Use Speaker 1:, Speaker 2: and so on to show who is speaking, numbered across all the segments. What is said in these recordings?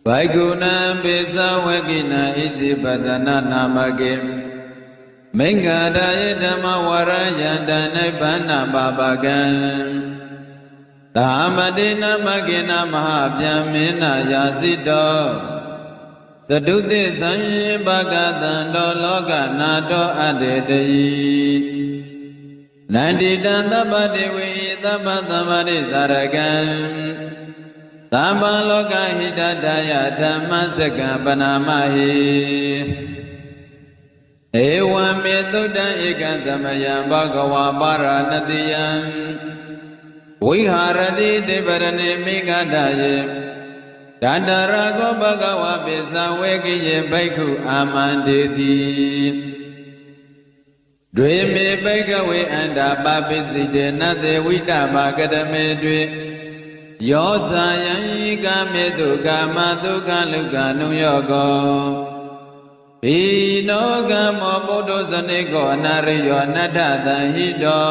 Speaker 1: Vaikuna Pisa Wakina Iti Padana Namake Mengada Yedama Warayanda Nebana Babagan Tamadina Magina Mahabyamina Yazito Saduti Sanyi Bhagatando Loka Nato Adedai Nandi Dandabadi Vitabadamadi Taragan Tama Loka Hidadaya Dhammasaka Panamahi Ewa Metuda Ikatamaya Bhagava Paranadiyam Viharadi Devarane Megadaye Dandarago Bhagava Pisa Vekiye Bhaikhu Amandedi Dweme Bhaikave Anda Babiside Nade Vidama Kadame Dwe Yosayan Gamedu Gamaduka Luka Nuyogo Ino Gamo Bodo Zaneko Nariyo Nadada Hido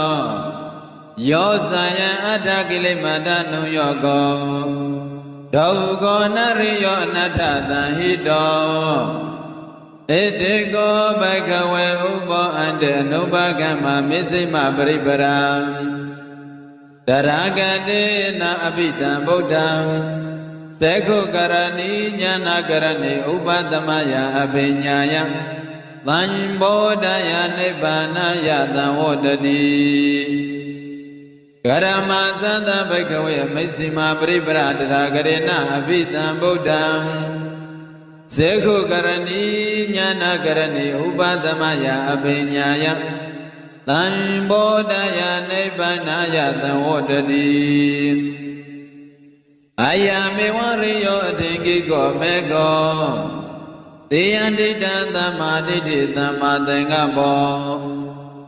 Speaker 1: Yosayan Adakile Mada Nuyogo Dogo Nariyo Nadada Hido Etego Bhagave Ubo Ande Nubagama Misima Bribaram Daragade na abidam bodam Sekho karani jnana karani upadamaya abhinyaya Lambodaya nibbana tawodadi Karamasada bhagave misima pribhara daragade na abidam bodam Sekho karani jnana karani upadamaya abhinyaya Lambodaya Nebbanaya Tawodadi Ayame Wariyo Atingigo Mego Tiyandita Tamaditi Tamadengabo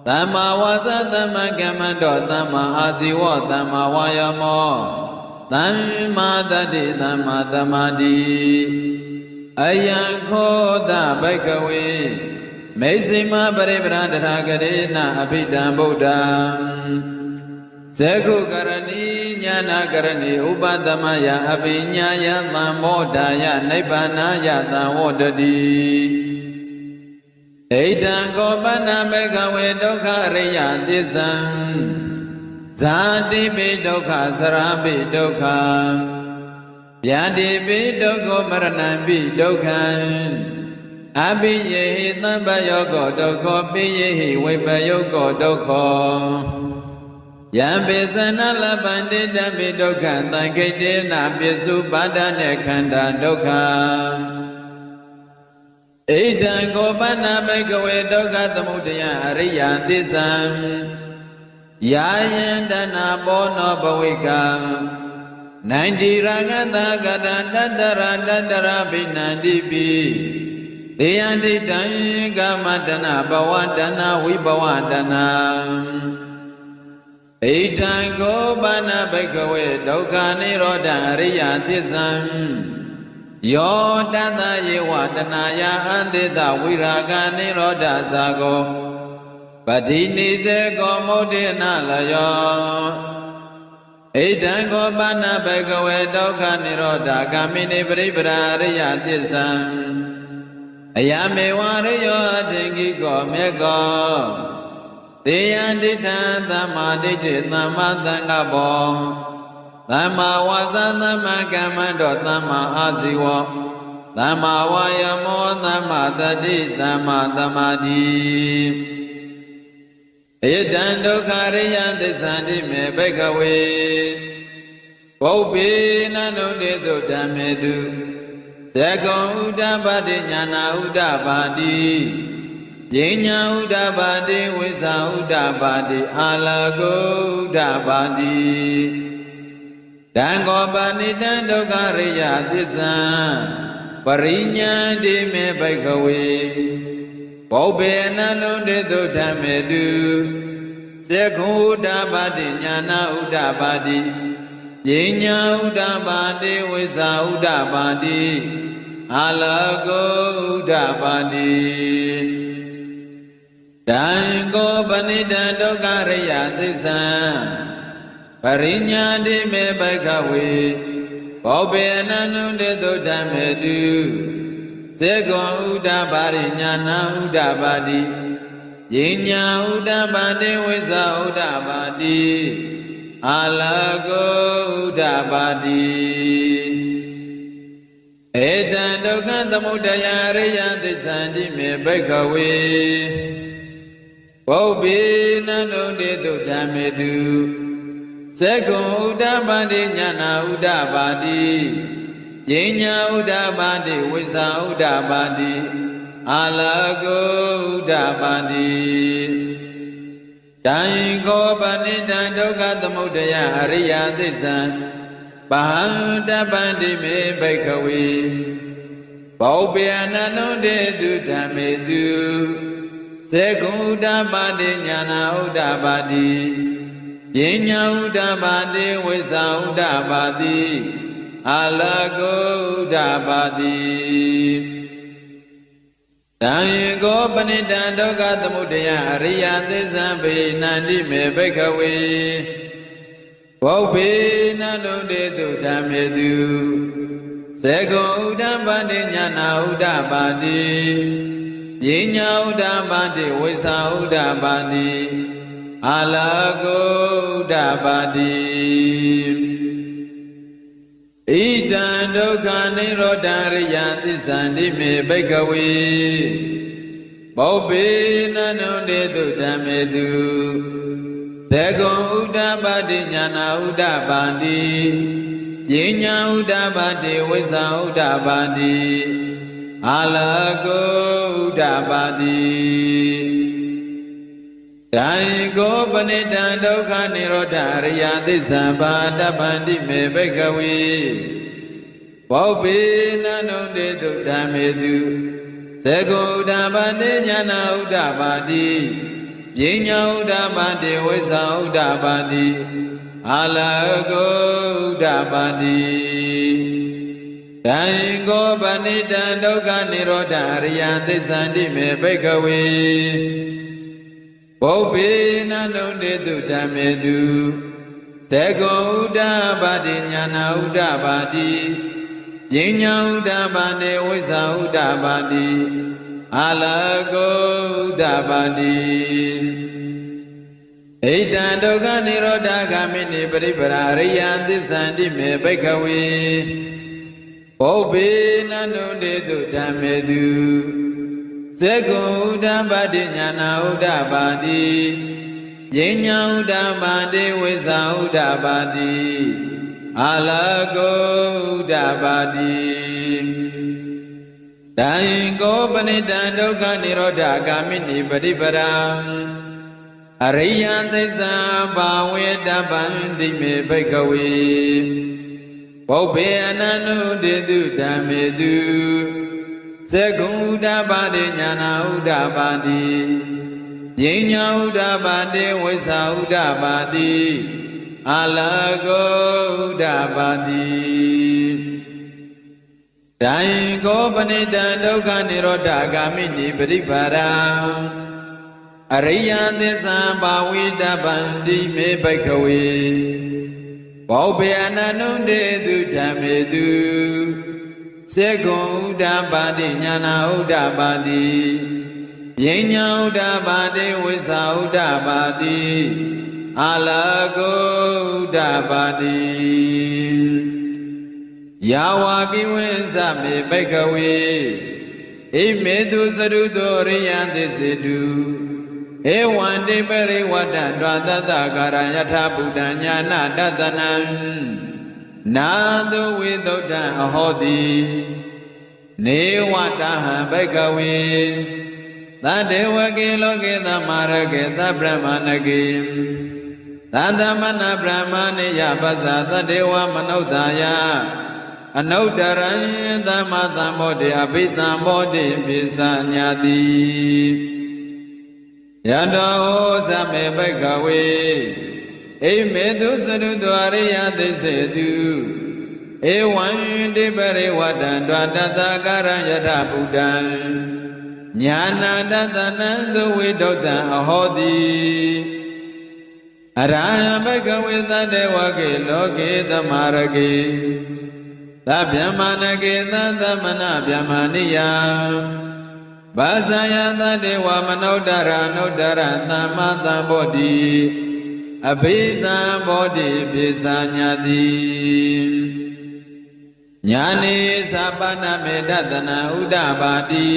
Speaker 1: Tama Wasa Tama Gamando Tama Asiwo Tama Wayamo Tama Dadi Tama Tamadi Ayanko Da Bhagave Mesima Paribhara Garena Abhidam Buddham Sekhu Karani Jnana Karani Upadamaya Abhinyaya Thamodaya Nibbanaya Tawodadi Eitan Gopana Bhagave Dukha Riya Tisam Zati Pi Dukha Sarapi Dukha Vyadi Pi Dukha Maranam Pi Dukha Abhiyehi Tambayogo Dukho Piyehi Vipayogo Dukho Yambisana Labandita Pi Dukha Tankitena Pisu Padane Khanda Dukha Eitan Gopana Bhagave Dukha Tamudaya Ariya Tisam Yayandana Bono Bhavika Nandi Ragata Gata Dadara Dadara Binandipi Deyandi Dai Gamadana Bhawadana Vibhawadana Eitan Gopana Bhagave Dukha Nirodha Ariya Tisam Yo Dada Yevadanaya Andita Viraga Nirodha Sago Padini Seko Modena Layo Eitan Gopana Bhagave Dukha Nirodha Kamini Paribhara Ariya Tisam Ayame Wariyo Atingigo Mego Tiyandita Tamaditi Tamadangabo Tama Wasa Tama Kamando Tama Asiwo Tama Wayamo Tama Tadi Tama Tamadi Eitan Dukha Riya Tisandi Me Bhagave Bhaupi Nanuditu Dhamedu Sekho Uddhabadi Jnana Uddhabadi Jinya Uddhabadi Visa Uddhabadi Alago Uddhabadi Dangopani Dukha Riya Tisam Parinyadi Me Bhagave Bhaupi Nanuditu Dhamedu Sekho Uddhabadi Jnana Uddhabadi Jinya Uddhabadi Visa Uddhabadi Alago Uddhabadi Dango Panita Dukha Riya Tisam Parinyadi Me Bhagave ဘောဘေအနန္နုတေတုဓမ္မေတုစေကွန်ဥဒ္ဒပါရိညာဏဥဒ္ဒပါတိယိညာဥဒ္ဒပါတိဝိဇာဥဒ္ဒပါတိအာလကောဥဒ္ဒပါတိဧတံဒုက္ခသမုဒယအရိယသစ္စာတိမေဘိက္ခဝေဘောဘေနန္နုတေတုဓမ္မေတုစေကွန်ဥဒ္ဒပါတိညာဏဥဒ္ဒပါတိယိညာဥဒ္ဒပါတိဝိဇာဥဒ္ဒပါတိအာလကောဥဒ္ဒပါတိတံခောပဏိတံဒုက္ခသမုဒယအရိယသစ္စာပဟံတပန္တိမေဘိက္ခဝေဘောပေအနန္နုတေတုဓမ္မေတုစေကွန်ဥဒ္ဒပါတိညာဏဥဒ္ဒပါတိယိညာဥဒ္ဒပါတိဝိဇာဥဒ္ဒပါတိအာလကောဥဒ္ဒပါတိတံခောပဏိတံဒုက္ခသမုဒယအရိယသစ္စာဘေနန္တိမေဘိက္ခဝေဘောဘေနန္နုတေတုဓမ္မေတုစေကွန်ဥဒ္ဒပါတိညာဏဥဒ္ဒပါတိယိညာဥဒ္ဒပါတိဝိဇာဥဒ္ဒပါတိအာလကောဥဒ္ဒပါတိဣတံဒုက္ခနိရောဓရိယသစ္စာတိမေဘိက္ခဝေဘောဘေနန္နုတေတုဓမ္မေတုစေကွန်ဥဒ္ဒပါတိညာဏဥဒ္ဒပါတိယိညာဥဒ္ဒပါတိဝိဇာဥဒ္ဒပါတိအာလကောဥဒ္ဒပါတိတံခောပဏိတံဒုက္ခနိရောဓအရိယသစ္စာဘာတပန္တိမေဘိက္ခဝေဘောဘေနန္နုတေတုဓမ္မေတုစေကွန်ဥဒ္ဒပါတိညာဏဥဒ္ဒပါတိယိညာဥဒ္ဒပါတိဝိဇာဥဒ္ဒပါတိအာလကောဥဒ္ဒပါတိတံခောပဏိတံဒုက္ခနိရောဓအရိယသစ္စာတိမေဘိက္ခဝေဘောဘေနန္နုတေတုဓမ္မေတုသေကောဥဒ္ဒပါတိညာဏဥဒ္ဒပါတိယိညာဥဒ္ဒပါတိဝိဇာဥဒ္ဒပါတိအာလကောဥဒ္ဒပါတိဣတံဒုက္ခနိရောဓဂ ामि နိပရိပရာအရိယသစ္စာတိမေဘိက္ခဝေဘောဘေနန္နုတေတုဓမ္မေတုစေကွန်ဥဒ္ဒပါတိညာဏဥဒ္ဒပါတိယိညာဥဒ္ဒပါတိဝိဇာဥဒ္ဒပါတိအာလကောဥဒ္ဒပါတိတံခောပဏိတံဒုက္ခနိရောဓဂ ामि နိပရိပရာအရိယသစ္စာဘာဝေတပန္တိမေဘိက္ခဝေဘောဘေအနန္နုတေတုဓမ္မေတုစေကွန်ဥဒ္ဒပါတိညာဏဥဒ္ဒပါတိယိညာဥဒ္ဒပါတိဝိဇာဥဒ္ဒပါတိအာလကောဥဒ္ဒပါတိတံခောပဏိတံဒုက္ခနိရောဓဂ ामि နိပရိပါရာအရိယသစ္စာဘာဝေတပန္တိမေဘိက္ခဝေဘောဘေအနန္နုတေတုဓမ္မေတုစေကွန်ဥဒ္ဒပါတိညာဏဥဒ္ဒပါတိယိညာဥဒ္ဒပါတိဝိဇာဥဒ္ဒပါတိအာလကောဥဒ္ဒပါတိယာဝကိဝိဇမေဘိက္ခဝေဣမေတုသရုတောရိယသစ္စေတုဧဝံတိပရိဝတ္တဒွါသတ္တကာရယထာဗုဒ္ဓညာနာတတနံနာတုဝိသုဒ္ဓံအဟောတိနေဝတဟံဘိက္ခဝေသတ္တေဝကေလောကေသမရကေသဗ္ဗမ္မနကေသတ္တမနဗြဟ္မနိယပဇာသတ္တေဝမနုဿာယအနုတရံသမသံမောတိအဘိသံမောတိပိစညာတိယတောသမေဘိက္ခဝေဣမေတုသရုတောအရိယသစ္စေတုဧဝံတိပရိဝတ္တံဒွါတတကာရယထဗုဒ္ဓံညာနာတတနံသုဝိတုဒ္ဓံအဟောတိအရဟံဘဂဝေသတ္တေဝကေလောကေသမရကေ သဗျမနကေသသမနဗျမနိယဘာဇာယသတေဝမနုဿရနုဿရသမ္မာသမ္ဗောတိအဘိသံဘောဓိပိစာညာတိညာနေသပ္ပနမေတ္တနာဥဒ္ဒဘာတိ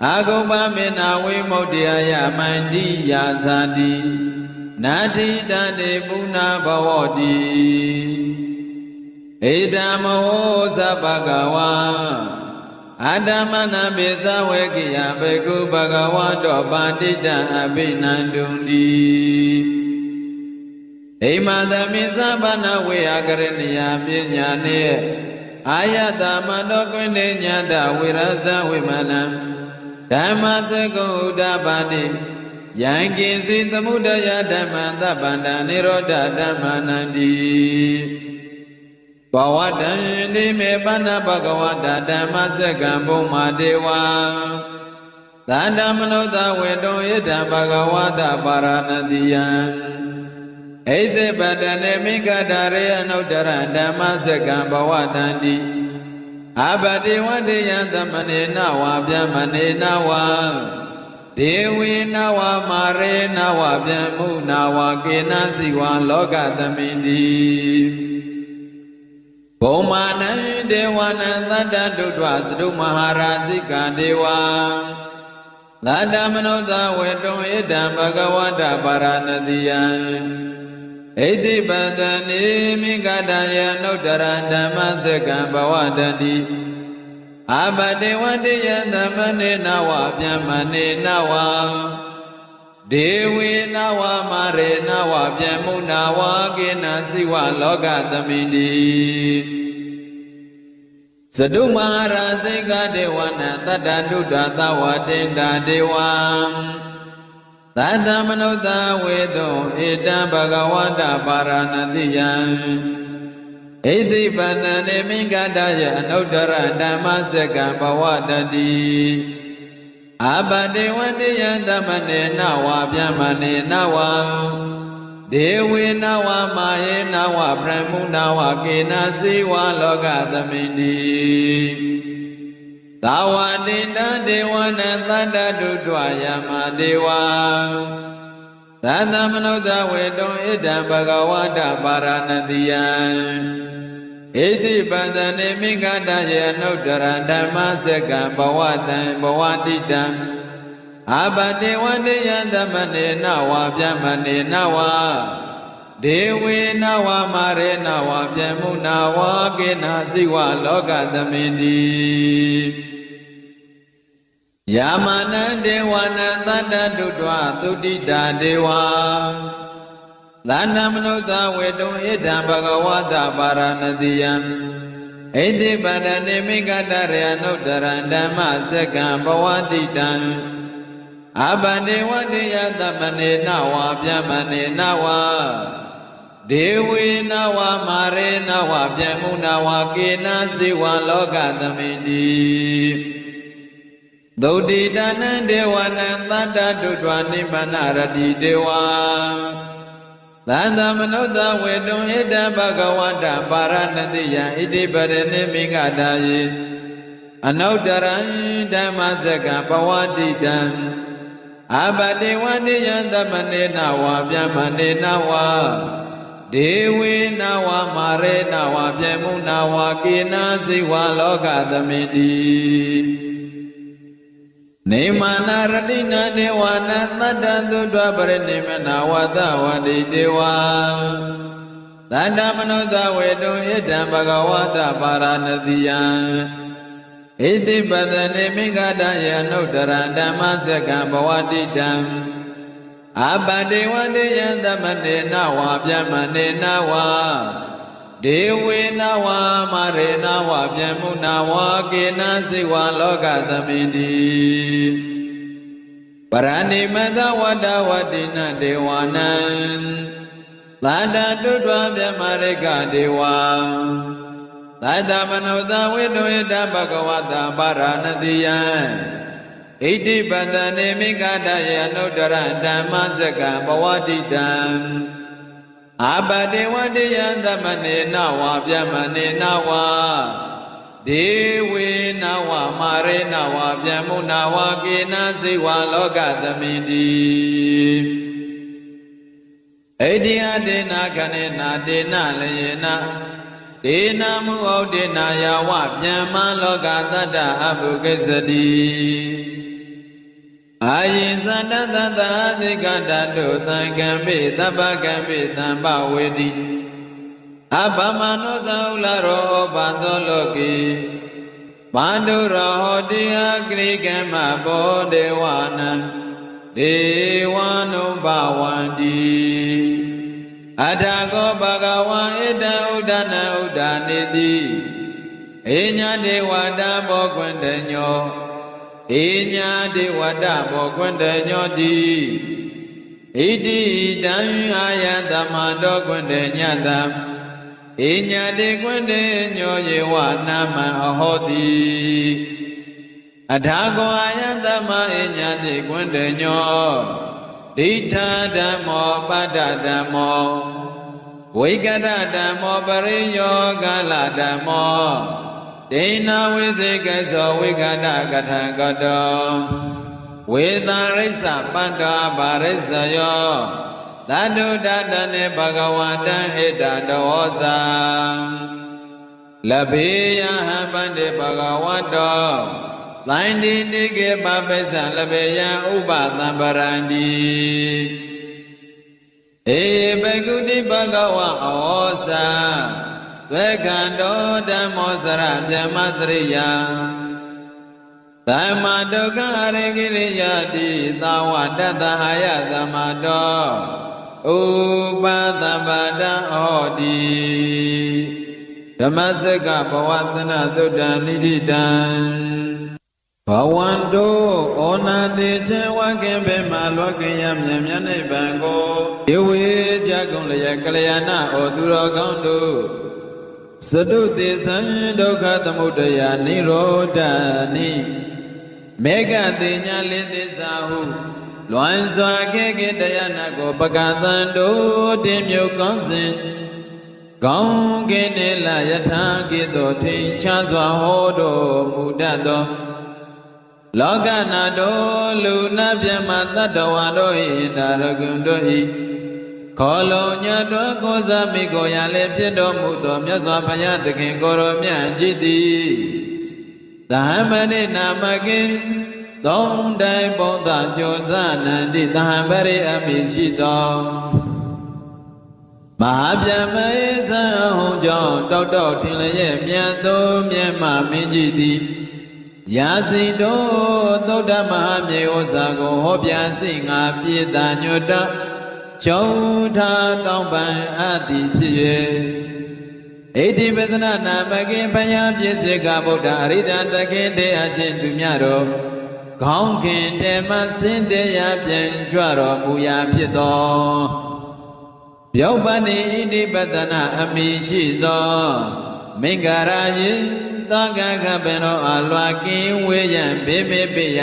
Speaker 1: အာဂုပ္ပမေနဝိမု ക്തി ယမန္တိယာဇာတိနာတိတတေပုဏ္ဏဘဝတိဣဒံမောသဗ္ဗကဝါအာဓမ္မနာပိသဝေကိယဘေကုဘဂဝါတောပါတိတံအဘိနန္တုံတိဣမသမိသဗ္ဗနာဝေယကရဏီယပညာနေအာယတမန္တောကွနေညာတဝိရဇဝိမနံဓမ္မစကုဥဒ္ဒပါတိယံကိစီသမုဒယဓမ္မသဗ္ဗန္တနိရောဓဓမ္မနန္တိဘဝတံတိမေပဏ္ဏဘဂဝတာဓမ္မစကံဘုံမာဒေဝံသန္တမနောသဝေတောဣဒံဘဂဝတာပါရဏတိယံဣသေပတနေမိဂဒရေအနုတ္တရဓမ္မစကံဘဝတံတိအဘတိဝတေယံသမနေနဝဗျမနေနဝဒေဝေနဝမာရေနဝဗျမုနဝကေနစီဝံလောကသမိန္တိဘုံမာနံဒေဝနံသတ္တတုတ္တသတုမဟာရာဇိကဒေဝံသတ္တမနောသဝေတောဣဒံဘဂဝတာပါရဏတိယံဣတိပတနေမိဂဒယနုတ္တရဓမ္မစကံဘဝတတိအဘတေဝတေယသမနေနဝဗျမနေနဝဒေဝေနဝမာရေနဝဗျမုနဝကေနစီဝလောကသမိန္တိသတုမဟာရာဇိကဒေဝနာတတ္တတုတ္တသဝတေန္တာဒေဝံသတ္တမနုဿဝေတောဣတံဘဂဝတာပါရဏတိယံဣတိပတနေမိဂဒယအနုတ္တရဓမ္မစကံဘဝတတိအဘတေဝတေယသမနေနဝဗျမနေနဝဒေဝေနဝမာယေနဝဗြဟ္မုနဝကေနစီဝလောကသမိန္တိသာဝတိတဒေဝနံသတ္တတုတ္တယမဒေဝံသတ္တမနုဿဝေတောဣဒံဘဂဝတာပါရဏတိယံဣတိပတနေမိဂဒယေအနုတ္တရဓမ္မစကံဘဝတံဘဝတိတံအဘတေဝတေယသမနေနဝဗျမနေနဝဒေဝေနဝမာရေနဝဗျမုနဝကေနစီဝလောကသမိန္တိယာမနံဒေဝနံသတ္တတုတ္တသုတိတာဒေဝံသန္တမနုဿဝေတောဣဒံဘဂဝတာပါရဏတိယံဣတိပတနေမိဂဒရေအနုတ္တရဓမ္မစကံဘဝတိတံအဘနေဝတေယသမနေနဝဗျမနေနဝဒေဝေနဝမာရေနဝဗျမုနဝကေနစီဝံလောကသမိန္တိသုတိတနံဒေဝနံသတ္တတုတ္တနိဗ္ဗာနရတိဒေဝံသန္တမနုဿဝေတောဣဒံဘဂဝတာပါရဏတိယံဣတိပရဏိမိဂဒယေအနုတ္တရံဓမ္မစကံဘဝတိတံအဘတေဝတေယသမနေနဝဗျမနေနဝဒေဝေနဝမာရေနဝဗျမုနဝကေနစီဝလောကသမိန္တိနေမာနာရတိနာဒေဝနာသတ္တသုတ္တပရိနိမနာဝတဝတိဒေဝံသန္တမနုဿဝေတောဣဒံဘဂဝတာပါရဏတိယံဣတိပတနေမိဂဒယေအနုတ္တရဓမ္မစကံဘဝတိတံအဘတေဝတေယသမနေနဝဗျမနေနဝဒေဝေနဝမာရေနဝဗျမုနဝကေနစီဝလောကသမိန္တိပရဏိမတဝတ္တဝတိနဒေဝနံသတ္တတုတ္တဗျမရိကဒေဝံသတ္တမနုဿဝေတောဣဒံဘဂဝတာပါရဏတိယံဣတိပတနေမိဂဒယေအနုတ္တရဓမ္မစကံဘဝတိတံ อาปฏิวัติยันตมเนนาวาพยมเนนาวาเดเวนาวามาเรนาวาพยมุนาวาเกนะสิวาโลกตมินติเอติยเดนะคะเนนะเดนะเลนะเดนะมุโอเดนะยาวะพยมโลกตัตตะอภุเกสติอายิสันตตะธิกตตุตังกัมปิตัพพกัมปิตัมปเวติအပမနောဇောလရောဘန္တောလောကေဘန္တုရောဟောတိအဂရိကမဘောဒေဝနံဒေဝနုဘဝန္တိအထာကောဘဂဝံဣတံဥဒ္ဒနံဥဒ္ဒနေတိဧညာဒေဝတာဘောကွန္တညောဧညာဒေဝတာဘောကွန္တညောတိဣတိတံအာယတမတောကွန္တညတံဧညာတေကွန္တေညောယေဝနာမံအဟောတိအထာကောအာယတမဧညာတေကွန္တေညောဒိဋ္ဌဓမ္မောပတ္တဓမ္မောဝိကတဓမ္မောပရိယောဂလဓမ္မောဒိဏဝိစေကသောဝိကတကထံကတောဝေသရိစ္ဆပတ္တဘာရိစ္ဆယောသတ္တုတတနေဘဂဝတံဣတတောဇံလဘေယဟံပန္တိဘဂဝတောသန္တိတိကေပပိစ္ဆလဘေယံဥပသံပရန္တိဧဘေကုတိဘဂဝဩဇံသေကံတောဓမ္မောစရဗြဟ္မစရိယံသမ္မာဒုက္ခရေကိရိယတိသာဝတတအာယသမ္မာတောဥပသဗ္ဗတံဟောတိဓမ္မစကဘဝတနာသုတ္တနိတိတံဘဝန္တောဩနာတိချေဝကေဘေမလောကေယမြတ်မြတ်နိဗ္ဗာန်ကိုယေဝေကြကုန်လျက်ကလျာဏဩသူတော်ကောင်းတို့စတုသေသံဒုက္ခသမုဒယနိရောဓနိမေဃတိညာလင်းသစ္စာဟုလွန်စွာခေခေတရားနာကိုပကသံတို့တင်မြုပ်ကောင်းစဉ်ကောင်းကင်နေလယထာကိတောထင်ချစွာဟောတော်မူတတ်သောလောကနာတို့လူနာပြမတတ္တဝါတို့၏ဒါရဂုံတို့၏ခေါ်လုံးညတော်ကိုးစားမိကိုရလည်းဖြစ်တော်မူသောမြတ်စွာဘုရားသခင်ကိုယ်တော်မြတ်ကြီးသည်သမ္မဏိနာမကိသုံးတိုင်းဘုံသာကြိုးစားနန္တိသဟံပရိအမိရှိသောမဟာဗျမဧဇံဟုံကြောင့်တောက်တောက်ထင်လျက်မြတ်သောမြတ်မမင်းကြီးသည်ယာစီတော်သုဒ္ဓမဟာမြေဥစ္စာကိုဟောပြစိငါပြေတာညွတ်တကျုံထားတောင်းပန်အပ်သည်ဖြစ်၍ဣတိပဒနာနာမကေဘယပြည့်စေကဗုဒ္ဓအရိဒသခင်တရားချင်းသူများတို့ခေါင်းခင်တေမစင်တရားပြန်ကြွတော်မူရာဖြစ်သောယောပနိဣတိပဒနာအမိရှိသောမင်္ဂရာယိသံဃကပင်တော်အလွာကင်းဝေးရန်ဘေမေပိယ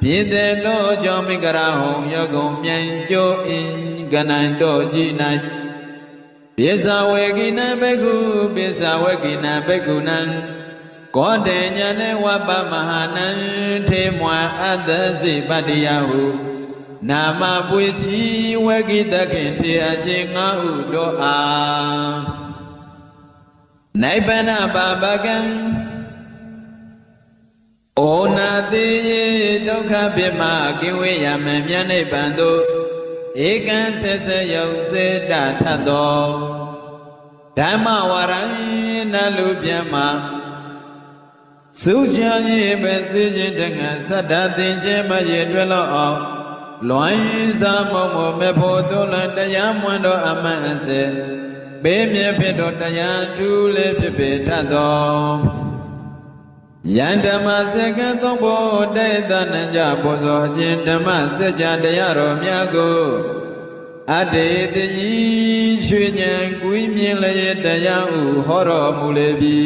Speaker 1: ပြည်တဲ့လို့ကြောင့်မင်္ဂရာဟုံယောကုံမြန်ကျိုးအင်ကနံတော်ကြီး၌ပိဿဝေကိနံဘဂုပိဿဝေကိနံဘဂုနံကောတေညာနေဝပမဟာနံထေမွာအတ္တစိပတ္တိယဟုနာမပွေချီဝေကိတခင်ထေအချင်းငါဟုတို့အားနိဗ္ဗာန်ပါပကံဩနာတိယေဒုက္ခပိမကင်းဝေးရမမြတ်နိဗ္ဗာန်သို့ဧကံဆက်ဆက်ရောက်စေတထသောဓမ္မဝရံနလူပြမစုချာ၏ပဲစေခြင်းတငါသတ္တသင်ခြင်းမရတွဲလောက်အောင်လွန်စားမုံမမေဖို့သွလတရားမွန်းတော်အမှန်အစေဘေးမြဖြစ်တော်တရားထူးလေးဖြစ်ပေထသောယန္ဓမ္မစကံသုံးဖို့တေသနံကြပုဇောအခြင်းဓမ္မစကြတရားတော်များကိုအတေတိရွှေဉဏ်ကွီးမြင်လျက်တရားဥဟောတော်မူလေပြီ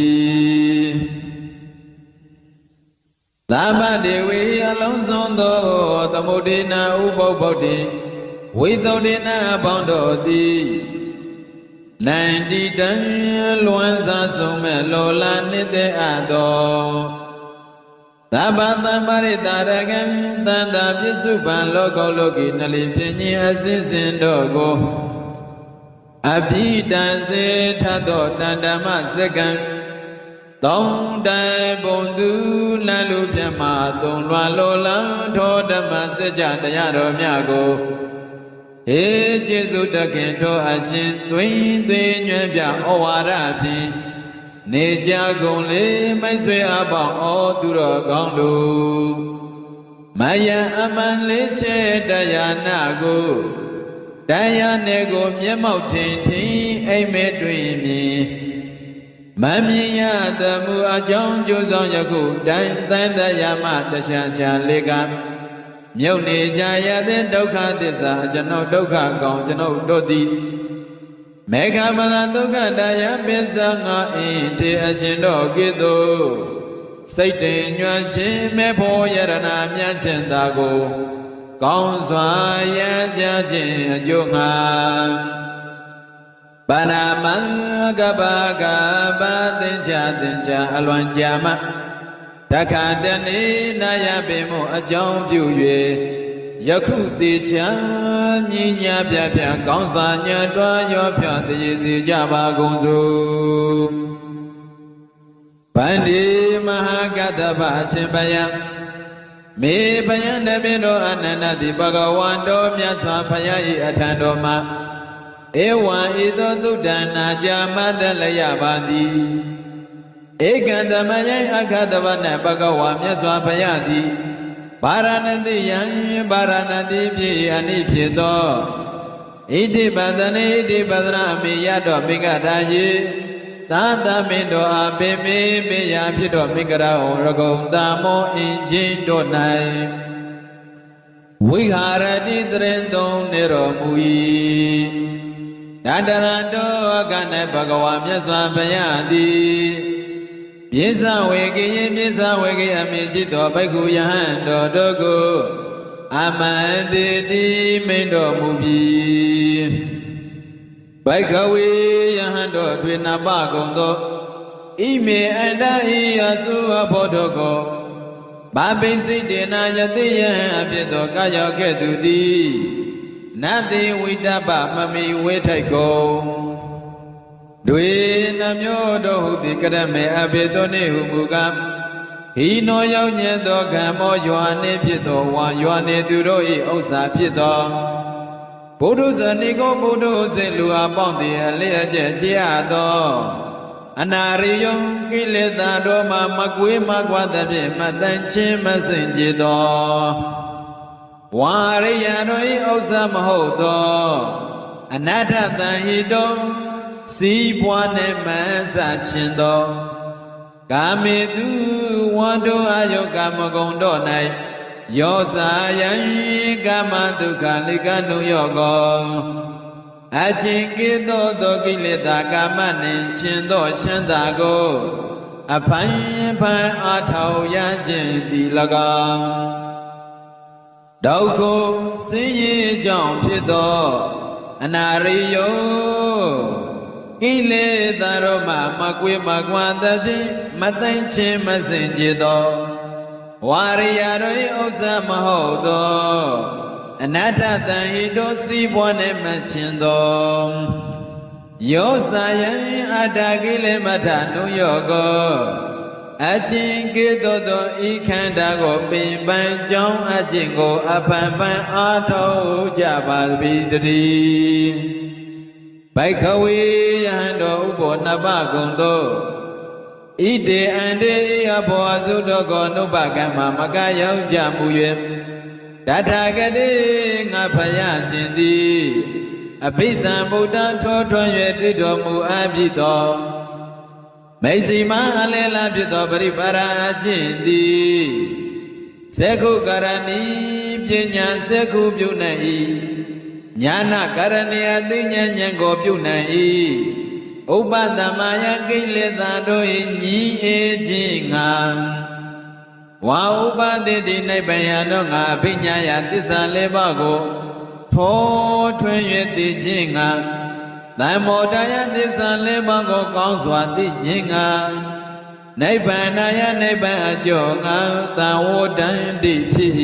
Speaker 1: သမ္ပတေဝေအလုံးစုံသောသမုဒိနာဥပုပ္ပုတ္တိဝိသုဒ္ဓိနာအပေါင်းတို့သည် နိုင်တီတံလွန်စားဆုံးမဲ့လောလာနေတဲ့အတော်သဗ္ဗသမ္ပရိတာရကံတန်တာပစ္စုပန်လောကောလောကီနလိပြင်းခြင်းအစဉ်စဉ်တို့ကိုအဘိတံစေထသောတန်ဓမ္မစကံသုံးတိုင်ဘုံသူလန်လူပြမသုံးလွာလောလံထောဓမ္မစကြတရားတော်များကိုဧကျေစုတခင်ထောအချင်းသွင်းသေးညွှန်ပြဩဝါဒဖြင့်နေကြကုန်လေမိတ်ဆွေအပေါင်းဩသူတော်ကောင်းတို့မယံအမှန်လေးချဲတရားနာကိုတရားနယ်ကိုမျက်မှောက်ထင်ထင်အိမ်မဲတွင်မြင်မမြင်ရသမှုအကြောင်းကျိုးဆောင်ယခုတိုင်းသံတရားမှတခြားချာလေးကမြုပ်နေကြရတဲ့ဒုက္ခသစ္စာကျွန်ုပ်ဒုက္ခကောင်ကျွန်ုပ်တို့သည်မေဃမလဒုက္ခတရားပစ္စငါအင်းထေအရှင်တို့ကိတုစိတ်တင်ညွှန်ရှင်မေဖို့ယရဏမြတ်ရှင်သာကိုကောင်းစွာရကြခြင်းအကျိုးငါပါဏမံကပကပသင်္ချအလွန်ကြာမတခါတနေ့နာယပေမှုအကြောင်းပြု၍ယခုတေချာညီညာပြပြကောင်းစွာညွတ်တော်ရောဖြတည်စီကြပါကုန်စို့ဗန္ဒီမဟာကတ္တဗအရှင်ဘယံမေဘယံတပိတောအနန္တတိဘဂဝန္တောမြတ်စွာဘုရား၏အထံတော်မှာဧဝံဤသို့သုဒ္ဓနာကြမတလယပါသည်ဧကံသမယံအခတဝနဘဂဝါမြတ်စွာဘုရားသည်ဗာရာဏသီယံဗာရာဏသီပြည်အနိဖြစ်သောဣတိပဒနေဣတိပဒနာမေယတော်မိဂဒါယေသာသမင်တော်အပေမေမေယဖြစ်တော်မိဂရာဟောရကုံတာမောအင်ချင်းတို့၌ဝိဟာရတိတရင်သုံးနေတော်မူ၏တတရတောက၌ဘဂဝါမြတ်စွာဘုရားသည်ပြေဇဝေကိယပြေဇဝေကိအမိจิตတော်ဘိက္ခုယဟန်တော်တို့ကိုအမန္တိတိမိန်တော်မူပြီးဘိက္ခဝေယဟန်တော်တွင်နပကုံသောဣမေအန္တဤအစုအဖို့တို့ကိုဘာပိစိတ်တေနာယတိယဟံအဖြစ်သောကာယောကဲ့သို့သည်နတ်တိဝိတ္တပမမီဝေထိုက်ကုန်တွေနှမျိုးတို့ဟုသည်ကရမေအဘိသောနေဟုမူကားဟိနောရောက်ညံသောကံမောယွာနေဖြစ်သောဝါယွာနေသူတို့၏ဥစ္စာဖြစ်သောဘုဒ္ဓဇဏိကိုဘုဒ္ဓစေလူအပေါင်းသည်အလျက်ကျက်ကြရသောအနာရိယံကိလေသာတို့မှမကွေးမကွာသဖြင့်မတန်ချင်းမစင်ကြသောဝါရိယတို့၏ဥစ္စာမဟုတ်သောအနတ္ထတံဟိတောစီးပွားနှင့်မဆခြင်းသောကာမေတုဝန္တောအယောကာမဂုဏ်တို့၌ယောစာယံကာမဒုက္ခလိကနုယောကောအကျင့်ကိသောကိလေသာကာမနှင့်ရှင်သောချမ်းသာကိုအဖိုင်ဖိုင်အားထောက်ရခြင်းသည်၎င်းဒုက္ခဆင်းရဲကြောင့်ဖြစ်သောအနာရိယောကိလေသာတို့မှမကွေးမကွာသဖြင့်မသိချင်းမစင်ကြသောဝါရိယတို့၏ဥစ္စာမဟုတ်သောအနတ္ထတံဟိတောစီးပွားနှင့်မချင်းသောယောစာယံအတ္တကိလေမထနုယောကောအချင်းကိသောဤခန္ဓာကိုပင်ပန်းကြောင်းအချင်းကိုအဖန်ဖန်အားထုတ်ကြပါသည်တည်းဘိက္ခဝေယဟန်တော်ဥပောနပကုံတို့ဣတေအန္တေအဘောအစုတော်ကိုနုပကံမှာမကရောက်ကြမူ၍တထာဂတိငါဖယားခြင်းသည်အဘိဓမ္ဗုဒ္ဓထောထွန်း၍တွေ့တော်မူအပ်ပြီးသောမေစီမအလဲလာဖြစ်သောပရိပါရအခြင်းသည်ဇေခုကရဏီပညာဇေခုပြုနိုင်၏ညာနာကရဏီအသိဉာဏ်ဉာဏ်ကိုပြုနိုင်၏ဥပတမယကိလေသာတို့၏ညီအေခြင်းငါဝါဥပတိတိနိဗ္ဗာန်တို့ငါအဘိညာယသစ္စာလေးပါးကိုထောထွန်း၍သိခြင်းငါ သမ္မောဒယသစ္စာလေးပါးကိုကောင်းစွာသိခြင်းငါနိဗ္ဗာန်ယနိဗ္ဗာန်အကျော်ငါသံဝတ္တန္တိဖြစ်၏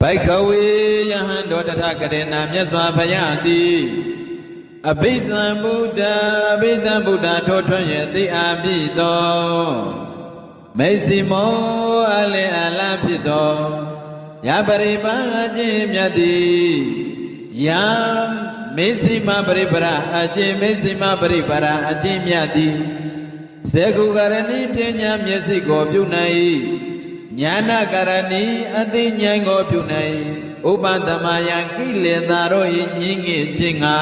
Speaker 1: ဘိက္ခဝေယဟန်တော်တထကရေနာမြတ်စွာဘုရားသည်အဘိဓမ္ဗုဒ္ဓထိုထွန်းရဲ့သိအာဖြစ်သောမေစီမောအလင်းအလားဖြစ်သောယပရိပန်အခြင်းမြတ်သည်ယံမေစီမပရိပရအခြင်းမေစီမပရိပရအခြင်းမြတ်သည်စေကုကရဏီပညာမျက်စိကိုပြုနိုင်ဉာဏကရဏီအသိဉာဏ်ကိုပြုနိုင်ဥပသမယကိလေသာတို့၏ညင်းငယ်ခြင်းငါ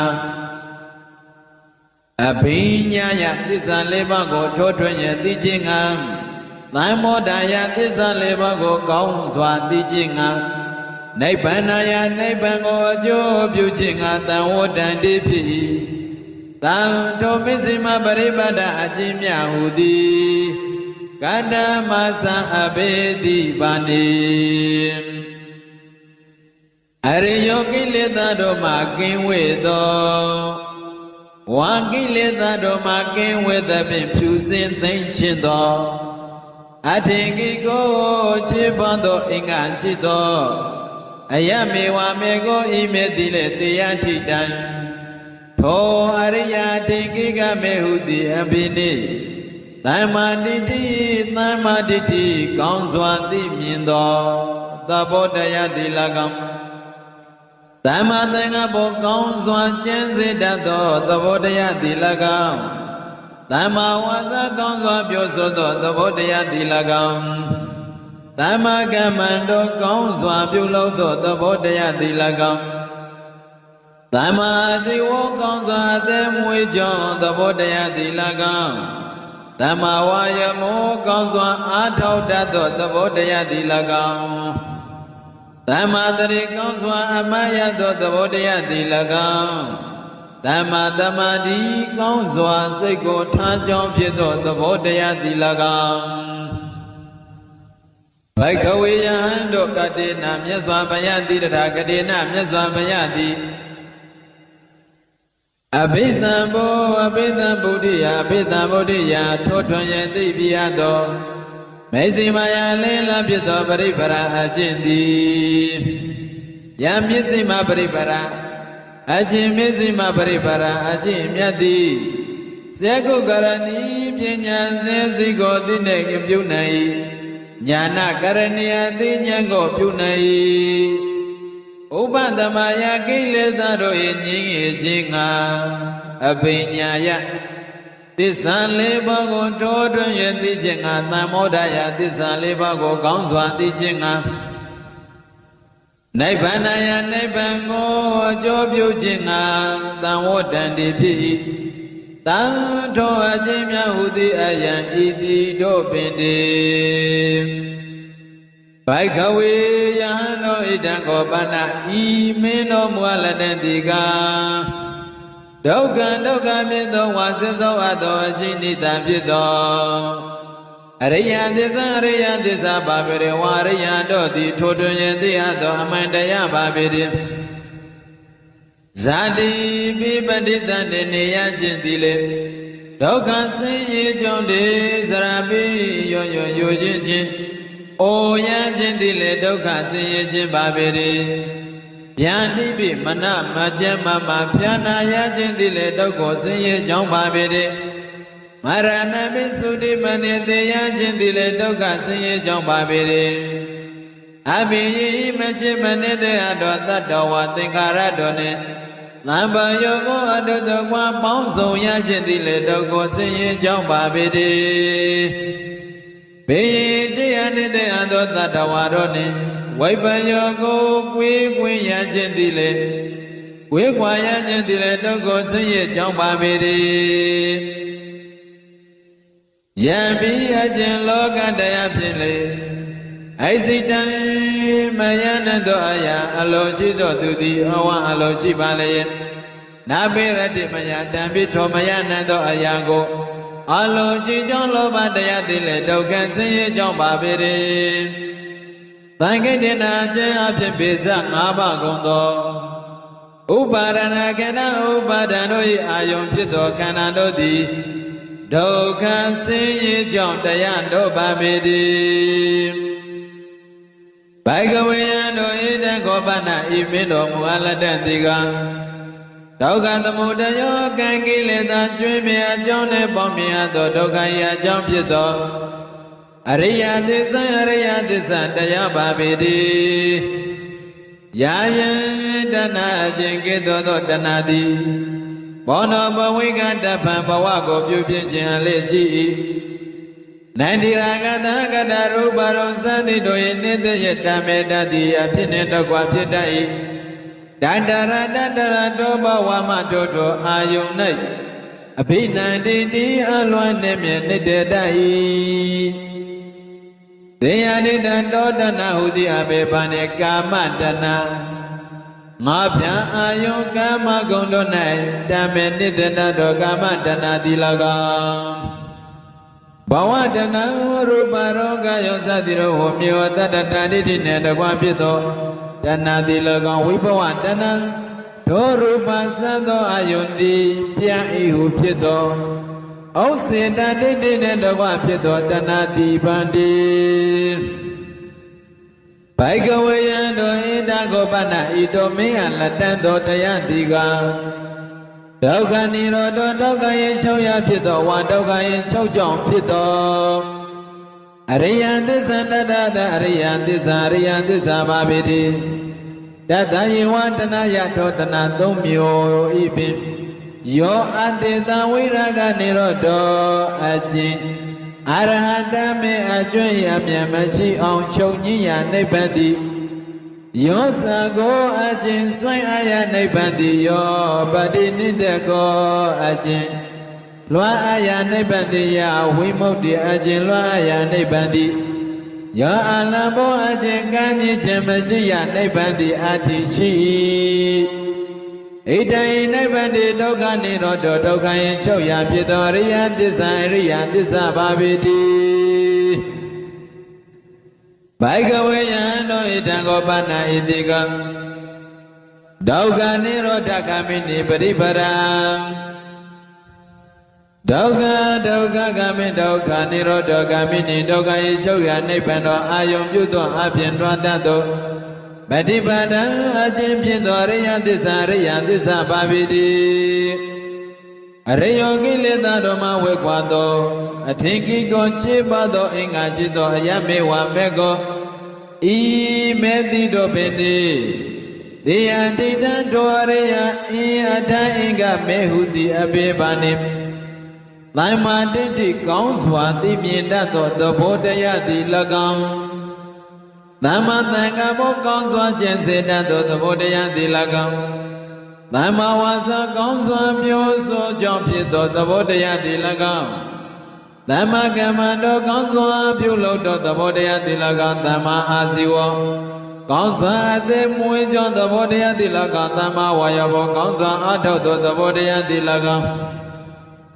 Speaker 1: အဘိညာယသစ္စာလေးပါးကိုထိုးထွင်းရသိခြင်းငါသံမောဒယသစ္စာလေးပါးကိုကောင်းစွာသိခြင်းငါနိဗ္ဗာန်ယနိဗ္ဗာန်ကိုအကျိုးပြုခြင်းငါသံဝတ္တန္တိဖြစ်၏သံထိုမစ္စည်းမပရိပတ်တအခြင်းမြဟုသည်ကတ္တမသံအဘေတိပါဏိအရိယောကိလေသာတို့မှကင်းဝေသောဝါကိလေသာတို့မှကင်းဝေသဖြင့်ဖြူစင်သိမ့်ခြင်းသောအထင်ကိကိုခြေပွားသောအင်္ဂါရှိသောအယမေဝမေကိုဤမေတိလေတရားထိတိုင်ထိုအရိယာထင်ကိကမေဟုသည်အဘိနိသမ္မာတိဋ္ဌိကောင်းစွာသိမြင်သောသဘောတရားတိ၎င်းသမ္မာသင်္ကပ္ပကောင်းစွာကျင့်စေတတ်သောသဘောတရားတိ၎င်းသမ္မာဝါစာကောင်းစွာပြောဆိုသောသဘောတရားတိ၎င်းသမ္မာကမ္မန္တောကောင်းစွာပြုလုပ်သောသဘောတရားတိ၎င်းသမ္မာအာဇီဝကောင်းစွာအသက်မွေးကြောင်းသဘောတရားတိ၎င်းသမ္မာဝါယမောကောင်းစွာအားထုတ်တတ်သောသဘောတရားတိ၎င်းသမ္မာတရိကောင်းစွာအမှတ်ရသောသဘောတရားတိ၎င်းသမ္မာသမာဓိကောင်းစွာစိတ်ကိုထားကြောင်းဖြစ်သောသဘောတရားတိ၎င်းဘိက္ခဝေယဟန်တို့ကတေနာမြတ်စွာဘုရားတိတထာကတေနာမြတ်စွာဘုရားသည်အဘိဓမ္ဗုဒ္ဓထိုထွန်းရသိပြရသောမေဇိမာယလဲလာဖြစ်သောပရိပရာအကျင့်သည်ယံမျက်စိမပရိပရာအကျင့်မျက်စိမပရိပရာအကျင့်မြတ်သည်စေကုကရဏီပညာစေစိကိုသိနေပြုနိုင်ညာနာကရဏီအသိဉာဏ်ကိုပြုနိုင်ဥပသမယကိလေသာတို့၏ငြိမ်းရခြင်းငါအဘိညာယသစ္စာလေးပါးကိုထိုးထွင်းရသိခြင်းငါသံမောဒယသစ္စာလေးပါးကိုကောင်းစွာသိခြင်းငါနိဗ္ဗာန်ယနိဗ္ဗာန်ကိုအကျိုးပြုခြင်းငါသံဝတ္တန္တိဖြစ်၏တံထိုအခြင်းများဟုသည်အယံဤသည်တို့ပင်တည်းဘိက္ခဝေယဟန်တို့ဣဒံကောပနဤမင်းတို့မူအလတန်တိကာဒုက္ခဖြစ်သောဝါစသောအပ်သောအရှိနိတံဖြစ်သောအရိယသစ္စာပါပေရဝအရိယတို့သည်ထိုတွင်ရသိအပ်သောအမှန်တရားပါပေတည်းဇာတိပိပတိတံနေရခြင်းသည်လေဒုက္ခဆင်းရဲကြောင့်တည်းစရာပိယောခြင်းအိုရခြင်းသည်လေဒုက္ခဆင်းရဲခြင်းပါပေတည်းဗျာတိပိမနမကျမဖြာနာရခြင်းသည်လေဒုက္ခဆင်းရဲကြောင့်ပါပေတည်းမရဏပိသုတိမနိတေယခြင်းသည်လေဒုက္ခဆင်းရဲကြောင့်ပါပေတည်းအဘိယိမချေမနိတေအတောတတ္တဝသင်္ခါရတောနှင့်သံဃာယောကိုအတုတကွာပေါင်းစုံရခြင်းသည်လေဒုက္ခဆင်းရဲကြောင့်ပါပေတည်းဘေချေယနိတေအတောတတ္တဝါတို့နှင့်ဝိပယောကိုကွေးကွင်းရခြင်းသည်လေဝေခွာရခြင်းသည်လေဒုက္ခဆင်းရဲကြောင့်ပါပေတည်းယံပိအကျင့်လောကတရားဖြင့်လေအိစိတံမယနသောအရာအလိုရှိသောသူသည်အဝအလိုရှိပါလျက်နာပိရတိမယတံပိထောမယနသောအရာကိုအလိုရှိကြောင့်လောဘတရားသည်လေဒုက္ခဆင်းရဲကြောင့်ပါပေတည်းသံဃိတနာခြင်းအဖြစ်ပိစ၅ပါးကုန်သော ဥပါဒနာခန္ဓာဥပါဒံတို့၏အာယုံဖြစ်သောခန္ဓာတို့သည်ဒုက္ခဆင်းရဲကြောင့်တရားတို့ပါပေတည်းဘိကဝေယံတို့ဣတံခောပနဤမင်းတော်မူအပ်လက်တိကဒုက္ခသမုဒယောကံကိလေသာကျွင်းမြအကြောင်းနှင့်ပေါင်းမြတ်သောဒုက္ခ၏အကြောင်းဖြစ်သောအရိယသစ္စာတရားပါပေတည်းယာယံတဏှာအခြင်းကဲ့သို့သောတဏှာသည်ဘောနောဘဝိကတပံဘဝကိုပြုပြင်ခြင်းအလေးရှိ၏နန္ဒီရာဂတကတရူပရောသတိတို့၏နိတယတမေတ္တိအဖြစ်နှင့်တကွဖြစ်တတ်၏တတရတောဘဝမတောတောအာယုန်၌အဘိနန္တိတိအလွန်နှင့်မြင့်တတတ်၏သေယနိတတောတဏဟုသည်အဘေဘာနှင့်ကာမတဏငါဖြံအာယုကာမဂုဏ်တို့၌တမေနိတတတောကာမတဏသည်၎င်းဘဝတဏရူပရောဂယောသတိရောဟောမြေဝတတ္တဋိဋ္ဌိနှင့်တကွဖြစ်သောတဏသည်၎င်းဝိဘဝတဏဒိုရူပသသောအာယုန်သည်ပြဤဟုဖြစ်သောဩစေတဒိဋ္ဌိနှင့်တကွဖြစ်သောတဏတိပန္တိဘိကဝေယံတို့ဣတံခောပနဤတို့မင်းအလက်တန်သောတရားတိကဒုက္ခនិရောဓဒုက္ခရဲ့ချုပ်ရဖြစ်သောဝါဒုက္ခရဲ့ချုပ်ကြောင့်ဖြစ်သောအရိယသစ္စာတတ္တအရိယသစ္စာပါပေတည်းတတယေဝတနာယထောတနာသုံးမျိုးဤပင်ယောအတေတဝိရာဂនិရောဓအကျင့်အရဟတမေအကျွင့်ရမြတ်မရှိအောင်ချုပ်ညိယနိဗ္ဗာန်တိယောသကိုအကျင့်ဆွဲအာရနိဗ္ဗာန်တိယောပတိနိတကောအကျင့်လွမ်းအာရနိဗ္ဗာန်တိယဝိမု ക്തി အကျင့်လွမ်းအာရနိဗ္ဗာန်တိယောအလံဘောအကျင့်ကံကြီးခြင်းမရှိရနိဗ္ဗာန်တိအတ္တိရှိဣတံနိဗ္ဗာန်တိဒုက္ခនិရောဓဒုက္ခယချုပ်ရာဖြစ်သောအရိယသစ္စာပါပေတည်းဘိကဝေယံတို့ဣတံခောပနဣတိကဒုက္ခនិရောဓဂမိနိပရိပရံဒုက္ခဂမိဒုက္ခនិရောဓဂမိနိဒုက္ခယချုပ်ရာနိဗ္ဗာန်တော်အာယုံပြုသောအပြင်တွားတတ်သောပฏิပဒံအခြင်းဖြစ်သောအရိယသစ္စာပါပေတည်းအရိယောကိလေသာတို့မှဝေကွာသောအထင်ကြီးကိုခြေပါသောအင်္ဂါရှိသောအယမေဝမေကောဤမေတိတို့ပင်တိသေယံတိတံတောအရိယအင်အထအင်္ဂမေဟုတိအဘေဘာနိသမ္မာဒိဋ္ဌိကောင်းစွာသိမြင်တတ်သောသဘောတရားသည်၎င်းသမ္မာသင်္ကပ္ပကောင်းစွာကျင့်စေတတ်သောသဘောတရားသည်၎င်းသမ္မာဝါစာကောင်းစွာပြောဆိုကြောင့်ဖြစ်သောသဘောတရားသည်၎င်းသမ္မာကမ္မန္တောကောင်းစွာပြုလုပ်သောသဘောတရားသည်၎င်းသမ္မာအာဇီဝကောင်းစွာအသက်မွေးကြောင့်သဘောတရားသည်၎င်းသမ္မာဝါယောဘောကောင်းစွာအထောက်သောသဘောတရားသည်၎င်း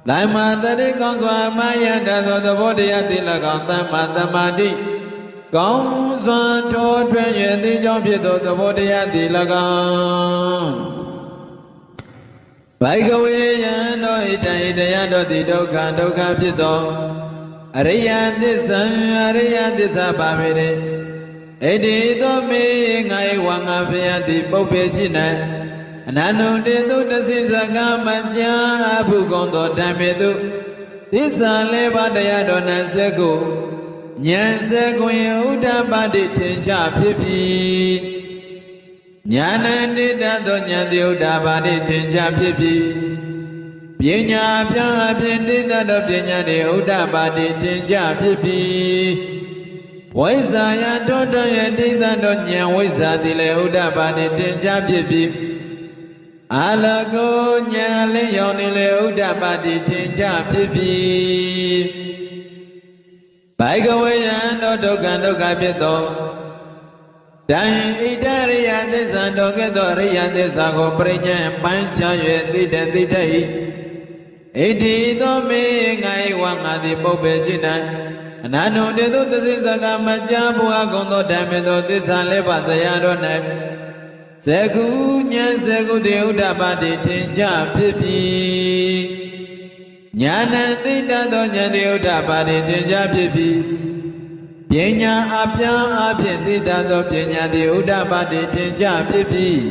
Speaker 1: သမ္မာတတိကောင်းစွာမာယတတ်သောသဘောတရားသည်၎င်းသမ္မာသမာဓိကောင်းစွာထိုးထွင်းရသည်ကြောင့်ဖြစ်သောသဘောတရားသည်၎င်းဘိကဝေယံတို့ဣတံဣတရားတို့သည်ဒုက္ခဖြစ်သောအရိယသစ္စာပါပေတည်းဣတိသောမေငါ၏ဝါငါဖျားသည်ပုပ္ပေရှိ၌အနန္တုတေတုတသိစကမကြာအဘုကုံသောဓမ္မေတုသစ္စာလေးပါးတရားတော်၌စက္ကုဉာဏ်စက္ကုယဥဒ္ဓပါတိထင်ရှားဖြစ်ပြီးဉာဏ်တိတတ်သောဉာဏ်တိဥဒ္ဓပါတိထင်ရှားဖြစ်ပြီးပညာပြအပြင်တိတတ်သောပညာတိဥဒ္ဓပါတိထင်ရှားဖြစ်ပြီးဝိဇ္ဇာယတောတယတိတတ်သောဉာဏ်ဝိဇ္ဇာတိလည်းဥဒ္ဓပါတိထင်ရှားဖြစ်ပြီးအလကောဉာဏ်လေးရောက်နေလေဥဒ္ဓပါတိထင်ရှားဖြစ်ပြီးဘိကဝေယံတို့ဒုက္ခဖြစ်သောတံဣတရိယသစ္စာတော်ကဲ့သို့အရိယသစ္စာကိုပရိညာပိုင်းခြား၍သိတတ်၏ဣတိသောမေငါ၏ဝါငါသည်ပုပ္ပေရှိ၌အနန္တုတေတုသစ္စာကမကြာဘူးအကုန်သောဓမ္မေသောသစ္စာလေးပါးဇရာတော်၌ ဇဂုဉာဏ်ဇဂုတေဥဒ္ဓပါတိထင်ကြဖြစ်ပြီးဉာဏ်သိတတ်သောဉာဏ်တေဥဒ္ဓပါတိထင်ကြဖြစ်ပြီးပညာအပြားအဖြင့်သိတတ်သောပညာတေဥဒ္ဓပါတိထင်ကြဖြစ်ပြီး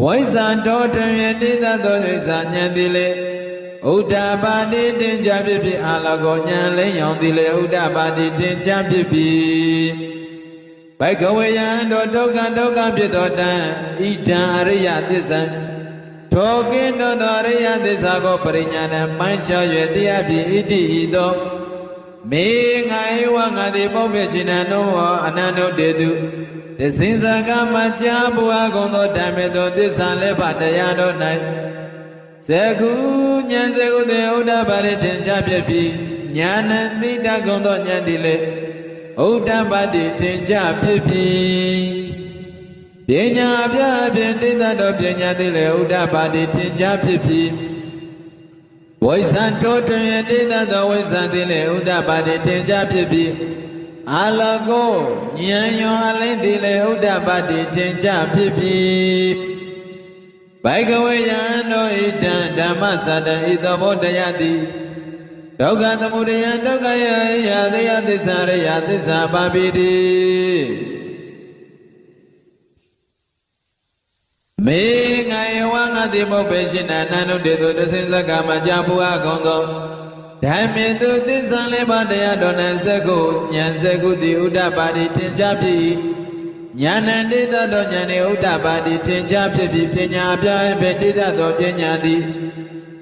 Speaker 1: ဝိဇ္ဇာတော်တွင်သိတတ်သောဝိဇ္ဇာဉာဏ်သည်လေဥဒ္ဓပါတိထင်ကြဖြစ်ပြီးအာလကောဉာဏ်လင်းရောင်သည်လေဥဒ္ဓပါတိထင်ကြဖြစ်ပြီးဘိကဝေယံတောဒုက္ခဖြစ်သောတံဣဒံအရိယသစ္စာထိုကင်းသောအရိယသစ္စာကိုပရိညာဏပိုင်းခြား၍တရားဖြင့်ဣတိဤသောမေငါဧဝငါသည်ပုပ္ပေချိနံနောအနန္တုတေတုသစ္စဉ်စကားမှကြားဘုရားကုံသောဓမ္မေသောသစ္စာလည်းပါတရားတော်၌ဇဂုဉာဏ်ဇဂုတေဥဒ္ဓပါတိထင်ရှားဖြစ်ပြီးဉာဏ်သိတတ်ကုံသောဉာဏ်သည်လေဥဒ္ဓပါတိထင်ရှားဖြစ်ပြီးပညာအပြဖြင့်သိတတ်သောပညာသည်လေဥဒ္ဓပါတိထင်ရှားဖြစ်ပြီးဝိဇ္ဇာတောတွင်သိတတ်သောဝိဇ္ဇာသည်လေဥဒ္ဓပါတိထင်ရှားဖြစ်ပြီးအာလကောဉာဏ်ရောအလင်းသည်လေဥဒ္ဓပါတိထင်ရှားဖြစ်ပြီးဘိကဝေယံတောဣဒံဓမ္မစတံဤသဘောတရားသည်ဒုက္ခသမုဒယဒုက္ခယယသေယသစ္စာရိယသစ္စာပါပိတိမေငါယေဝငါတိမောပေရှင်နာနန္ဒုတေတုတဆင်စကမှာကြာပူအကုံသောဓမ္မေတုသစ္စာလေးပါးတရားတော်၌ဇဂုဉာဏ်ဇဂုတိဥဒ္ဓပါတိထင်ရှားဖြစ်၏ဉာဏ်တိတသောဉာဏ်နှင့်ဥဒ္ဓပါတိထင်ရှားဖြစ်ပြီးပညာအပြားဖြင့်တိတသောပညာသည်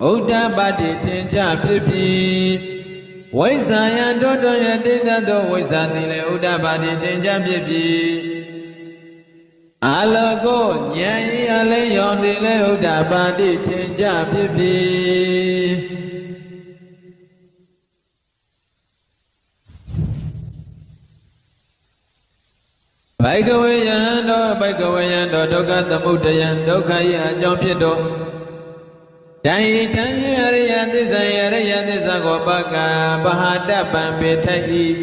Speaker 1: ဥဒ္ဓပါတိထင်ရှားဖြစ်ပြီးဝိဇ္ဇာယံတောတော်ယတိတသောဝိဇ္ဇာသည်လည်းဥဒ္ဓပါတိထင်ရှားဖြစ်ပြီးအာလောကောဉာဏ်ဤအလင်းရောင်သည်လည်းဥဒ္ဓပါတိထင်ရှားဖြစ်ပြီးဘိကဝေယံတောဘိကဝေယံတောဒုက္ခသမုဒယံဒုက္ခ၏အကြောင်းဖြစ်သောတန်ဤတန်၏အရိယသစ္စာအရိယသစ္စာကိုပကပဟာတပံပေထိုက်၏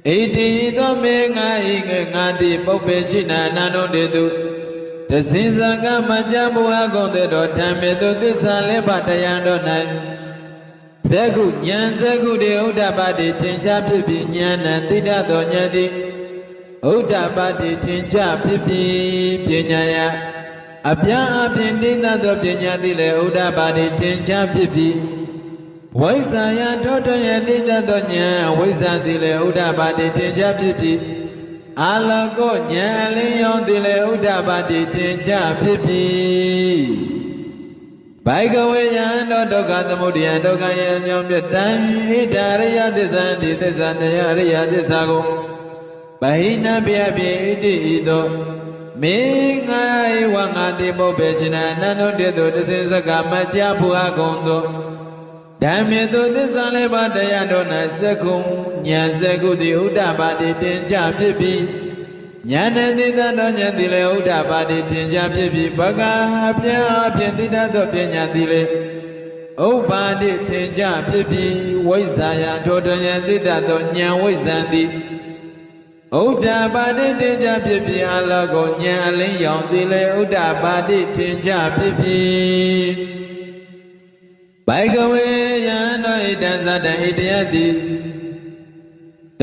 Speaker 1: ဣတိသောမေငါဤငါတိပုပ္ပေရှိနာအနန္တုတေတုတဇင်စကမကြမူအကုန်တေတော်ဓမ္မေတုသစ္စာလေးပါးတရားတော်၌ဇဂုဉာဏ်ဇဂုတေဥဒ္ဓပါတိထင်ရှားဖြစ်ပြီးဉာဏ်သိတတ်သောဉာဏ်သည်ဥဒ္ဓပါတိထင်ရှားဖြစ်ပြီးပညာယအပြားအပြင်တိတတ်သောပညာသည်လည်းဥဒ္ဓပါတိထင်ရှားဖြစ်ပြီးဝိဇ္ဇာယထောထယတိတတ်သောဉာဏ်ဝိဇ္ဇာသည်လည်းဥဒ္ဓပါတိထင်ရှားဖြစ်ပြီးအာလကောဉာဏ်အလင်းရောင်သည်လည်းဥဒ္ဓပါတိထင်ရှားဖြစ်ပြီးဘိကဝေယံတောဒုက္ခသမုဒယဒုက္ခယံမြောင်းပြတံဣဒာရိယသစ္စာတိသစ္စာတရားရိယသစ္စာကိုဗဟိနပြပိဣတိဤသို့မေငါဧဝငါတိပုပ္ပေချိနအနန္တုတေတုတဆင်စကမကြာဘုရားကုံသို့ဓမ္မေတုသစ္စာလေးပါးတရားတော်၌သက္ကုဉာဏ်သက္ကုတိဥဒ္ဓပါတိတင်ကြဖြစ်ပြီးဉာဏ်သိတတ်သောဉာဏ်သည်လည်းဥဒ္ဓပါတိတင်ကြဖြစ်ပြီးဘဂအပြာအပြင်သိတတ်သောပညာသည်လည်းဥပ္ပါတိတင်ကြဖြစ်ပြီးဝိဇ္ဇာယထောထယသိတတ်သောဉာဏ်ဝိဇ္ဇံသည်ဥဒ္ဓပါတိတင်ကြဖြစ်ပြီးအလောကောဉာဏ်အလင်းရောင်သည်လည်းဥဒ္ဓပါတိတင်ကြဖြစ်ပြီးဘိကဝေယံတောဣတံသတ္တံဣတယတိ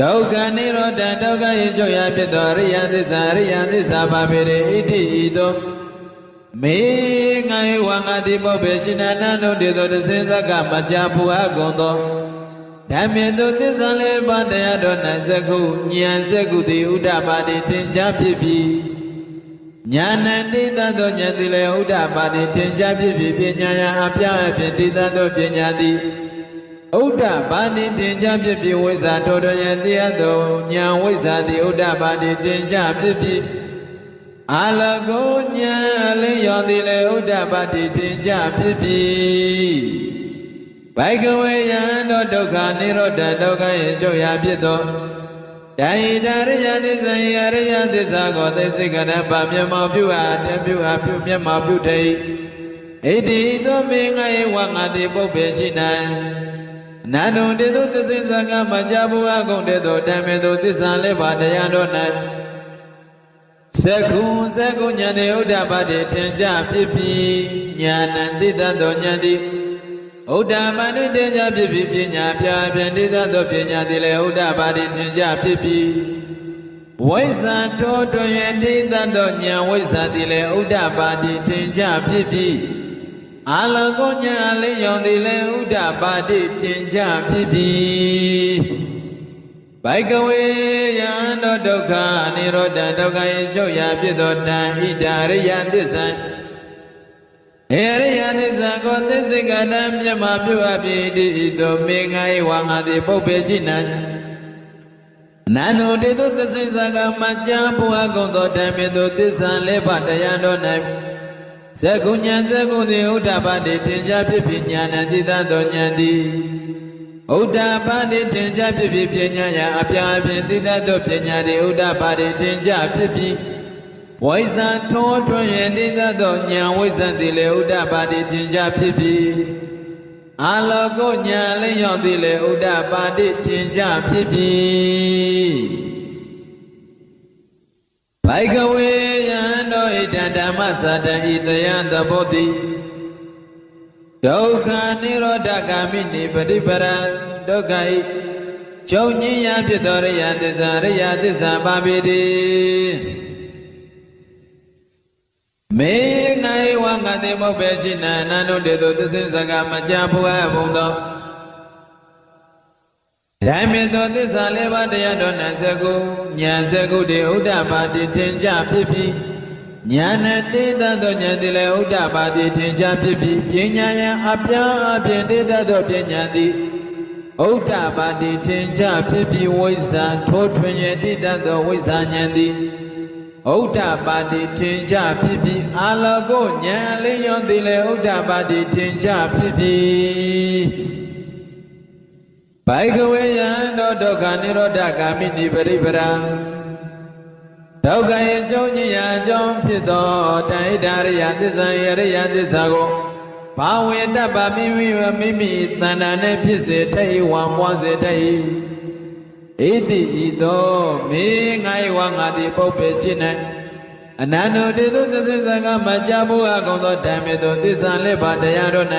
Speaker 1: ဒုက္ခនិရောဓဒုက္ခ၏ချုပ်ရာဖြစ်သောအရိယသစ္စာအရိယသစ္စာပါပေရေဣတိဤသို့မေငါဧဝငါတိပုပ္ပေရှိနာနန္တုတေသောတဆင်စကမကြာဘုရားကုံသောဓမ္မေတုသစ္စာလေးပါးတရားတော်၌ဇဂုဉာဏ်ဇဂုတိဥဒ္ဓပါတိထင်ရှားဖြစ်ပြီးဉာဏ်တိတတ်သောဉာဏ်သည်လည်းဥဒ္ဓပါတိထင်ရှားဖြစ်ပြီးပညာယအပြအဖြင့်တိတတ်သောပညာသည်ဥဒ္ဓပါတိတင်ကြဖြစ်ပြီးဝိဇ္ဇာထောထယတရားသောဉာဏ်ဝိဇ္ဇာသည်ဥဒ္ဓပါတိတင်ကြဖြစ်ပြီးအာလကောဉာဏ်အလင်းရောင်သည်လည်းဥဒ္ဓပါတိတင်ကြဖြစ်ပြီးဘိကဝေယံတောဒုက္ခនិရောဓဒုက္ခ၏ချုပ်ရာဖြစ်သောတဟိတရိယသစ္စာယရိယသစ္စာကိုသိစိကရပမျက်မှောက်ပြုအားတပြုအားပြုမျက်မှောက်ပြုတည်းဣတိသောမေငါယေဝငါတိပုပ္ပေရှိနံအနန္တုတေတုသစ္စေသံဃမကြာဘုရားကုံတေတုဓမ္မေတုသစ္စာလေးပါးတရားတော်၌ဇ ကုညာနေဥဒ္ဓပါတိထင်ကြဖြစ်ပြီးညာဏတိတသောဉာဏ်သည်ဥဒ္ဓပါတိထင်ကြဖြစ်ပြီးပညာပြဖြင့်တိတသောပညာသည်လည်းဥဒ္ဓပါတိထင်ကြဖြစ်ပြီးဝိဇ္ဇာထောတွင်၍တိတသောဉာဏ်ဝိဇ္ဇာသည်လည်းဥဒ္ဓပါတိထင်ကြဖြစ်ပြီးအာလောကောဉာဏ်အလင်းရောင်သည်လည်းဥဒ္ဓပါတိထင်ကြဖြစ်ပြီးဘိကဝေယံသောဒုက္ခនិရောဓဒုက္ခ၏ချုပ်ရာဖြစ်သောတံဣဒရိယသစ္စာဧရိယသစ္စာကိုသစ္စိကတံမြတ်မှာပြုအပ်ပြီးတိဤသို့မေငါ၏ဝါငါသည်ပုပ္ပေရှိ၌နန္ဒုတေတုသစ္စိဇာကမကြာဘုရားကုံသောဓမ္မေတုသစ္စာလေးပါးတရားတော်၌ဇဂုဉာဏ်ဇဂုသည်ဥဒ္ဓပါတိထင်ရှားဖြစ်ပြီးဉာဏ်တိတသောဉာဏ်သည်ဥဒ္ဓပါတိထင်ရှားဖြစ်ပြီးပညာယအပြာဖြင့်တိတသောပညာသည်ဥဒ္ဓပါတိထင်ရှားဖြစ်ပြီးဝိဇ္ဇာထောထွန်း၍တိတသောဉာဏ်ဝိဇ္ဇာသည်လည်းဥဒ္ဓပါတိထင်ရှားဖြစ်ပြီးအာလောကောဉာဏ်လင်းရောက်သည်လည်းဥဒ္ဓပါတိထင်ရှားဖြစ်ပြီးဘိကဝေယံသောဣဒံဓမ္မစတံဤတယံသဘောတိဒုက္ခនិရောဓဂ ामि နိပရိပရံဒုက္ခဤချုပ်ငြိမ်းရာဖြစ်သောရိယသစ္စာပါပေတိမေငါဝငါတိမုတ်ပဲရှိနာအနန္တုတေတုသစ္စေစကားမကြဘုရားဘုံသောဓမ္မေသောသစ္စာလေးပါးတရားတော်၌ဇဂုဉာဏ်ဇဂုတေဥဒ္ဓပါတိထင်ရှားဖြစ်ပြီးဉာဏ်တေတသောဉာဏ်သည်လည်းဥဒ္ဓပါတိထင်ရှားဖြစ်ပြီးပညာယံအပြာအပြင်တေတသောပညာသည်ဥဒ္ဓပါတိထင်ရှားဖြစ်ပြီးဝိဇ္ဇာထိုးထွင်း၍တေတသောဝိဇ္ဇာဉာဏ်သည်ဥဒ္ဓပါတိထင်ရှားဖြစ်ပြီးအာလောကောဉာဏ်အလင်းရောင်သည်လည်းဥဒ္ဓပါတိထင်ရှားဖြစ်ပြီးဘိကဝေယံသောဒုက္ခនិရောဓဂ ामि နိပရိပရံဒုက္ခရဲ့ကျုံးညရာအကြောင်းဖြစ်သောတဏိဒာရိယသစ္စာယရိယသစ္စာကိုဘာဝေတ္တပမိမိတဏ္ဍာနဲ့ဖြစ်စေထိတ်ဝံပွားစေထိတ်ဣတိဤသောမေငါ၏ဝါငါသည်ပုပ္ပေဖြစ်၌အနန္တုတေတုသစ္စေဇာကမကြာဘုရားကုံသောဓမ္မေသောသစ္စာလေးပါးတရားတော်၌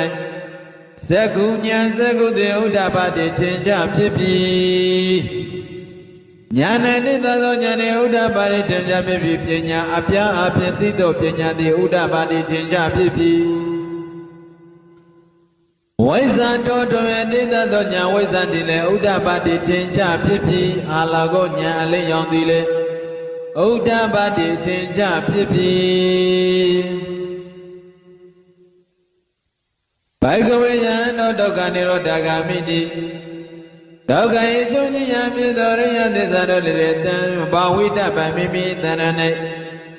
Speaker 1: ဇဂုဉာဏ်ဇဂုတေဥဒ္ဓပါတိထင်ရှားဖြစ်ပြီးဉာဏ်နဲ့တသောဉာဏ်နဲ့ဥဒ္ဓပါတိထင်ရှားဖြစ်ပြီးပညာအပြာအပြင်သိသောပညာသည်ဥဒ္ဓပါတိထင်ရှားဖြစ်ပြီးဝိဇ္ဇာတော်တွင်တိတသောဉာဏ်ဝိဇ္ဇာသည်လည်းဥဒ္ဓပါတိထင်ရှားဖြစ်ပြီးအာလာကောဉာဏ်အလင်းရောင်သည်လည်းဥဒ္ဓပါတိထင်ရှားဖြစ်ပြီးဘိကဝေယံသောဒုက္ခនិရောဓဂ ामि တိဒုက္ခ၏ချုပ်ငြိမ်းရာဖြစ်သောရိယသစ္စာတို့လည်းတံဘာဝိတ္တပမိမိတဏ္ဍာ၌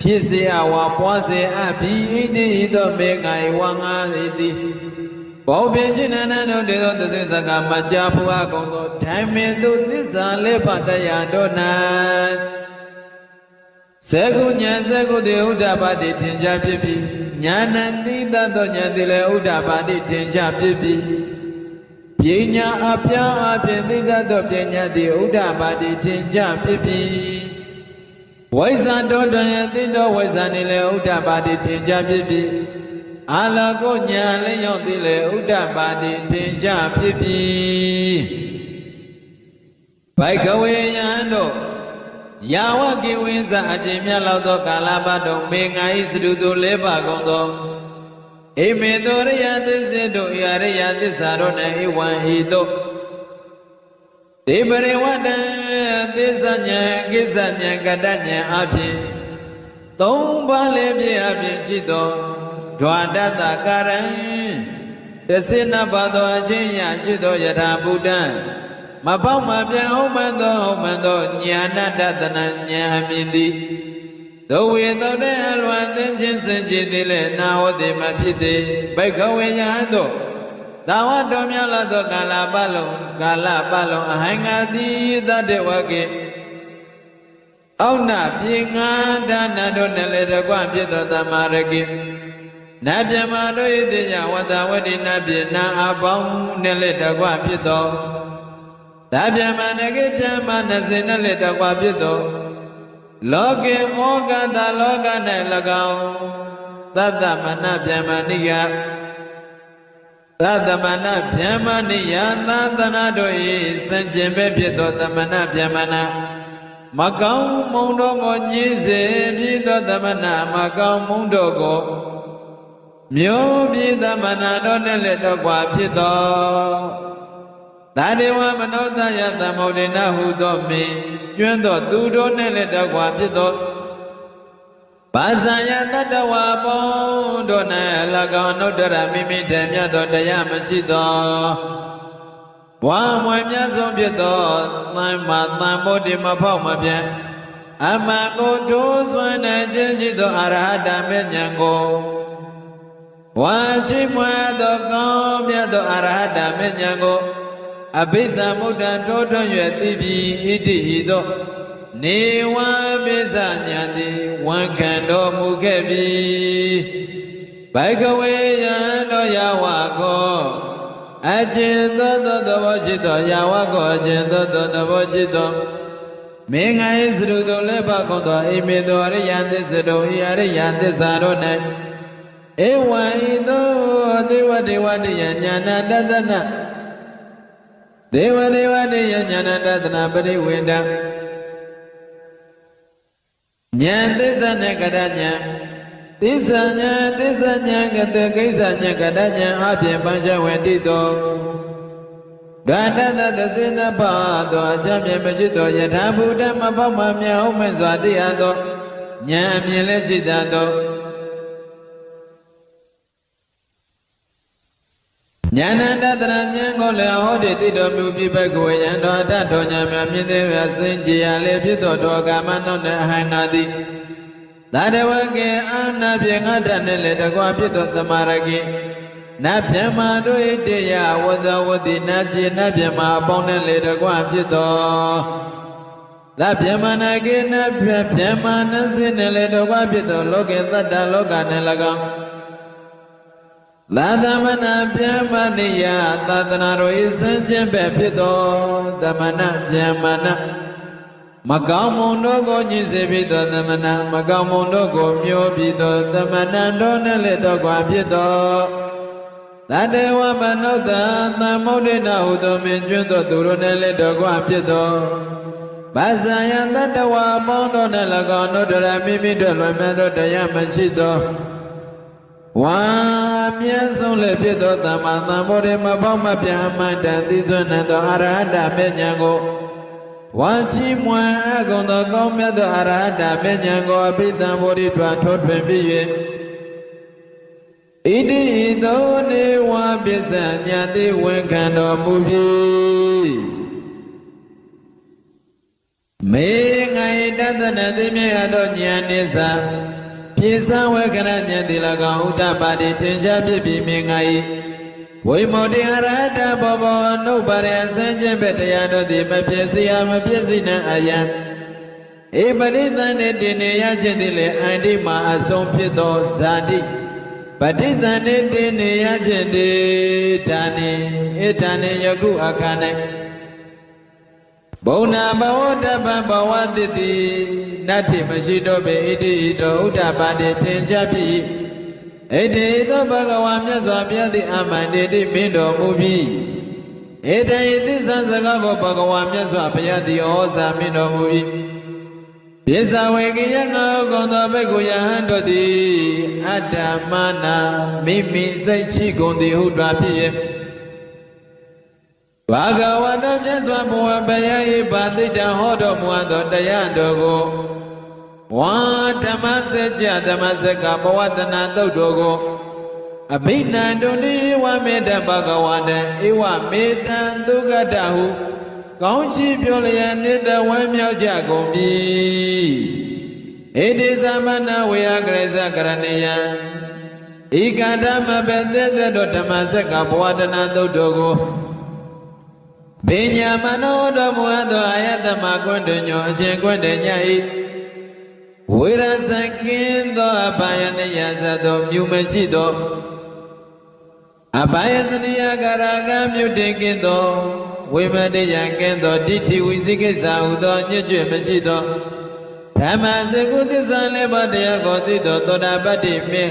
Speaker 1: ဖြစ်စေအဝါပွားစေအပ်ပြီးဣတိဤသောမေငါ၏ဝါငါသည်ဘောပင်ရှင်နန္ဒတို့တေသောသစ္စေစကားမကြာဘုရားကုံသောဓမ္မေသူသစ္စာလေးပါးတရားတို့၌ဇဂုဉာဏ်ဇဂုတေဥဒ္ဓပါတိထင်ရှားဖြစ်ပြီးဉာဏ်သိတတ်သောဉာဏ်သည်လည်းဥဒ္ဓပါတိထင်ရှားဖြစ်ပြီးပညာအပြာအပြင်သိတတ်သောပညာသည်ဥဒ္ဓပါတိထင်ရှားဖြစ်ပြီးဝိဇ္ဇာတော်တွင်သိသောဝိဇ္ဇာနှင့်လည်းဥဒ္ဓပါတိထင်ရှားဖြစ်ပြီးအာလောကောဉာဏ်လင်းရောက်သည်လည်းဥဒ္ဓပါတိထင်ရှားဖြစ်ပြီးဘိကဝေယံတို့ယာဝကိဝိဇ္ဇာအကျင့်မြတ်လောက်သောကာလပတ်တော်မေငါ၏သရုသူလေးပါကုန်သောအိမေတောရိယသစ္စေတို့ဣရိယသစ္စာတို့၌ဧဝံဟိတောဒေပရိဝတ္တံသစ္စာဉာဏ်ကိစ္စဉာဏ်ကတ္တဉာဏ်အပြင်သုံးပါးလည်းပြည့်အပြင်ရှိသောဓဝတတကာရံတစေနပါသောအချင်းရရှိသောယထာဘုဒ္ဓံမပေါက်မပြန်ဟုတ်မှန်သောဉာဏတတနာဉာဏ်အမြင်သည်သောဝေသောတဲ့အလွန်သင်ချင်းစင်ကြည်သည်လည်းနာဟောတိမဖြစ်သည်ဘိကဝေယံတို့သာဝတော်များလာသောကာလပတ်လုံးအဟိုင်ငါသည်သတ္တဝကေအောက်နာပြေငါဒါနတို့နဲ့လည်းတကွဖြစ်သောသမ္မာရကိနတ်ပြမတို့၏တေယဝတ္တဝတိနတ်ပြေနာအပေါင်းနဲ့လည်းတကွဖြစ်သောသဗ္ဗမနဂိပြမ20နဲ့လည်းတကွဖြစ်သော လောကေမောကတလောက၌၎င်းသတ္တမနဗျမဏိယသတ္တမနဗျမဏိယသာသနာတို့၏စံကျင်ပဲဖြစ်သောသမဏဗျမဏမကောင်းမုံတို့ကိုညည်းစေပြီးသောသမဏမကောင်းမုံတို့ကိုမျိုးပြီးသမဏတို့နဲ့လည်းတော့ကွာဖြစ်သောသာဒေဝမနောတယသမုဒ္ဒေနဟုသောမင်းကျွမ်းသောသူတို့နဲ့လည်းတော့ကွာဖြစ်သောဘာဇာယတတဝါပေါင်းတို့၌၎င်းနုတ္တရမိမိတည်းမြတ်သောတရားမရှိသောဘဝမွေမြတ်ဆုံးဖြစ်သောသံမာသံဗုဒ္ဓမဖောက်မပြတ်အမှန်ကိုထိုးစွမ်းနေခြင်းရှိသောအရဟတမေဉ္ဇဉ်ကိုဝါချိမွဲသောကောင်းမြတ်သောအရဟတမေဉ္ဇဉ်ကိုအဘိဓမ္မုဒ္ဒံထိုးထွန်း၍သိပြီးဣတိဟိသောနေဝပိစညာတိဝန်ခံတော်မူခဲ့ပြီဘိကဝေယံတော်ယဝကောအကျဉ်သောသဘောရှိသောယဝကောအကျဉ်သောသဘောရှိသောမင်္ဂယစရုတို့လည်းပါကုန်သောအိမေသောအရိယသစ္စာတို့ဤအရိယသစ္စာတို့၌ဧဝံဤသောဒေဝဒေဝတိယညာနာတတနာဒေဝဒေဝတိယညာနာတတနာပရိဝေဒံဉာဏ်သစ္စာနဲ့ကတဉာဏ်သစ္စာဉာဏ်ကတကိစ္စဉာဏ်ကတဉာဏ်အပြင်ပัญចဝေတိတောဒန္တသသစေနပါသောအချမ်းမြင်မရှိသောယထာဘုဒ္ဓမပေါမမြောက်မဲ့စွာတရားသောဉာဏ်အမြင်လည်းရှိတတ်သောဉာဏတတရဉာဏ်ကိုလည်းဟောဒီတိတော်မူပြီးဘဂဝေယံတော်တတ်တော်ဉာဏ်များမြင်သေးရစင်ကြရလေဖြစ်တော်တော်ကာမနောက်နဲ့အဟံငါသည်သာတဝကေအာနာပြေငါတတ်နဲ့လေတကွာဖြစ်တော်သမာရကေနတ်ဗျမတို့၏တရားဝဇဝတိနတ်ပြေနတ်ဗျမအပေါင်းနဲ့လေတကွာဖြစ်တော်သဗျမနာကေနတ်ဗျမနစင်းနဲ့လေတကွာဖြစ်တော်လောကေတတ္တလောကနဲ့၎င်းသာသမဏဗျမဏိယသာသနာတော်၏စံကျင်ပဲဖြစ်သောသမဏဗျမဏမကောင်းမုံတို့ကိုညှင်းစေပြီးသောသမဏမကောင်းမုံတို့ကိုမျိုးပြီးသောသမဏတို့နဲ့လည်းတော့ကွာဖြစ်သောသတ္တဝမနုဿသမုဒ္ဒေနဟုသောမင်းကျွန်းသောသူတို့နဲ့လည်းတော့ကွာဖြစ်သောဘာဇာယတတဝါပေါင်းတို့နဲ့၎င်းတို့တရမိမိတို့လွယ်မဲ့သောတရားမရှိသောဝါမြတ်ဆုံးလည်းဖြစ်သောသမ္မာသမ္ဗုဒ္ဓမပေါမပြအမှန်တန်သိစွမ်းသောအရဟတမေဉ္ဇဉ်ကိုဝါချီးမွမ်းအကုန်သောကောင်းမြတ်သောအရဟတမေဉ္ဇဉ်ကိုအဘိဓမ္ဗုဒ္ဓထွားထွင်ပြီး၍ဣတိသောနေဝပစ္စညာတိဝန်ခံတော်မူပြီမေငါ၏တသနာသိမြတ်သောဉာဏ်နိစ္စပြေစံဝေကရဉာဏ်တိ၎င်းဥဒ္ဒပါတိထင်ရှားဖြစ်ပြီးမြင်ငါ၏ဝိမု တိအရဟတဘောဘောနှုတ်ပါရအစင်းချင်းပဲတရားတို့သည်မဖြစ်စီမဖြစ်စီနှံအယံဧပရိသန္တိတင်နေရခြင်းသည်လေအန္တိမှာအဆုံးဖြစ်သောဇာတိပဋိသန္တိတင်နေရခြင်းဒီဒါနိဧဒါနိယခုအခါ၌ဘုံနာဘဝတပံဘဝတိတိနတ္ထိမရှိတော့ပေဣတိတောဥဒ္ဒပါတိထင်ရှားပြီဣတိသောဘဂဝါမြတ်စွာဘုရားသည်အမှန်တည်းမင်းတော်မူပြီဣတိသစ္စာစကားကိုဘဂဝါမြတ်စွာဘုရားသည်ဩဇာမင်းတော်မူပြီပိဿဝေကယငါကုံသောဘိက္ခုယဟန်တို့သည်အတ္တမနာမိမိစိတ်ရှိကုန်သည်ဟုတွာဖြစ်၍ဘာဂဝါတော်မြတ်စွာဘုရားဘုရား၏ဗာတိတံဟောတော်မူသောတရားတော်ကိုဝါဓမ္မစကြာဓမ္မစကဘဝတနာသုတ်တော်ကိုအဘိနန္တုနိဝမေတ္တဘဂဝါတံဧဝမေတ္တံသုဂတဟုကောင်းချီးပြောလျက်နေတဝဲမြောက်ကြကုန်ပြီဣတိသမဏဝေယကရိစကရဏေယံဤကဓမ္မပသက်သက်တို့ဓမ္မစကဘဝတနာသုတ်တော်ကိုပညာမနောတော်မူသောအာယတမကွန်းတွင်ညောအခြင်းကွန်းတွင်ည၏ဝေရဇံကင်းသောအဘာယနိယဇသောမြူမရှိသောအဘာယစနိယကာရကမြုတင်ကင်းသောဝိမတယံကင်းသောဒိဋ္ဌိဝိသိကိစ္စဟုသောညွတ်ကျွမရှိသော ဓမ္မစကုသစ္စာလေးပါးတရားကိုသိသောသောတာပတ္တိမေ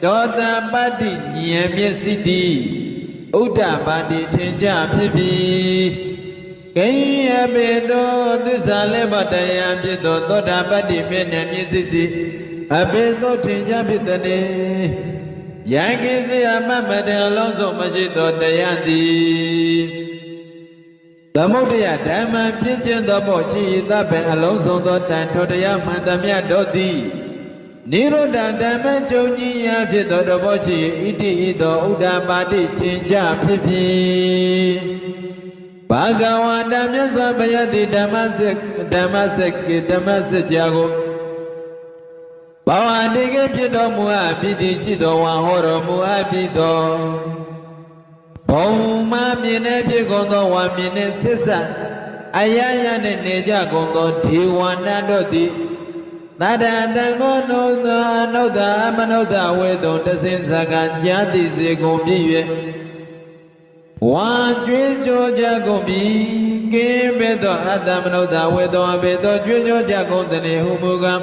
Speaker 1: သောတာပတ္တိဉာဏ်မျက်စိသည်ဥဒ္ဒပါတိထင်ကြဖြစ်ပြီးကိယပေတောသစ္စာလေးပါးတရားဖြစ်သောသောတာပတ္တိမေဉာဏ်မျက်စိသည်အပေသောထင်ကြဖြစ်သည်ယံကိစီယမမတံအလုံးစုံမရှိသောတရားသည်သမုဒယဓမ္မဖြစ်ခြင်းသောဘောရှိ၏သဗ္ဗံအလုံးစုံသောတန်ထိုတရားမှန်သမျှတို့သည်နိရောဓဓမ္မချုပ်ကြီးရာဖြစ်သောတဘောရှိ၏ဣတိဤသောဥဒ္ဓပါတိထင်ကြဖြစ်ပြီးဘာဂဝါတမြတ်စွာဘုရားသည်ဓမ္မစကြာကိုဘာဝတိကေဖြစ်တော်မူအပ်ပြီးသည်ရှိသောဝါဟောတော်မူအပ်ပြီးသောဘုံမမြင်တဲ့ဖြစ်ကုန်သောဝါမြင်တဲ့ဆစ္ဆအယယနဲ့နေကြကုန်သောဒေဝနာတို့သည်သတ္တတံကိုနုသောအနုဿအမနုဿဝေတုံတဆင်းစကံကြာတိစေကုန်ပြီ၍ဝါကြွေးကြောကြကုန်ပြီကင်းပေသောအတ္တမနုဿဝေတုံအဘေသောကြွေးကြောကြကုန်သည်ဟုမူကား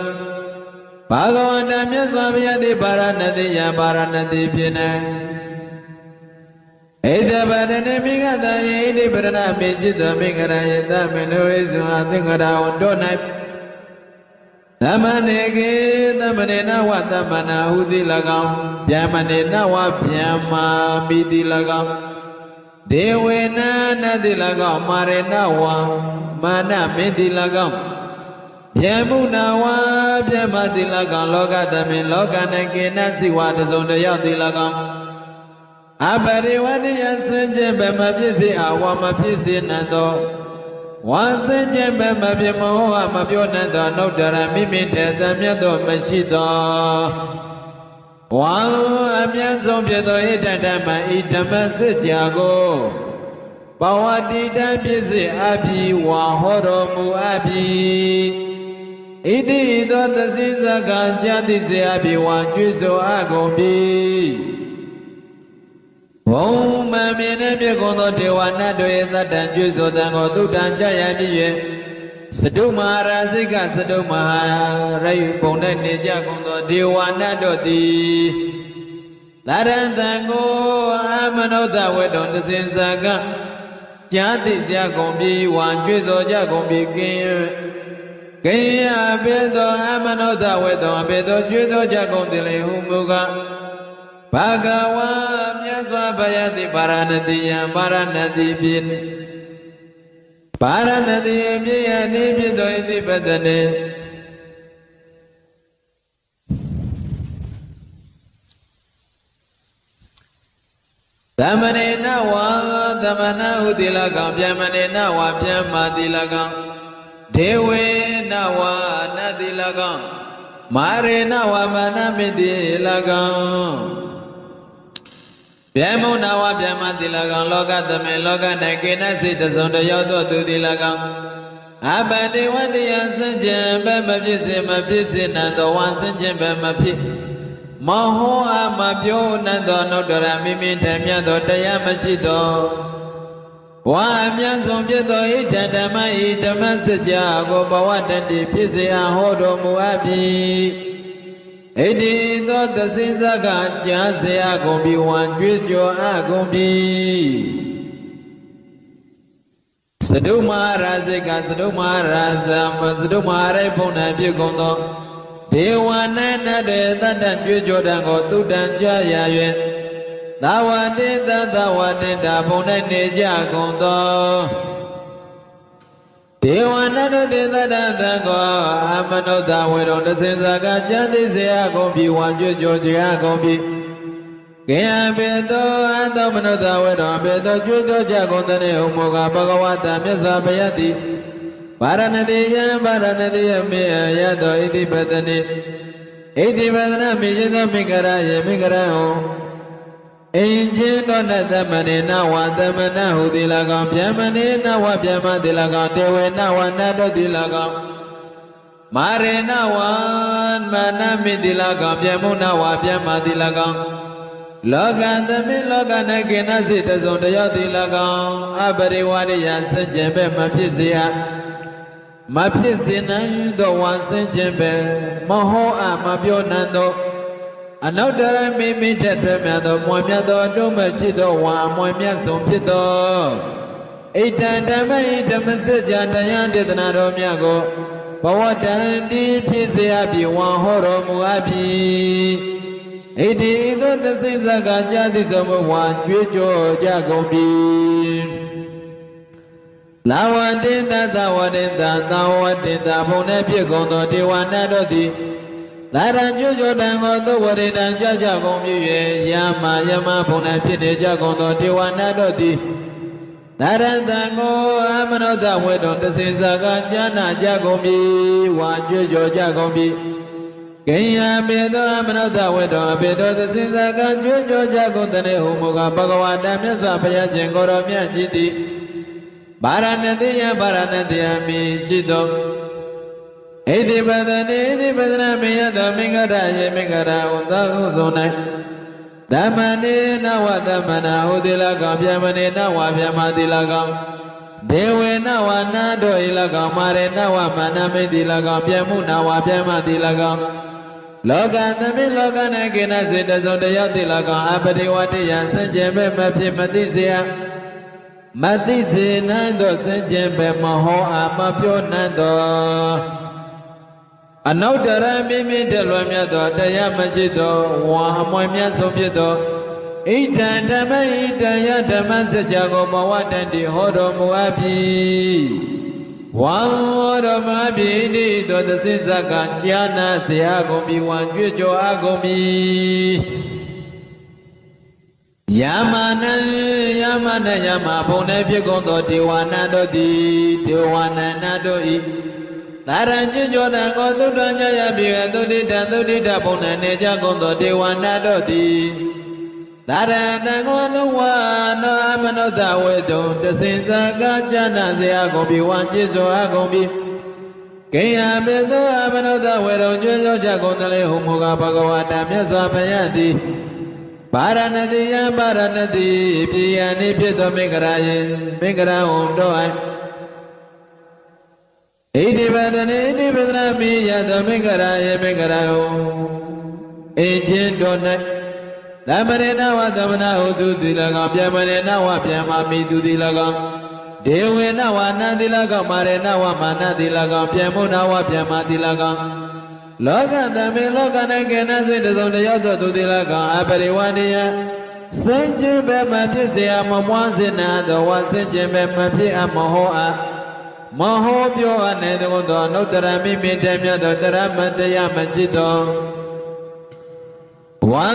Speaker 1: ဘာဂဝန္တမြတ်စွာဘုရားသည်ပါရဏတိယပါရဏတိဖြစ်နေဣဒဗရဏိမိဂတယေဣတိပရဏမေจิตသောမိဂရယေတမနုရိဇဝသင်္ကရာဝတော၌သမဏေကေသမဏေနဝသမဏဟုသည်၎င်းဗျမဏေနဝဗျမ္မာမိသည်၎င်းဒေဝေနနသည်၎င်းမာရေနဝမာနမေသည်၎င်းဗျမုနာဝဗျမသည်၎င်းလောကသမင်လောက၌ကေနစိဝတစုံတယောက်သည်၎င်းအပရိဝဏိယစင်ခြင်းဗမဖြစ်စေအဝမဖြစ်စေနံသောဝါစင်ခြင်းဗမဖြစ်မဟုတ်အမပြောနံသောနှုတ်တရမိမိတေသမြတ်သောမရှိသောဝါအမြတ်ဆုံးဖြစ်သောဣဒ္ဓဓမ္မဤဓမ္မစစ်ကြာကိုဘဝတိတံဖြစ်စေအပြီးဝါဟောတော်မူအပြီးဣတိသောသစိဇကံကြာတိစေအပြီးဝါကျွေးဆိုအကုန်ပြီဘုံမမြင်တဲ့ပြေကုန်သောဒေဝနာတို့၏သတ္တံကျွေးဆိုတံကိုသုတ္တံကြရပြီ၍စတုမဟာရာစိကစတုမဟာရိဘုံ၌နေကြကုန်သောဒေဝနာတို့သည်သရံတံကိုအမနုဿဝေတုံတစင်စကကြာတိစရာကုန်ပြီဝါကျွေးဆိုကြကုန်ပြီကင်းယဘေသောအမနုဿဝေတုံအဘေသောကျွေးဆိုကြကုန်သည်လေဟုမူကားဘာဂဝါမြတ်စွာဘုရားသည်ပါရဏတိယံပါရဏတိဖြစ်ပါရဏတိယမြေယနေဖြစ်သောဣတိပတနေသမဏေနဝါသမဏဟုတိလကံဗျမဏေနဝါဗျမ္မာတိလကံဒေဝေနဝါနတိလကံမာရေနဝါမာနမိတိလကံဗျမုနာဝဗျမတိလကံလောကသမေလောက၌ကေနစိတစုံတယောက်သောသူတိလကံအပတိဝတ္တယစင်ကြံဘမဖြစ်စေမဖြစ်စေနံသောဝါစင်ကြံဘမဖြစ်မဟောအမပြောနံသောနုတ္တရမိမိထမြတ်သောတရားမရှိသောဝါအမြတ်ဆုံးဖြစ်သောဣဒ္ဓဓမ္မဤဓမ္မစကြာကိုဘဝတတ္တိဖြစ်စေအဟောတော်မူအပ်ပြီဣတိသောသစိဇကကြာစေအကုန်ပြီဝံကြွေးကြော်အကုန်ပြီစတုမဟာရာဇိကစတုမဟာရာဇစတုမဟာရိဘုံ၌ပြုကုန်သောဒေဝနာနတေတတ္တကြွေးကြော်တံကိုသုတ္တံကြာရ၍သာဝတိသသဝတိတာဘုံ၌နေကြကုန်သောဒေဝနာတို့တေသတ္တသံကိုအမနုဿဝေတုံတစင်စကကျမ်းသိစေအကုန်ပြီဝါကြွကြောကြအကုန်ပြီကေယဘေသောအသောမနုဿဝေတုံဘေသောကြွကြောကြကုန်တဲ့ဟုမောကဘဂဝတာမြတ်စွာဘုရားသည်ပါရဏတိယံပါရဏတိယမေယသောဣတိပတနိဣတိပတနာမေယသောမိဂရယေမိဂရဟောအင်ချင်းသောနသမဏေနဝသမဏဟုတိလကောင်ဗျမဏေနဝဗျမတိလကောင်တေဝေနဝနတောတိလကောင်မာရေနဝမာနမိတိလကောင်ဗျမုနဝဗျမတိလကောင်လောကသမိလောက၌ကေနစိတစုံတယောက်တိလကောင်အပရိဝရိယစัจ jin ပဲမဖြစ်စေရ မဖြစ်စေနိုင်သောဝါဆင်းခြင်းပဲမဟောအမပြောနိုင်သောအနောက်တရမိမိထက်ထွက်မြတ်သောမွန်မြတ်သောအတွမချစ်သောဝါမွန်မြတ်ဆုံးဖြစ်သောဣတံဓမ္မိဓမ္မစကြာတရားဒေသနာတော်မြတ်ကိုဘဝတန်တိဖြစ်စေအပ်ပြီးဝါဟောတော်မူအပ်ပြီးဣတိသောသစိဇကကြာတိသောဘဝကြွေးကြော်ကြကုန်ပြီလာဝတိတသဝတိတသဝတိတဘုံနဲ့ဖြစ်ကုန်သောဒေဝနာတို့သည်လာရန်ကြွကြောတံကိုသုဝရိတံကြကြကုန်ပြီ၍ယာမယမဘုံနဲ့ဖြစ်နေကြကုန်သောဒေဝနာတို့သည်လာရန်တံကိုအမနောတဝေတော်တစေစကကြာနာကြကုန်ပြီဝါကြွကြောကြကုန်ပြီကိယမေသောအမနောတဝေတော်အဘေတော်တစေစကကြွကြောကြကုန်တဲ့ဟုမူကားဘဂဝတာမြတ်စွာဘုရားရှင်ကိုတော်မြတ်ကြီးသည်ဗာရဏတိယဗာရဏတိယမိရှိသောဣတိပဒနေဣတိပဒနာမေယသောမင်္ဂရယေမင်္ဂရဝသောဟုသော၌ဓမ္မနေနဝသမ္မနာဟုတိလကောင်ဗျမနေနဝဗျမတိလကောင်ဒေဝေနဝနာတို့ဤလကောင်မာရေနဝမာနမိတိလကောင်ဗျမှုနဝဗျမတိလကောင်လောကသမိလောက၌ကိနစေတစုံတယောက်တိလကောင်အပရိဝတ္တိယစင်ကြယ်ပဲမဖြစ်မသိစေယမသိစေနိုင်သောစင်ကြယ်ပဲမဟောအမပြောနိုင်သောအနုတ္တရမိမိတလွန်မြတ်သောတရားမရှိသောဝါအမွေမြတ်ဆုံးဖြစ်သောဣဒံဓမ္မဣဒံယဓမ္မစကြာကိုဘဝတန်တိဟောတော်မူအပ်ပြီဝါဟောတော်မူအပ်ပြီဤသို့သစိဇကကြာနာစေအကုန်ပြီဝံကြွကြောအကုန်ပြီယာမနံယာမနယာမဘုံနဲ့ဖြစ်ကုန်သောဒေဝနာတို့သည်ဒေဝနာနာတို့ဤသာရံကြွကြောတံကိုသုတ္တံကြရပြီသုတိတံသုတိတဘုံနဲ့နေကြကုန်သောဒေဝနာတို့သည်သာရံတံကိုလုံးဝနောအမနုဿဝေတုံတစင်စကားကြာနာစေအကုန်ပြီဝံကြည်စွာအကုန်ပြီကိယမေသောအမနုဿဝေတုံကြွကြောကြကုန်တလေဟုမူကားဘဂဝတာမြတ်စွာဘုရားသည်ဗာရဏတိယဗာရဏတိပြည်ယနိဖြစ်သောမင်္ဂရာယေမင်္ဂရာဝံတို့၌ဣတိပဒနေဣတိပဒနာမိယသောမင်္ဂရာယေမင်္ဂရာဝံအင်းချင်းတို့၌သမရေနဝသမနာဟုသူတိလကောင်ဗျမရေနဝဗျမမိသူတိလကောင်ဒေဝေနဝနန္တိလကောင်မာရေနဝမာနတိလကောင်ဗျမုနဝဗျမတိလကောင်လောကသမေလောက၌ကေနစိတစုံတယောက်သောသူတိလကောင်အပရိဝဏိယစင်ကြင်ပဲမဖြစ်เสียမမွားစေနာသောဝါစင်ကြင်ပဲမဖြစ်အမဟောအမဟောပြောအပ်နေသောအနုတ္တရမိမိတည်းမြတ်သောတရမတရားမရှိသောဝါ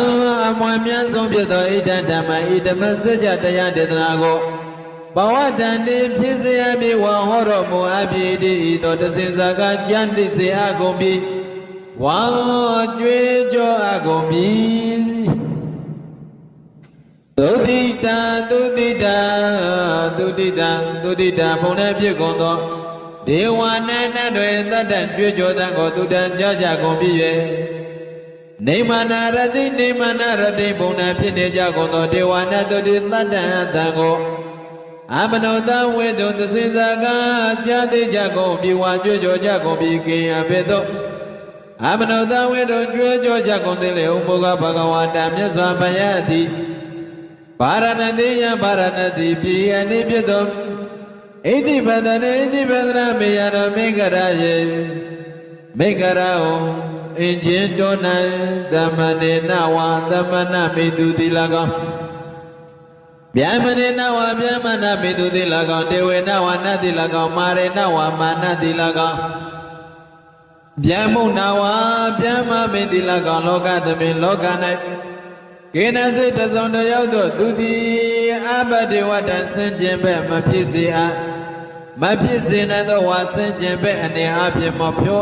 Speaker 1: အမွေမြတ်ဆုံးဖြစ်သောဣဒံဓမ္မဣဓမ္မစကြာတရားဒေသနာကိုဘဝတန်တိဖြစ်စေအပ်ဝါဟောတော်မူအပ်ပြီဤသို့တစင်စကားကြံသိစေအကုန်ပြီဝါကြွေးကြောအကုန်ပြီသုတိတာသုတိတာသုတိတာသုတိတာဘုံနဲ့ဖြစ်ကုန်သောဒေဝနာနတ်တွေတတ်တန်ကြွေးကြောတန်ကိုသူတန်ကြကြကုန်ပြီ၍နေမနာရတိနေမနာရတိဘုံနဲ့ဖြစ်နေကြကုန်သောဒေဝနာတို့တတ်တန်အတန်ကိုအမနောတဝေတုသစိဇာကကြာသိကြကုန်ပြီဝါကြွေးကြောကြကုန်ပြီကိယဘေသောအမနောတဝေတုကြွေးကြောကြကုန်သည်လေဥပုကဘဂဝတာမြတ်စွာဘုရားသည်ဗာရဏတိယဗာရဏတိပြည်အနိဖြစ်သောဣတိပဒနေဣတိပဒနာမေယတော်မင်္ဂရာယေမင်္ဂရာဟောအင်ချင်းတော်၌သမနေနဝသမနမိတုတိလကောင်ဗျမနေနဝဗျမနမိတုတိလကောင်ဒေဝေနဝနတိလကောင်မာရေနဝမာနတိလကောင်ဗျမုနဝဗျမမိတိလကောင်လောကသမိလောက၌ကိနစိတစုံတယောက်တို့သူသည်အဘဒေဝတံစင်ကျင်ပဲမဖြစ်စေအမဖြစ်စေနိုင်သောဝါစင်ကျင်ပဲအနေအဖြစ်မပြော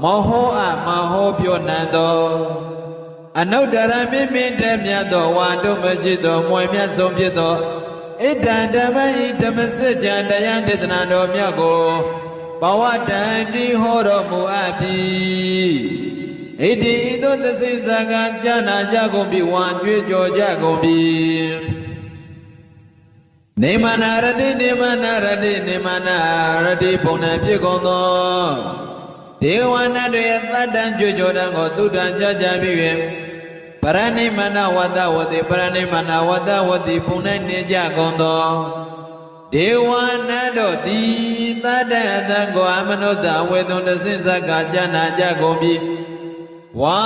Speaker 1: မဟောမဟောပြောနိုင်သောအနုတ္တရမိမိတည်းမြတ်သောဝါတို့မရှိသောမွေမြတ်ဆုံးဖြစ်သောဣဒံဓမ္မဤဓမ္မစကြာတရားဒေသနာတော်မြတ်ကိုဘဝတန်တိဟောတော်မူအပ်ပြီဣတိဤသို့သစိဇာကကြာနာကြကုန်ပြီဝါကြွေးကြောကြကုန်ပြီ နေမနာရတိနေမနာရတိနေမနာရတိပုံနဲ့ဖြစ်ကုန်သောဒေဝနာတွေရဲ့တတ္တံကြွကြောတံကိုသုတ္တံကြကြပြီး၍ပရဏိမနာဝတ္တဝတိပရဏိမနာဝတ္တဝတိပုံနဲ့နေကြကုန်သောဒေဝနာတို့ဒီတတ္တအတံကိုအမနုဿဝေသွန်တဆင့်ဇက်ကကြနာကြကုန်ပြီဝါ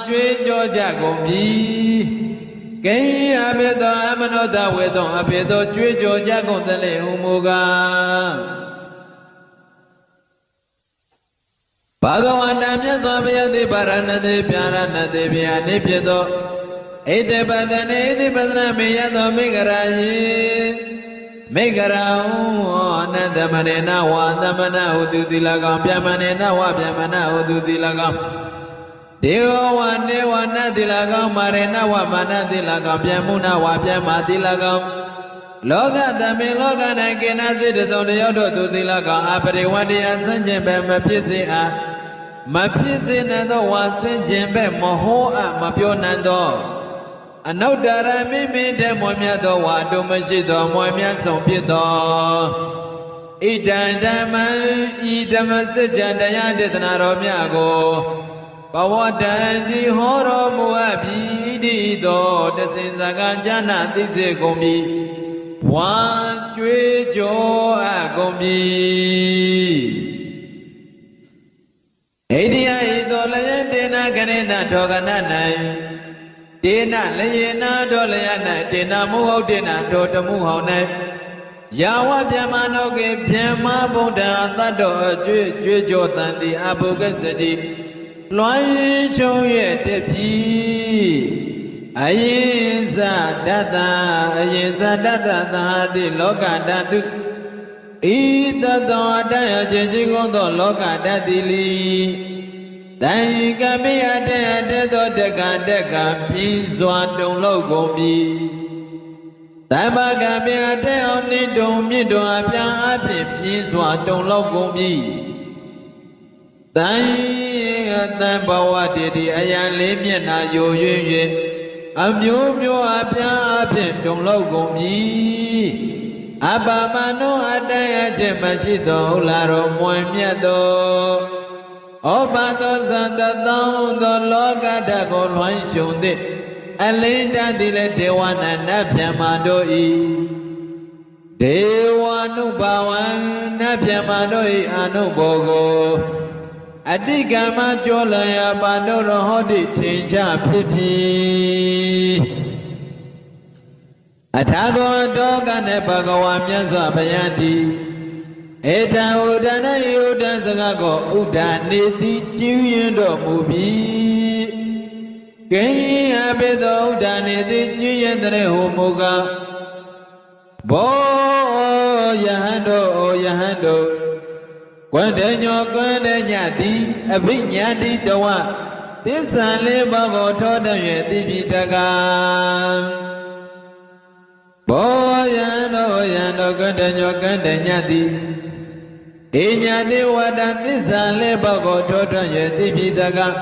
Speaker 1: ကြွေးကြောကြကုန်ပြီကိအဘေသောအမနုဿဝေသွန်အဘေသောကြွေးကြောကြကုန်တလေဟုမူကားဘာဂဝန္တမြတ်စွာဘုရားသည်ဗာရဏသီပြာရဏသီဗျာနိဖြစ်သောဣတိပဒနေဣတိပဒနာမေယသောမိဂရာယေမိဂရာဟုအနန္တမနေနဝသမနဟုသူတိလကောင်ဗျမနေနဝဗျမနဟုသူတိလကောင်ဒေဝဝနေဝနတိလကောင်မာရေနဝမနတိလကောင်ဗျမုနဝဗျမတိလကောင်လောကသမေလောက၌ကိနာစိတသုံးတယောက်တို့သူတိလကောင်အပရိဝတ္တရားဆန့်ကျင်ပဲမဖြစ်စေအားမဖြစ်စေနိုင်သောဝါဆန့်ကျင်ပဲမဟောအပ်မပြောနိုင်သောအနုတ္တရမိမိတည်းမွန်မြတ်သောဝါတို့မရှိသောမွန်မြတ်ဆုံးဖြစ်သောဣဒံဓမ္မံဤဓမ္မစကြာတရားဒေသနာတော်မြတ်ကိုဘဝတန်တိဟောတော်မူအပ်ပြီဣတိသောတဆင်စကားဉာဏသိစေကုန်ပြီဝါကြွေးကြောအပ်ကုန်ပြီဣတိယဤသောလယတေနခဏိနထောကန၌တေနလယေနာထောလယ၌တေနမုဟုတ်တေနထောတမှုဟော၌ယာဝဗျမနောကေဗျမဗုဒ္ဓသတ္တောအကျွေးကြွေးကြောတန်တိအဘုဂစတိလွှမ်းရှုံးရဲ့တပြီအယင်ဇဒတ္တအယင်ဇဒတ္တသာတိလောကဓာတုဤတသောအတ္တအချင်းချင်းကုန်သောလောကဓာတ်တိလီတန်ကပိယတဲ့အတ္တသောတက္ကတက္ကပြင်းစွာတုံလောက်ကုန်ပြီတမ္ပကပိယတဲ့အောင်နိတုံမြင့်တော်အပြာအဖြစ်ပြင်းစွာတုံလောက်ကုန်ပြီတန်အတံဘဝတည်တည်အယံလေးမျက်နာယို၍၍အမျိုးမျိုးအပြာအဖြစ်တုံလောက်ကုန်ပြီအပမနောအတ္တအချက်မရှိသောဟုတ်လာတော်မွန်မြတ်သောဩဘာသောသံတသောသောလောကဓာတ်ကိုလွှမ်းရှုံသည့်အလင်းတတ်သည်လည်းဒေဝနာနတ်ဗျမတို့ဤဒေဝနုဘဝံနတ်ဗျမတို့ဤအနုဘောကိုအတိကမကြောလျာပါတို့တော်ဟောတိထင်ကြဖြစ်ဖြစ်အထာဂောတောကနဲ့ဘဂဝါမြတ်စွာဘုရားတိဧတံဥဒ္ဒနယုဒ္ဒစကားကိုဥဒ္ဒနေတိကျင်းရင်တော်မူပြီကိယဘေသောဥဒ္ဒနေတိကျင်းရင်တည်းဟူမူကားဘောယဟန်တို့ယဟန်တို့ကွန္တညောကွန္တညတိအဘိညာတိတဝသစ္စာလေးပါးကိုထောတတ်၍သိပြီတကားဘောယံတို့ကတညောကတညတိဧညာတိဝတ္တသစ္စာလေးပါးကိုထောတတ်၍သိပြီတကား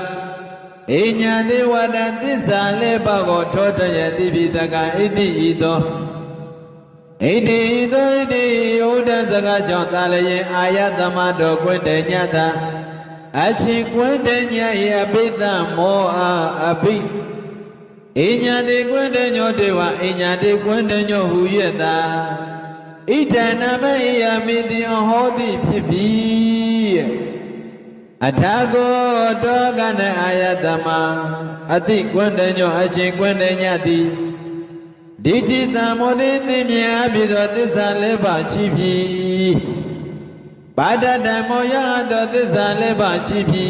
Speaker 1: ဧညာတိဝတ္တသစ္စာလေးပါးကိုထောတတ်၍သိပြီတကားဣတိဤသောဣတိသောဣတိဥဒ္ဒစကားကြောင့်သာလျင်အာယသမတော်ကွတညတာအရှင်ကွတည၏အဘိဓမ္မောအဘိဣညာတိကွတညောတေဝဣညာတိကွတညောဟူ၍သာဣဒံနမဣယမိတိဟောတိဖြစ်ပြီအထာကိုတောကနအာယသမအတိကွတညောအရှင်ကွတညတိဒိဋ္ဌိတမောတိသိမြင်အပ်သောသစ္စာလေးပါးရှိပြီပါဒတမောယသောသစ္စာလေးပါးရှိပြီ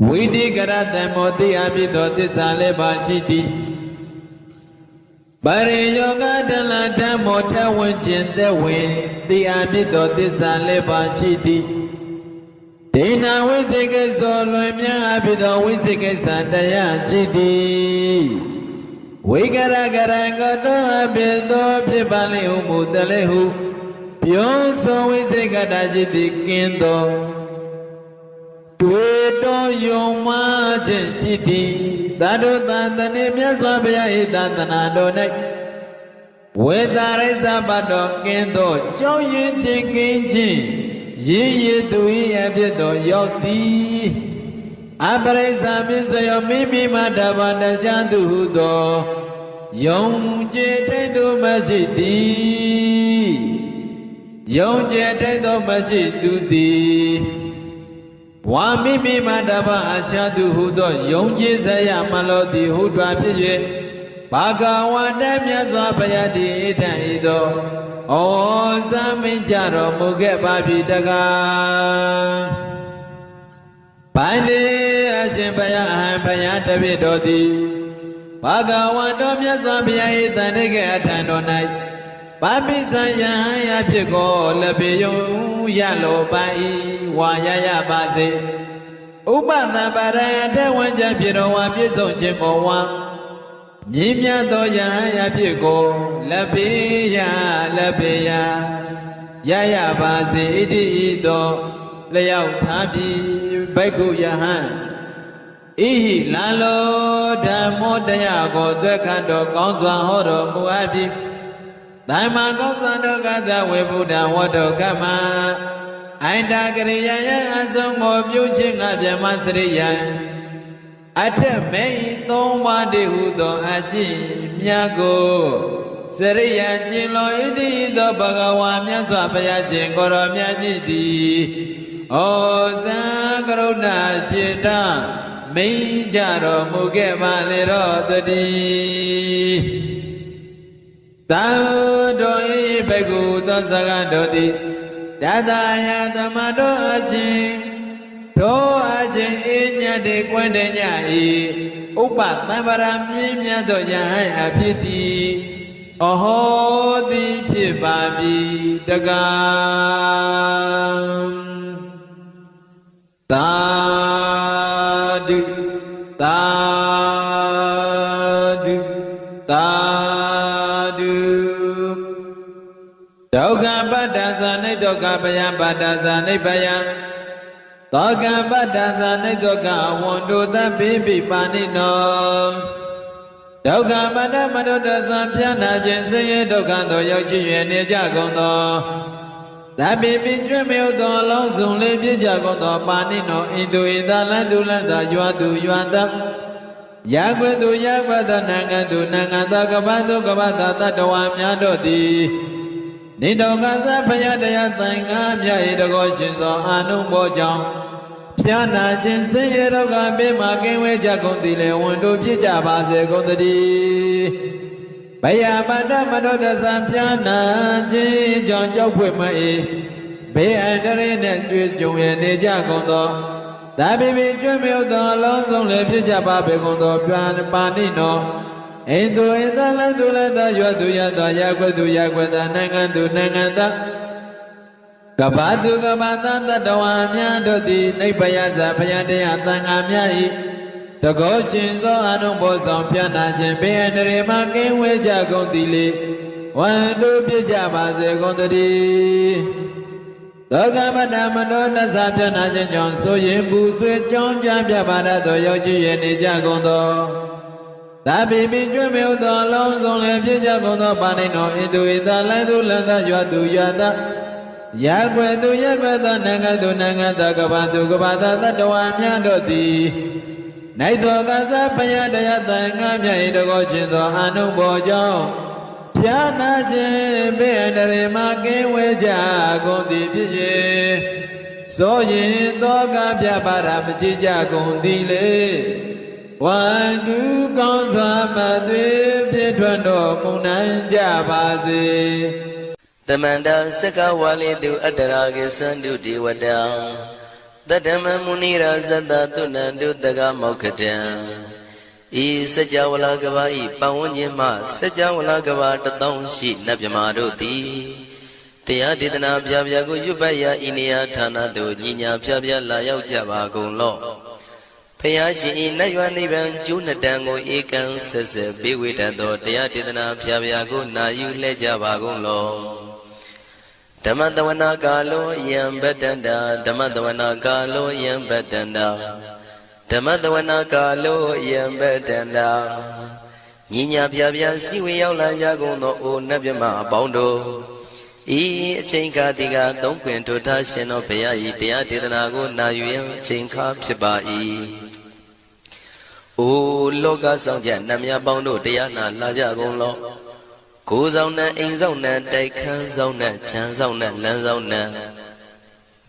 Speaker 1: ဝိတိကရတမောတိအပ်သောသစ္စာလေးပါးရှိသည်ပရိယောဂတလဓမ္မောထဝဉ္ခြင်းသက်ဝင်တိအပ်သောသစ္စာလေးပါးရှိသည်ဒိဏဝိသိကိသောလွင်မြအပ်သောဝိသိကိသတရားရှိသည်ဝိကရကရံကတောအပိသောဖြစ်ပါလေဟုမူတလေဟုပြောဆိုဝိသိကတာจิตတိကင်းသောတွေ့တော်ယုံမှခြင်းရှိသည်သာဓုသံတနေမြတ်စွာဘုရား၏သာသနာတော်၌ ဝေတာရိသဘတ်တော်ကင်းသောကြောင်းရင်ချင်းကင်းချင်းရည်ရည်သူ၏အဖြစ်တော်ရောက်သည်အပရိစ္ဆာပစ္စယောမိမိမတဘာတခြားသူဟုသောယုံကြည်ထိတ်သူမရှိသည်ယုံကြည်ထိတ်သူမရှိသူသည်ဝါမိမိမတဘာအခြားသူဟုသောယုံကြည်စရာမလို့သည်ဟုတွားဖြစ်၍ဘာဂဝါတမြတ်စွာဘုရားတည်ထံဤသောဩဇာမင်းကြတော်မူခဲ့ပါပြီတကားဗန္တိအရှင်ဘုရားအဟံဘုရားတပည့်တော်သည်ဘာဂဝါတော်မြတ်စွာဘုရား၏တန်တိကအထံတော်၌ပါပိစံယဟံယဖြစ်ကိုလက်ပေယုံရလိုပါ၏ဝါရရပါစေဥပသံပါရယတဲ့ဝန်ချဖြစ်တော်ဝါပြည့်စုံခြင်းကိုဝါမြင်းမြတ်သောယဟန်ရဖြစ်ကိုလက်ပေယရရပါစေဣတိဤသောလျောက်ထားပြီးဘိက္ခုယဟန်ဣဟိလာလောဓမ္မောတရားကိုသွက်ခတ်တော်ကောင်းစွာဟောတော်မူအပ်ပြီးသမ္မာကောင်းစွာတော်ကသဝေဗုဒ္ဓဝတ္တောကမ္မအိန္ဒကရိယာယအဆုံးကိုပြုခြင်းကဗြဟ္မစရိယံအထက်မေသုံးပါးတည်းဟုသောအကျင့်မြတ်ကိုစရိယကျင့်လို့ဣတိသောဘဂဝါမြတ်စွာဘုရားရှင်ကိုရောမြတ်ကြီးသည်ဩဇံကရုဏာจิตမိန်ကြတော်မူခဲ့ပါလေတော့တည်းသာတော်ဤဘိက္ခုသောစကားတော်သည်တတယသမတော်အချင်းတို့အချင်းအညတ်တွေကွန်းတဲ့ညဤဥပသံဗရာမြင်းမြတ်သောယဟန်အဖြစ်သည်အဟောသည်ဖြစ်ပါပြီတကားသာဓုသာဓုသာဓုဒုက္ခပတ္တသနိဒုက္ခပယံပတ္တသနိဗယံသောကပတ္တသနိဒုက္ခဝန္တုသဗ္ဗိပိပါဏိနောဒုက္ခပတ္တမတုတ္တသံပြနာခြင်းဆင်းရဲဒုက္ခသောရောက်ချင်၍နေကြကုန်သောသဗ္ဗိပိကျွတ်မြောက်သောအလုံးစုံလေးပြည့်ကြကုန်သောပါဏိနောဣတုဣသလန်တုလန်သာရွာသူရွာသယာကွေသူယာကွသနိုင်ငံသူနိုင်ငံသာကပ္ပသူကပ္ပသာတတဝါများတို့သည်နိတောကသဘုရားတရားသံဃာမြတ်၏တကောရှင်သောအာနုဘောကြောင့်ဖြာနာခြင်းဆင်းရဲဒုက္ခဘေးမှကင်းဝေးကြကုန်သည်လေဝန်တို့ပြည့်ကြပါစေကုန်သတည်းဘယပတ္တမတောတသံဖြာနာခြင်းကြောင့်ကြောက်ဖွေမ၏ဘေးအန္တရာယ်နှင့်တွေ့ကြုံရနေကြကုန်သောသာဘိပိကျွတ်မြောက်သောအလုံးစုံလည်းပြည့်ကြပါပေကုန်သောပါဏိနောဣန္တုဣသလန်တုလန်သာရွတ်သူရသောယာကွသူယာကွသာနိုင်ငံသူနိုင်ငံသာကပ္ပသူကပ္ပသာတတဝါများတို့သည်နိဗ္ဗယဇာဘုရားတရားသံဃာများ၏တကောရှင်သောအနုဘောဆောင်ပြနာခြင်းဘေးအန္တရာယ်မှကင်းဝေးကြကုန်သည်လေဝန်တို့ပြည့်ကြပါစေကုန်သတည်းသောကပတ္တမနောတသပြနာခြင်းကြောင့်ဆိုရင်ပူဆွေးကြောင်းကြပြပါရသောရောက်ရှိရနေကြကုန်သောသာဘိပိကျွတ်မြောက်သောအလုံးစုံလည်းပြည့်ကြကုန်သောပါဏိနောဣတုဣသလန်သူလန်သာရွာသူရွာသာယာကွယ်သူယာကွယ်သောနိုင်ငံသူနိုင်ငံသာကပ္ပသူကပ္ပသာတတဝါများတို့သည်နိုင်သောကသဘုရားတရားသံဃာမြတ်၏တကောရှင်သောအာနုဘောကြောင့်ဖြာနာခြင်းဘေးအန္တရာယ်မှကင်းဝေးကြကုန်သည်ဖြစ်၍ဆိုရင်သောကပြပါရမကြည်ကြကုန်သည်လေဝန္တုကောင်းစွာမသွေပြည့်ထွန်းတော်မူနိုင်ကြပါစေ
Speaker 2: တမန္တစကဝါလိတုအတ္တရာကိသန္တုတိဝတံတတ္တမမုနိရာဇတသုဏန္တုတကမောက္ခတံဤစကြဝဠာကဘာဤပတ်ဝန်းကျင်မှစကြဝဠာကဘာ1000ရှိနတ်မြမာတို့သည်တရားဒေသနာပြပြကိုရွတ်ပတ်ရာဤနေရာဌာနသို့ညီညာပြပြလာရောက်ကြပါကုန်လော့ဖယားရှင်ဤနတ်ရွာနိဗ္ဗာန်ကျိုးနှစ်တန်ကိုဧကံဆက်ဆက်ပေးဝေတတ်သောတရားဒေသနာပြပြကိုနာယူလှည့်ကြပါကုန်လော့ဓမ္မတဝနာကာလောယံဗတ္တန္တာဓမ္မတဝနာကာလောယံဗတ္တန္တာဓမ္မတဝနာကာလောယံဗတ္တန္တာ ညီညာပြပြစီဝေရောက်လာကြကုန်သောအိုနတ်မြမအပေါင်းတို့ဤအချိန်ခါဒီကသုံးခွင်ထိုထားရှင်တော်ဘုရား၏တရားဒေသနာကိုနာယူရန်အချိန်ခါဖြစ်ပါ၏အိုလောကဆောင်ကြနတ်မြပေါင်းတို့တရားနာလာကြကုန်လောကိုယ်ဆောင်နဲ့အိမ်ဆောင်နဲ့တိုက်ခန်းဆောင်နဲ့ခြံဆောင်နဲ့လမ်းဆောင်နဲ့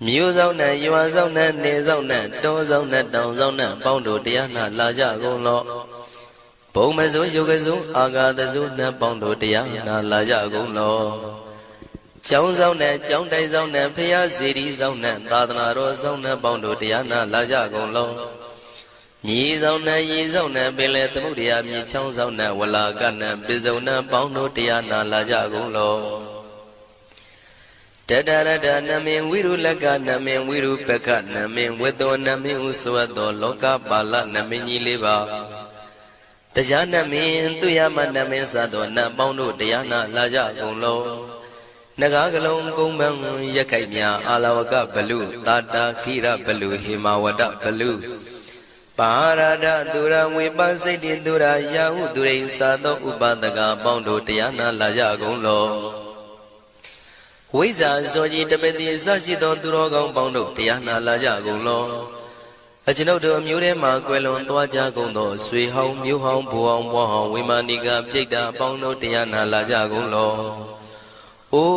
Speaker 2: မြို့ဆောင်နဲ့ရွာဆောင်နဲ့နေဆောင်နဲ့တောဆောင်နဲ့တောင်ဆောင်နဲ့ပေါင်းတို့တရားနာလာကြကုန်လောဘုံမစိုးယုတ်ကစိုးအာဃာတစိုးနဲ့ပေါင်းတို့တရားနာလာကြကုန်လောကျောင်းဆောင်နဲ့ကျောင်းတိုက်ဆောင်နဲ့ဖျားစီရီဆောင်နဲ့သာသနာတော်ဆောင်နဲ့ပေါင်းတို့တရားနာလာကြကုန်လောမြေဆောင်နဲ့ရေဆောင်နဲ့ပင်လယ်သမုဒ္ဒရာမြေချောင်းဆောင်နဲ့ဝလာကနဲ့ပိစုံနဲ့ပေါင်းတို့တရားနာလာကြကုန်လောတတရတနမင်ဝိရုလကနမင်ဝိရုပကနမင်ဝေသောနမင်ဥစွတ်သောလောကပါဠနမင်ကြီးလေးပါတရားနမင်သူရမနမင်စသောနတ်ပေါင်းတို့တရားနာလာကြကုန်လောနဂါကလုံးကုံပန်းရက်ခိုက်မြအာလဝကဘလူတာတာခိရဘလူဟေမဝဒဘလူပါရဒသူရဝေပစိတ်တိသူရယာဟုသူရိသာသောဥပဒကပေါင်းတို့တရားနာလာကြကုန်လောဝိဇ္ဇာဇောကြီးတပတိအစရှိသောသူတော်ကောင်းပေါင်းတို့တရားနာလာကြကုန်လောအကျွန်ုပ်တို့အမျိုးထဲမှာကွယ်လွန်သွားကြကုန်သောဆွေဟောင်းမျိုးဟောင်းဘိုးဟောင်းဘွားဟောင်းဝိမာနိကပြိတ္တာပေါင်းတို့တရားနာလာကြကုန်လောအို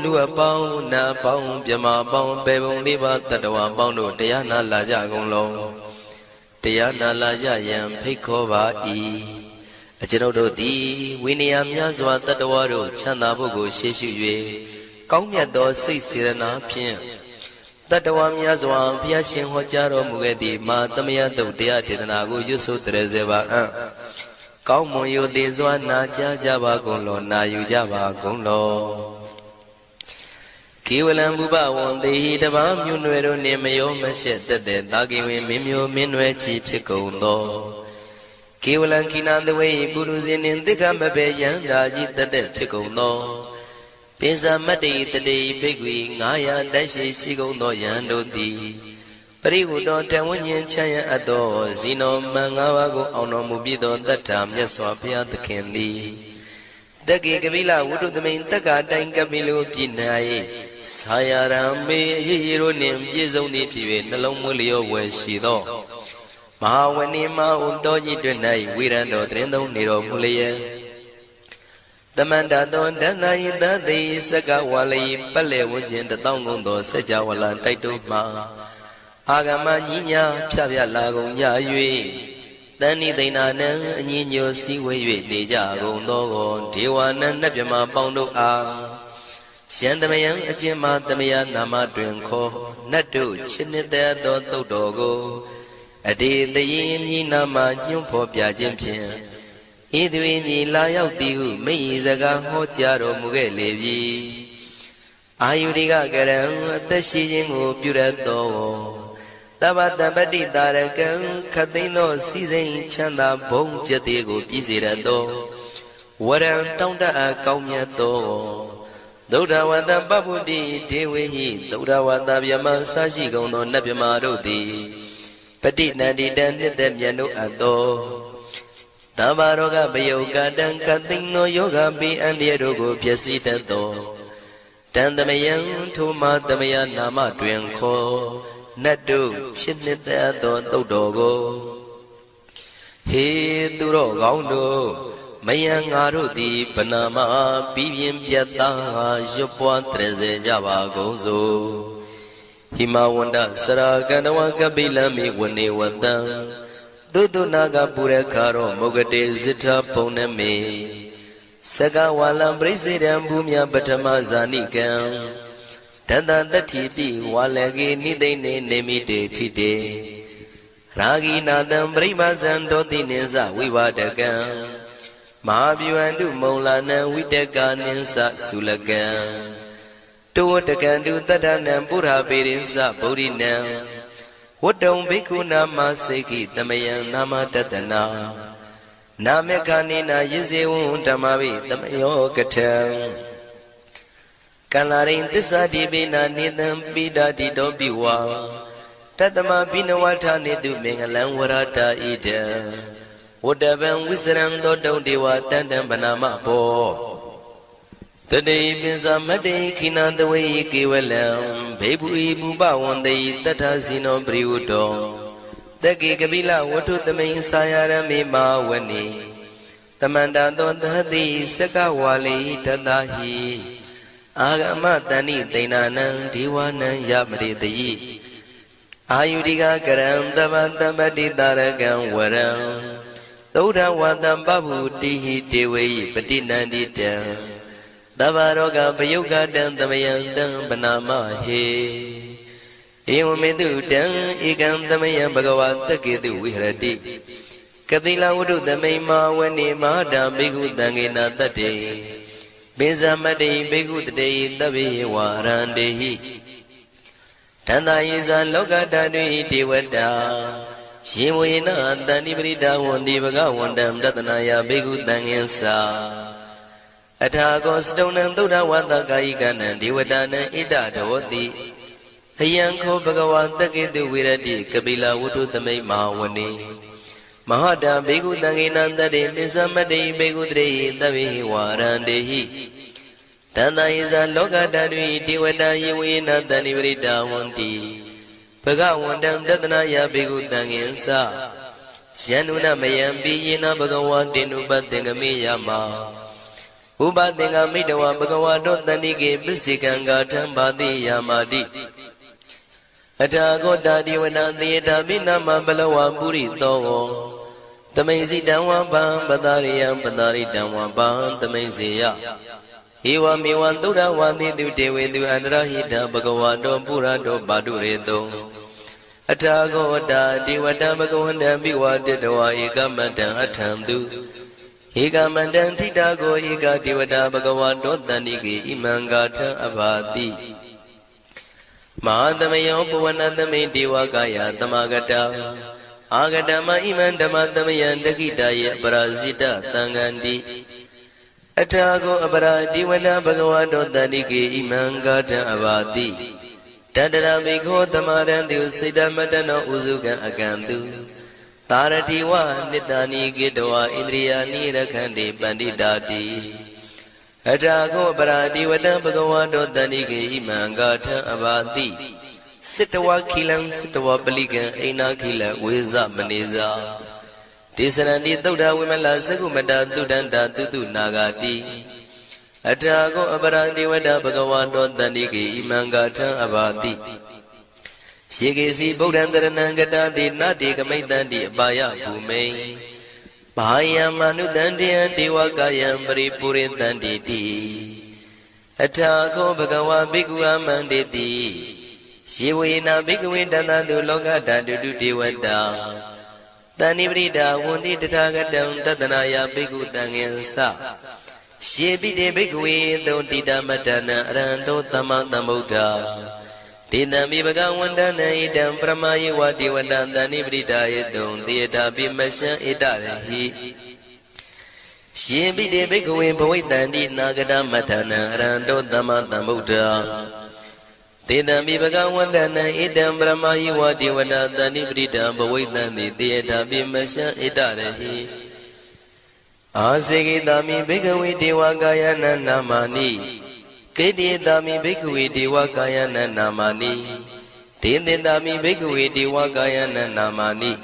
Speaker 2: လူအပေါင်းနတ်အပေါင်းမြမအပေါင်းပေပုံလေးပါတတဝပေါင်းတို့တရားနာလာကြကုန်လောတရားနာလာကြရန်ဖိတ်ခေါ်ပါ၏အကျွန်ုပ်တို့သည်ဝိနည်းများစွာတတဝတို့ချမ်းသာဖို့ကိုရှေ့ရှု၍ကောင်းမြတ်သောစိတ်စေတနာဖြင့်တတဝများစွာဘုရားရှင်ဟောကြားတော်မူခဲ့သည့်မဟာသမယတုတ်တရားဒေသနာကိုရွတ်ဆိုတရစေပါအံ့ကောင်းမွန်ရိုသေစွာနာကြားကြပါကုန်လောနာယူကြပါကုန်လောကေဝလံဘုဘဝံတေဟိတပါမြို့နွယ်တို့နှင့်မယောမရှက်သက်သက်သာကိဝင်မင်းမျိုးမင်းနွယ်ချီဖြစ်ကုန်သောကေဝလံကိနာတဝေပုရုဇဉ်နှင့်တိက္ခမဘေယံဓာကြီးသက်သက်ဖြစ်ကုန်သောပိစမတ္တိတတိဘိက္ခွေ900တိုက်ရှိကုန်သောယံတို့သည်ပရိဟုတောတဝဉ္ဉ္ချမ်းရအပ်သောဇီနောမန်5ပါးကိုအောင်တော်မူပြီးသောတတ္ထာမြတ်စွာဘုရားသခင်သည်တက္ကေကပိလဝုဒ္ဓသမိန်တက္ကတိုင်ကပိလိုပြည်၌ဆာယရံမေရေရိုနှင့်ပြည့်စုံသည်ဖြစ်၍နှလုံးမွေးလျောဝယ်ရှိသောမဟာဝဏိမဟုတောကြီးတွင်၌ဝိရံတော်တရင်သုံးနေတော်မူလျက်တမန္တသောဒန္တယိတသိစကဝါလိပတ်လေဝဉ္ခြင်း1000ကုန်သောစัจ java လံတိုက်တို့မှအာဂမညီညာဖြဖြလာကုန်ကြ၍တဏိသိဏနံအညီညွတ်စည်းဝေး၍နေကြကုန်သောဒေဝနံနတ်မြမပေါင်းတို့အားရှန္တမယံအကျဉ်းမှသမယနာမတွင်ခေါ်နတ်တို့ချစ်နှစ်သက်သောသုတ်တော်ကိုအတေတရင်မြည်နာမညွှန်းဖော်ပြခြင်းဖြင့်ဤသူ၏မြည်လာရောက်သည်ဟုမိ၏စကားဟောကြားတော်မူခဲ့လေပြီအာယုရိကကရံအသက်ရှိခြင်းကိုပြုရသောတဗ္ဗတပတ္တိတာရကံခတ်သိမ်းသောစီစိန်ချမ်းသာဘုံကျက်သေးကိုပြည့်စေရသောဝရံတောင်းတအပ်ကောင်းမြတ်သောသုဒ္ဓဝတ္တပပုတ္တိဒေဝေဟိသုဒ္ဓဝတ္တဗျမဆရှိကုန်သောနတ်ဗျမတို့သည်ပฏิနန္တိတံနှစ်သက်မြတ်တို့အပ်သောသဗ္ဗရောဂပယုကတံကသိင်သောယောဂပိအန္တရာတို့ကိုဖြည့်ဆည်းတတ်သောတံသမယံထိုမသမယနာမတွင်ခေါ်နတ်တို့ချစ်နှစ်သက်သောသုတ်တော်ကိုဟေသူတော်ကောင်းတို့မယံငါတို့သည်ဗနာမပြီးပြင်းပြတ်သားရွတ်ပွားတရစေကြပါကုန်စို့ဟိမဝန္ဒစရာကန္တဝကပိလမိဝနေဝတံသုတ္တနာကပုရခါရောမုဂတေဇိထပုံနမေစကဝါလံပရိစေတံဘူမြပထမဇာနိကံတတတတ္ထိပိဝါလကေနိသိနေနေမိတေထိတေရာဂိနာတံပရိမဇံဒောတိနိသဝိဝါဒကံမဟာဗျူဟန္တုမုံလာနံဝိတကာနိသသုလကံတောတကံတုတတ္တနံပုရပေရိသဗုဒ္ဓိနံဝတ္တုံဘိက္ခုနာမစေကိတမယံနာမတတနာနာမေခာနိနာယဇေဝံဓမ္မဝိတမယောကထံကလာရိန်သစ္စာတိပိနာနိတံပိဒာတိတောပိဝါတတမပိနဝထာနေတုမင်္ဂလံဝရတာဣဒံဝ Whatever Wisran don't dewa tandem banama po. The day Pinsamade Kina the way Kiwalam, Babu Buba one day that has no Briudo. The Gigabila, what to the main Sayara Mima Wani. The Mandadon the Hadi Sakawali Tadahi. Agamatani Dainana Diwana Yabri the Ayudiga Karam Davandamadi Daragan Waram. Toda Wadam Babu Tihi Tiwi Patinandi Dam. Davaroga Bayoga Dam Damayandam Banama He. Ewamedu Dam Igam Damayam Bagawata Kidu Viradi. Kabila Udu the Mayma Wani Mada Bigu Dangina Tate. Bizamadi Bigu the day Davi Warandehi. Tanda is a Loga Dadi Tiwada. She wina Danibrida Wondi Baga Wondam Datanaya Bigu Dangensa. Atago Stone and Duda Wanda Gaigan and Diwadana Ida Dawati. A Yanko Bagawan the Gidu Viradi Kabila Wutu the Mayma Wani. Mahada Bigu Danginanda de Misamadi Bigu Dre Davi Warandehi. Tanda is a Loga Dadi Diwada Yuina Danibrida Wondi. Pagawandam Datanaya Bigu Dangensa. Shanuna Mayambi Yina Bagawan Dinu Badingami Yama. Ubadinga Midawa Bagawado Danigi Bisikanga Tambadi Yamadi. Atago Dadi Wana the Dabina Mabalawa Buri Togo. The Mazi Dawa Bam Badariam Badari Dawa Bam the Mazia. Iwa Miwan Dura Wandi Dute with you and Rahida Bagawado Burado Baduredo. Atago Dadi Wadabagawanda Biwa Dedawa Igamata Atamdu. Igamandan Tidago Iga Diwada Bagawado Danigi Imangata Abadi. Mahadamayo Puanadame Diwagaya Damagata. Agadama Imandamayan Dagidaya Brazita Tangandi. Atago Abara Diwada Bagawado Danigi Imangata Abadi. Tadara Biko Tamaran Diusida Madana Uzuga Agandu. Taratiwa Nidani Gidwa Indriyani Rakandi Bandidati. Atago Baradi Wada Bagawado Danigi Imangata Abadi. Sitawa Kilan Sitawa Baliga Aina Kila Wiza Maniza. Tisarandi Duda Wimala Sagumada Dudanda Dudu Nagati. Atago Abarandi Wada Bagawado Danigi Imangata Abadi. Shigesi Bodandarangata di Nadi Kamaitandi Baya Pume. Baya Manu Dandi and Diwakayam Bripuri Dandi. Atako Bagawa Bigua Manditi. Shiwina Bigwin Danadu Loga Dandu Diwada. Danibrida Wundi Tagatam Tatanaya Bigu Dangensa. Shibi de Bigwi, though Dida Matana, Rando Tamandamuta. Dina Bibaga Wandana Idam Bramayi Wadi Wandana Nibrida Edon, the Edabi Mesha Edahi. Shibi de Bigwi, Boydandi Nagada Matana, Rando Tamandamuta. Dina Bibaga Wandana Idam Bramayi Wadi Wandana Nibrida, Boydandi, the Edabi Mesha Edahi. Asigi Dami Bigawi Diwagayana Namani. Kedi Dami Bikwi Diwagayana Namani. Tindi Dami Bikwi Diwagayana Namani.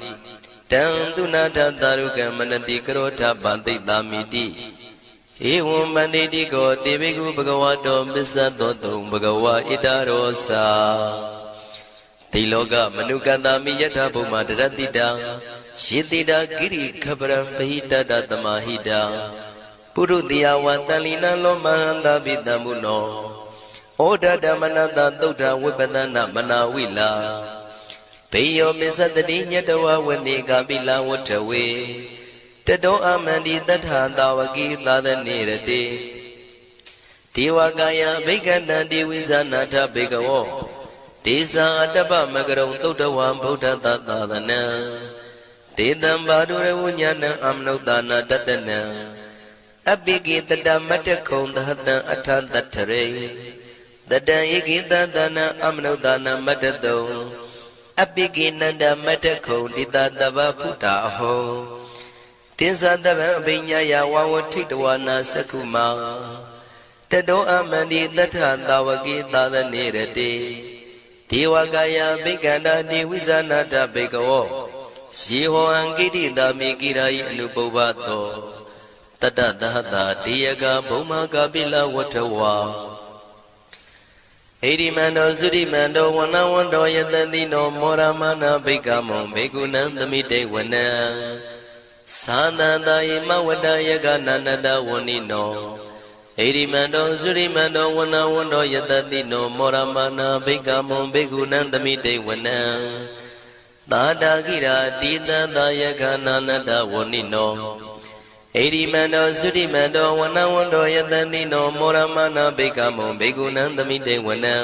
Speaker 2: Tandunata Daruga Manati Krota Bandi Damiti. Ewu Mandidi Go Dibigu Bagawato Bisadoto Bagawa Idarosa. Tiloga Manuka Dami Yatabu Madratida. Shitida Giri Kabra Pahita Datamahida. Purudia Watalina Lomanda Bidamuno. Oda Damanada Doda Wibadana Manawila. Payo Misadini Yadawa Waniga Bila Wataway. Tado Amandi that Handawagi Lada Nirade. Tiwagaya Begana Diwizanata Begawo. Tisa Adaba Magaro Dodawa Boda Dadana. Tidam Badure Wunyana Amnodana Dadana. Abigi the Damatacon the Hata Atan the Tare. The Daigi the Dana Amnodana Matado. Abigi Nanda Matacon did the Vaputa ho. တင်္ဇာတဗံအဘိညာယဝဝထိတဝနာသက္ခုမာတတောအမန္တိတထသာဝကေသာသနေရတေဒေဝကာယဘိက္ခန္တာတိဝိဇာနာတဘိကဝောယေဟောံကိတိတာမိကိရာယအနုပုဗ္ဗသောတတ္တသဟတာတေယကဘုံမကပိလဝထဝါဣရိမန္တောသုရိမန္တောဝနဝန္တောယတတိနောမောရမနာဘိက္ခမောဘေကုဏံသမိတေဝနံသာသန္တာယမဝတ္တယကနန္တဝဏိနောဣရိမန္တောသုရိမန္တောဝနဝန္တောယတတိနောမောရမနာဘိက္ခမောဘေကုဏံသမိတေဝနံသာတာကိရာတိတသယကနန္တဝဏိနောဣရိမန္တောသုရိမန္တောဝနဝန္တောယတတိနောမောရမနာဘိက္ခမောဘေကုဏံသမိတေဝနံ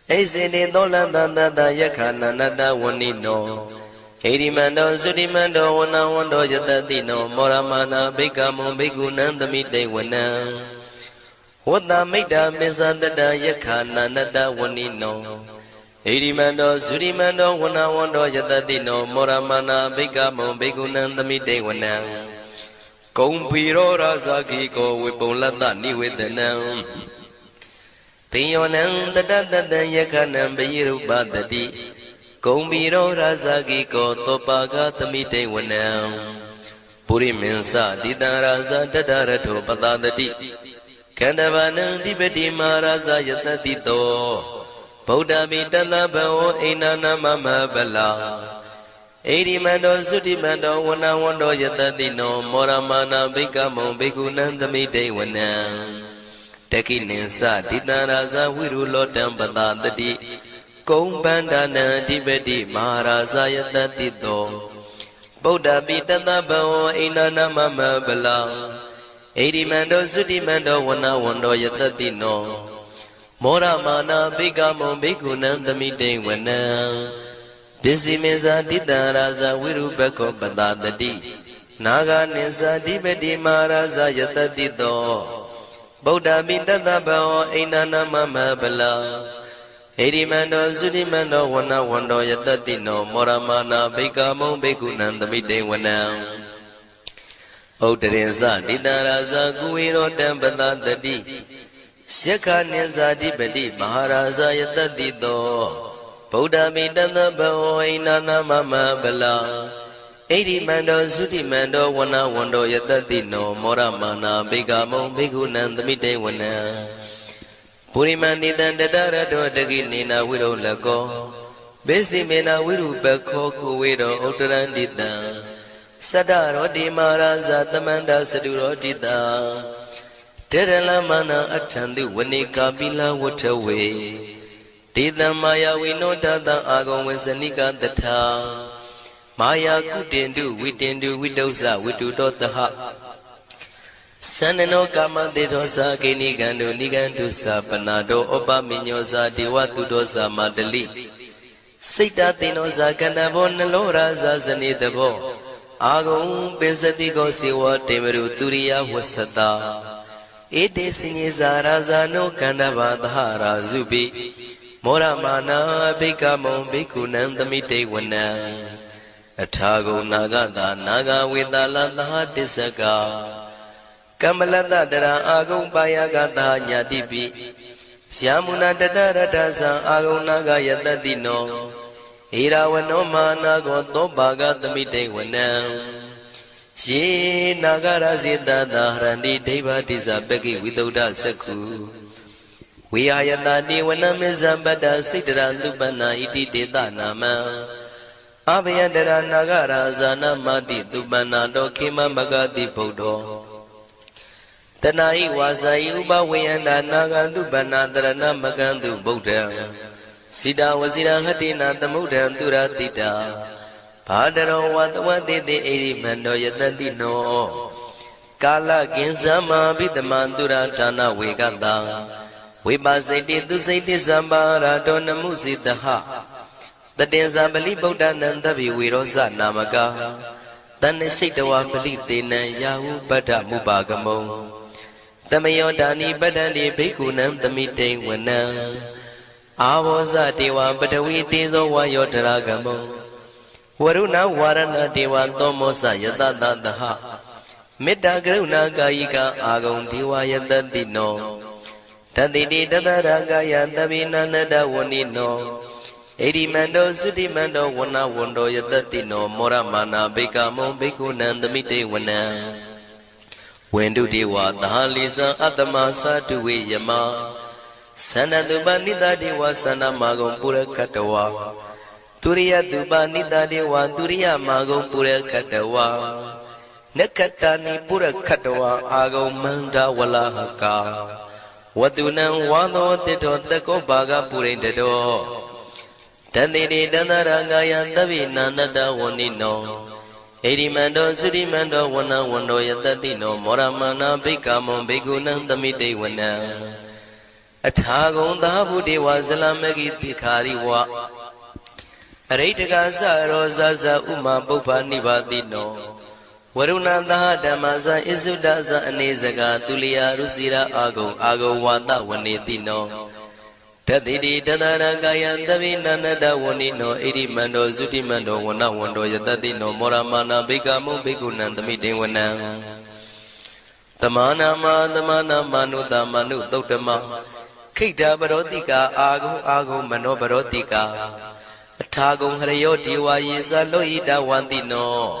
Speaker 2: ဣစေတေသောလတသတယခနန္တဝဏိနောဣရိမန္တောသုရိမန္တောဝနဝန္တောယတတိနောမောရမနာဘိက္ခမောဘေကုဏံသမိတေဝနံဝတ္တမိတ္တမေဇတတယခနန္တဝဏိနောဣရိမန္တောသုရိမန္တောဝနဝန္တောယတတိနောမောရမနာဘိက္ခမောဘေကုဏံသမိတေဝနံကုံဖီရောရာဇာခိကောဝေပုံလတ္တနိဝေဒနံပိယောနံတတတတံယခနံပယိရုပတတိကုံဖီရောရာဇာခိကောသောပါကသမိတေဝနံပုရိမင်းစတိတံရာဇာတတရထောပတတတိခန္ဓဗနံဓိပတိမာရာဇာယတတိတောဗုဒ္ဓမိတသဗဝောအိနာနာမမဗလာဣရိမန္တောသုတိမန္တောဝနဝန္တောယတတိနောမောရမနာဘိက္ခမောဘေကုဏံသမိတေဝနံတခိနိသတိတံရာဇဝိရုလောတံပတတတိကုံပန္ဒနံအဓိပတိမဟာရာဇယတတိတောဗုဒ္ဓပိတသဗဝောအိနာနာမမဗလာဣရိမန္တောသုတိမန္တောဝနဝန္တောယတတိနောမောရမနာဘိက္ခမောဘေကုဏံသမိတေဝနံပစ္စည်းမေဇာတိတံရာဇဝိရုပခောပတတတိနာဂနိသဓိပတိမဟာရာဇယတတိတောဗုဒ္ဓပိတသဗဝောအိနာနာမမဗလာဣရိမန္တောသုတိမန္တောဝနဝန္တောယတတိနောမောရမနာဘိက္ခမောဘေကုဏံသမိတေဝနံဥဒ္ဒရင်ဇတိတံရာဇကုဝေရောတံပတတတိယက္ခနိသဓိပတိမဟာရာဇယတတိတောဗုဒ္ဓမိတသဗဝောအိနာနာမမဗလာဣရိမန္တောသုတိမန္တောဝနဝန္တောယတတိနောမောရမနာဘိက္ခမောဘေကုဏံသမိတေဝနံပုရိမန္တိတံတတရတောတကိနေနာဝိရုလကောဘေစီမေနာဝိရုပခောကုဝေရောဥတ္တရန္တိတံသတ္တရောတိမာရာဇသမန္တသတုရောတိတံတေရလမနာအထံတုဝနေကာပိလဝထဝေတေတံမာယာဝိနောတတံအာဂုံဝေစနိကတထာမာယာကုတင်တုဝိတင်တုဝိတုဇဝိတုတောတဟသန္နနောကာမတေသောသာကိနိကံတုနိကံတုသာပနာတောဩပမိညောသာဒေဝတုတောသာမတလိစိတ်တသိနောသာကန္တဘောနလောရာဇာဇနိတဘောအာဂုံပိစတိကောစေဝတေမရုတုရိယဝသတာဧတေစိညေဇာရာဇာနောကန္တဘာသဟရာဇုပိမောရမနာဘိက္ခမောဘိက္ခုနံသမိတေဝနံအထာဂုံနာဂတာနာဂဝေတာလသဟတစ္စကကမ္မလတတရာအာဂုံပါယကတာညာတိပိယမုနာတတရတသံအာဂုံနာဂယတတိနောဧရာဝနောမာနာကောသောပါကသမိတေဝနံယေနာဂရဇေတသာဟရန္တိဒိဗ္ဗတိဇပကိဝိသုဒ္ဓသက္ခုဝိဟာယတတိဝနမေဇံပတ္တစိတရသုပနာဣတိတေတနာမံအဘယတရနာဂရာဇာနမတိသုပနာတောခေမမဂတိဗုဒ္ဓောတနာဤဝါစာဤဥပဝေယန္တာနာဂသုပနာတရဏမကံတုဗုဒ္ဓံစိတဝစီရဟတိနာသမုဒ္ဒံသူရတိတာဘာဒရောဝတဝတိတိဣရိမန္တောယတတိနောကာလကင်္စမဘိတမံသူရဌာနဝေကတံဝိပါစိတိသူစိတိသံပါရာတောနမှုစိတဟတတင်္ဇာပလိဗုဒ္ဓနံသဗ္ဗိဝေရောဇနာမကာတဏ္ဏရှိတဝပလိသေနံယာဟုပတ္ထမုပါကမုံတမယောဒါနိပတ္တန္တိဘိက္ခုနံသမိတေဝနံအာဘောဇတေဝပတဝီတေဇောဝါယောတရာကမုံ Waruna Warana Deva Tomosa Yadada Daha Metta Karuna Kayika Agam Deva Yadadino Tadidi Dadaragaya Davina Nada Wanino Edi Mando Sudi Mando Wana Wando Yadadino Moramana Bekamo Bekunan the Mite Wana Wendu Dewa Dahalisa Atamasa Tuwe Yama Sanaduba Nida Dewa Sana Magom Pura Katawa Turiya Duba Nida Dewa Turiya Magom Pura Katawa Nekatani Pura Katawa Agom Manda Walahaka Wadunan Wado Tito Tako Baga Pure Dedo Tandidi Danarangaya Davina Nada Wanino Edi Mando Sudi Mando Wana Wando Yadadino Moramana Bekamo Begunan Damide Wana Atagon Dabu Dewa Zalamagi Tikariwa Aretagaza Rosaza Uma Bopa Nibadino Waruna Damaza Isudaza Anezaga Tulia Rusira Ago Wada Wanetino Tadidi Dadaragaya Davina Nada Wanino Edi Mando Zudi Mando Wana Wando Yadadino Moramana Bekamo Begunan Damide Wana Tamana Manuda Manu Dotama Kita Barotika Ago Mano Barotika Atagum Harayo Diwa Yisa Loida Wandino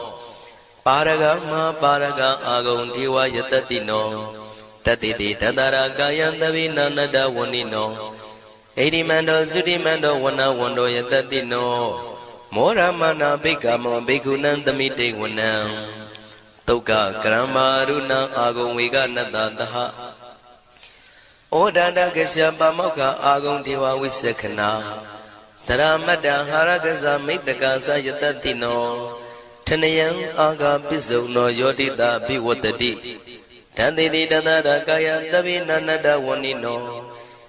Speaker 2: Paraga Agum Diwa Yatadino Tatidi Tadaragaya Davina Nada Wanino Edi Mando Zudi Mando Wana Wando Yatadino Moramana Bekamo Bekunan Damide Wana Toka Kramaruna Agum Vega Nadadaha Odada Kasyapa Moka Agum Diwa Wisekana Taramada Haragaza Mitagasa Yatadino Tanayan Aga Bizuno Yodida Biwatadi Tandidi Dadaragaya Davina Nada Wanino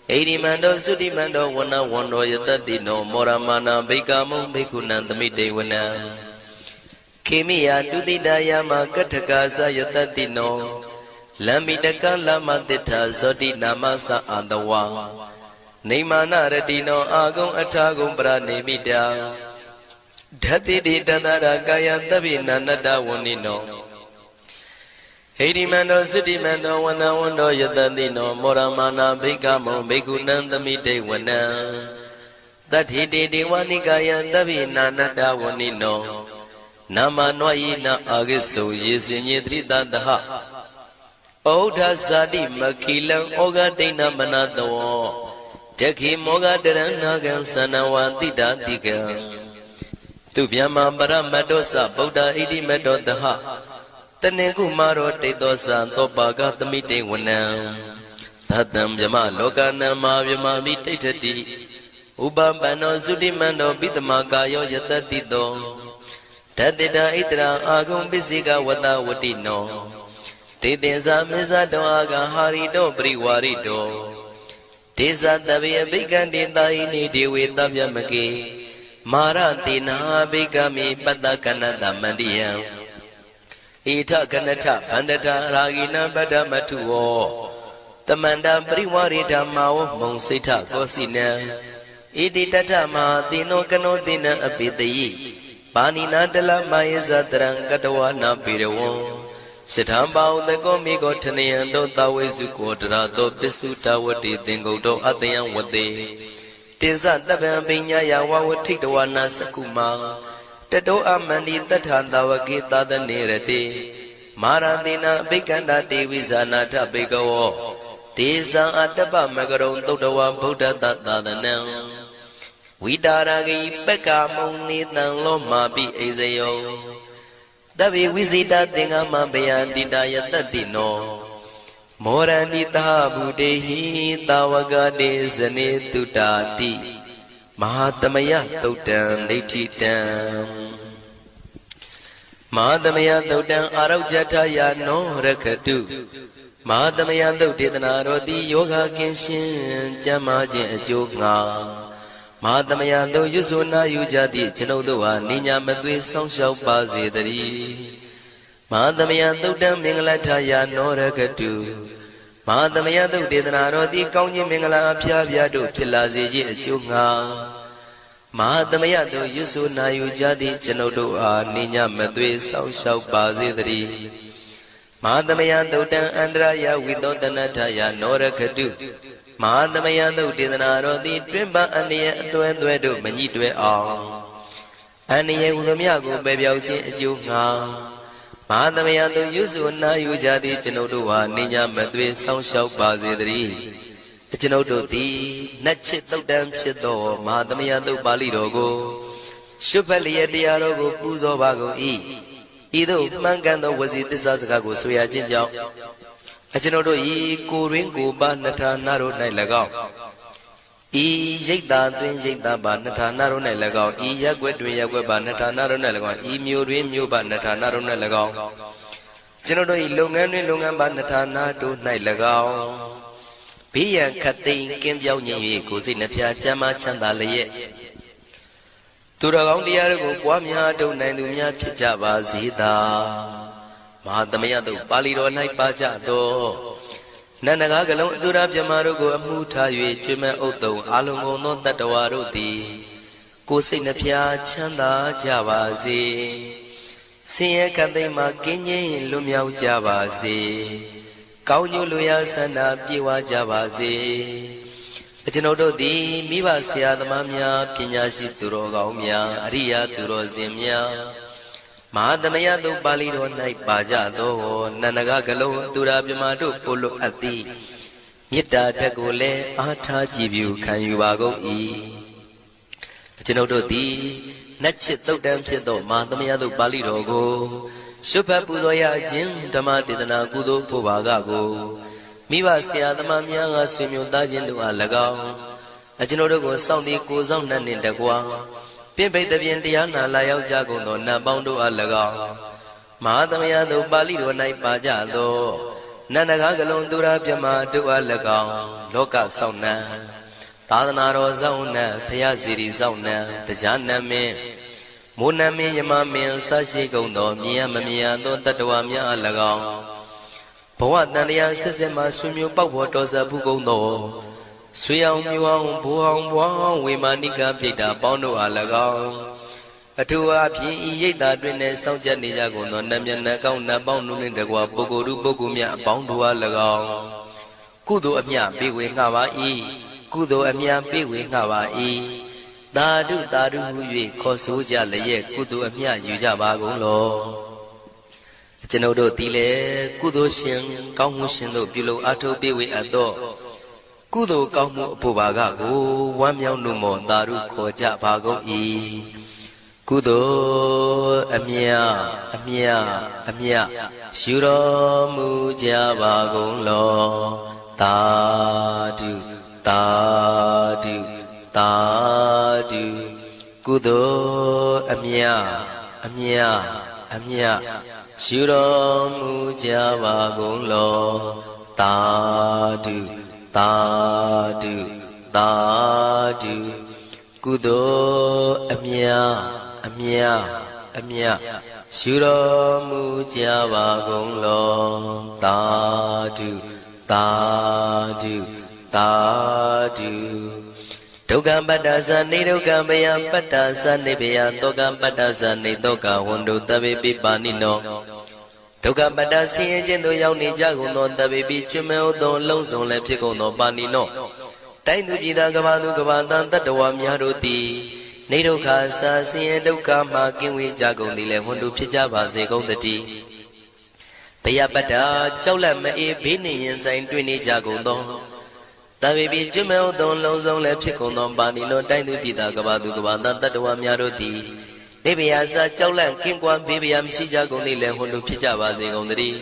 Speaker 2: Edi Mando Sudi Mando Wana Wando Yatadino Moramana Bekamo Bekunan Damide Wana Kimiya Dudidayama Katakasa Yatadino Lamidaka Lama Dita Zodi Namasa Andawa Neymana Radino Agum Atagum Pranemida Dhatidi Dadara Gaya Davina Nada Wanino Edi Mando Sudi Mando Wana Wando Yatadino Moramana Bekamo Bekunan Damide Wana Tathidi Dewanikaya Davina Nada Wanino Nama Noyina Agiso Yesinye Tridadaha Oda Zadi Makilang Oga Dena Manado Jaki Moga Deranagan Sanawati Datiga Tubyama Baramadosa Boda Idi Medodaha Taneku Maro Tedosa Tobaga Tamite Wana Tatam Yama Lokana Mavyama Mitati Ubambano Sudimano Bitamakayo Yatatido Tadida Itra Agum Bisiga Wata Watino Tidinza Mizado Aga Harido Briwarido Tisa Tabia Bigandi Daini Diwi Tabyamaki Maratina Bigami Patakanada Mandia Ita Kanata Pandata Ragina Badamatuo Tamanda Briwarida Mao Monsita Kosina Idi Tatama Dino Kanodina Abidi Panina de la Maisa Katawana Pirawo Sitambao the Gomigo Taniando Tawesu Quadrado Bisuta Wati Dingodo Atayan Wade Tiza Tabambinya Yawa Tikwana Sakuma Tado Amani Tatanda Wakita the Nerate Maradina Biganda Devisana Tabigo Tiza Ataba Magaron Todawa Buddha Tatana Widaragi Beka Moni Loma Bi Ezeo Davi Wizida Dingama Bayandida Yatadino Morandita Budehi Tawagade Zane Tutati Mahatamaya Totan Letitan Mahatamaya Totan Araujataya no Rakatu Mahatamaya Totanaro Di Yoga Kenshin Jamajin Jogna Mahatamaya do Yusuna Yujadi Chenodoa Nina Madwe Songshao Bazidari Mahatamaya do Daminglataya Norakatu Mahatamaya do Dedanaro Di Kauni Mingala Pia Viado Pilazi Chunga မဟာသမယတို့ရွဆုနာယူကြသည့်ကျွန်ုပ်တို့အားနိညာမသွေဆောက်ရှောက်ပါစေတည်းမဟာသမယသုတ်တံအန္တရာယဝိသောတနထယနောရခတုမဟာသမယသုတ်ဒေသနာတော်သည်တွင်ပအန္တရာယ်အသွဲသွဲတို့မညှိတွဲအောင်အန္တရာယ်ဟူသည်များကိုပယ်ပြောက်ခြင်းအကျိုးငှာမဟာသမယသုတ်ရွဆုနာယူကြသည့်ကျွန်ုပ်တို့အားနိညာမသွေဆောက်ရှောက်ပါစေတည်းကျွန်ုပ်တို့သည်နတ်ချစ်သုတ်တံဖြစ်သောမဟာသမယသုတ်ပါဠိတော်ကိုရှုဖတ်လျက်တရားတော်ကိုပူဇော်ပါကုန်၏ဤသို့မှန်ကန်သောဝစီသစ္စာစကားကိုဆိုရခြင်းကြောင့်ကျွန်ုပ်တို့ဤကိုရင်းကိုပါနှထာနာတို့၌၎င်းဤရိတ်တာတွင်ရိတ်တာပါနှထာနာတို့၌၎င်းဤရက်ွက်တွင်ရက်ွက်ပါနှထာနာတို့၌၎င်းဤမျိုးတွင်မျိုးပါနှထာနာတို့၌၎င်းကျွန်ုပ်တို့ဤလုပ်ငန်းတွင်လုပ်ငန်းပါနှထာနာတို့၌၎င်းဘေးရန်ခတ်သိမ်းကင်းပြောင်းခြင်း၍ကိုယ်စိတ်နှဖျားချမ်းသာချမ်းသာလျက်သူတော်ကောင်းတရားတို့ကိုပွားများထုတ်နိုင်သူများဖြစ်ကြပါစေသာမဟာသမယသုတ်ပါဠိတော်၌ပါကြသောနန္ဒကားကလုံးအတုရပြမတို့ကိုအမှုထား၍ကျွေးမဲ့ဥတုံအာလုံကုန်သောတတ္တဝါတို့သည်ကိုယ်စိတ်နှဖျားချမ်းသာကြပါစေဆင်းရဲခတ်သိမ်းမှကင်းငြိမ်းလွတ်မြောက်ကြပါစေကောင်းကျိုးလူရဆန္ဒပြေဝကြပါစေကျွန်ုပ်တို့သည်မိဘဆရာသမားများပညာရှိသူတော်ကောင်းများအရိယာသူတော်စင်များမဟာသမယသုတ်ပါဠိတော်၌ပါကြသောနန္ဒကကလုံးသူရာပြမတို့ပို့လို့အပ်သည်မေတ္တာတက်ကိုလည်းအားထားကြည်ပြုခံယူပါကုန်၏ကျွန်ုပ်တို့သည်နတ်ချစ်သုတ်တံဖြစ်သောမဟာသမယသုတ်ပါဠိတော်ကိုရှုဖတ်ပူဇော်ရခြင်းဓမ္မဒေသနာကုသိုလ်ဖို့ပါကကိုမိဘဆရာသမားများကဆွေမျိုးသားချင်းတို့အား၎င်းကျွန်ုပ်တို့ကိုစောင့်တည်ကိုစောင့်နှံ့နှင့်တကွာပြင့်ပိတ်သဖြင့်တရားနာလာရောက်ကြကုန်သောနတ်ပေါင်းတို့အား၎င်းမဟာသမယသုတ်ပါဠိတော်၌ပါကြသောနန္ဒကားကလုံးသူရာပြမတို့အား၎င်းလောကဆောင်နှံသာသနာတော်ဆောင်နှံဖရာစီရီဆောင်နှံတရားနမင်းမိုးနမင်းယမမင်းဆရှိကုန်သောမြင်ရမမြင်ရသောတတ္တဝါများအား၎င်းဘဝတန်တရားဆက်ဆက်မှဆွေမျိုးပေါက်ပေါ်တော်စပ်ဘူးကုန်သောဆွေအောင်မျိုးအောင်ဘိုးအောင်ဘွားအောင်ဝေမာနိကပြိတ္တာပေါင်းတို့အား၎င်းအထူးအားဖြင့်ဤရိတ်တာတွင်နဲ့စောင့်ကြနေကြကုန်သောနတ်မြတ်နတ်ကောင်းနတ်ပေါင်းတို့နှင့်တကွာပုဂ္ဂိုလ်တို့ပုဂ္ဂိုလ်များအပေါင်းတို့အား၎င်းကုသိုလ်အမြပေးဝေငှပါ၏ကုသိုလ်အမြပေးဝေငှပါ၏သာဓုသာဓုဟု၍ခေါ်ဆိုကြလျက်ကုသိုလ်အမြယူကြပါကုန်လောကျွန်ုပ်တို့သည်လည်းကုသိုလ်ရှင်ကောင်းမှုရှင်တို့ပြုလုပ်အားထုတ်ပေးဝေအပ်သောကုသိုလ်ကောင်းမှုအဖို့ပါကကိုဝမ်းမြောက်နှုတ်မောသာဓုခေါ်ကြပါကုန်၏ကုသိုလ်အမြအမြအမြယူတော်မူကြပါကုန်လောသာဓုသာဓုသာဓုကုသိုလ်အမြအမြအမြယူတော်မူကြပါကုန်လောသာဓုသာဓုသာဓုကုသိုလ်အမြအမြအမြယူတော်မူကြပါကုန်လောသာဓုသာဓုသာဓုဒုက္ခပတ္တသနေဒုက္ခဘယပတ္တသနေဘယတောကပတ္တသနေတောကဝန္တုတဗေပိပါဏိနောဒုက္ခပတ္တဆင်းရဲခြင်းသို့ရောက်နေကြကုန်သောတဗေပိကျွမဲဥသောလုံးစုံလည်းဖြစ်ကုန်သောပါဏိနောတိုင်းသူပြည်သားကဘာသူကဘာတန်တတ္တဝါများတို့သည်နေဒုက္ခစာဆင်းရဲဒုက္ခမှကင်းဝေးကြကုန်သည်လည်းဝန္တုဖြစ်ကြပါစေကုန်တည်းဘယပတ္တကြောက်လန့်မအေးဘေးနှင့်ရင်ဆိုင်တွေ့နေကြကုန်သောတဗေပိကျွမဲဥသောလုံးစုံလည်းဖြစ်ကုန်သောပါဏိနောတိုင်းသူပြည်သားကဘာသူကဘာတန်တတ္တဝါများတို့သည်နေဘယာစာကြောက်လန့်ကင်းကွာဘေးဘယာမရှိကြကုန်သည်လည်းဝန္တုဖြစ်ကြပါစေကုန်တည်း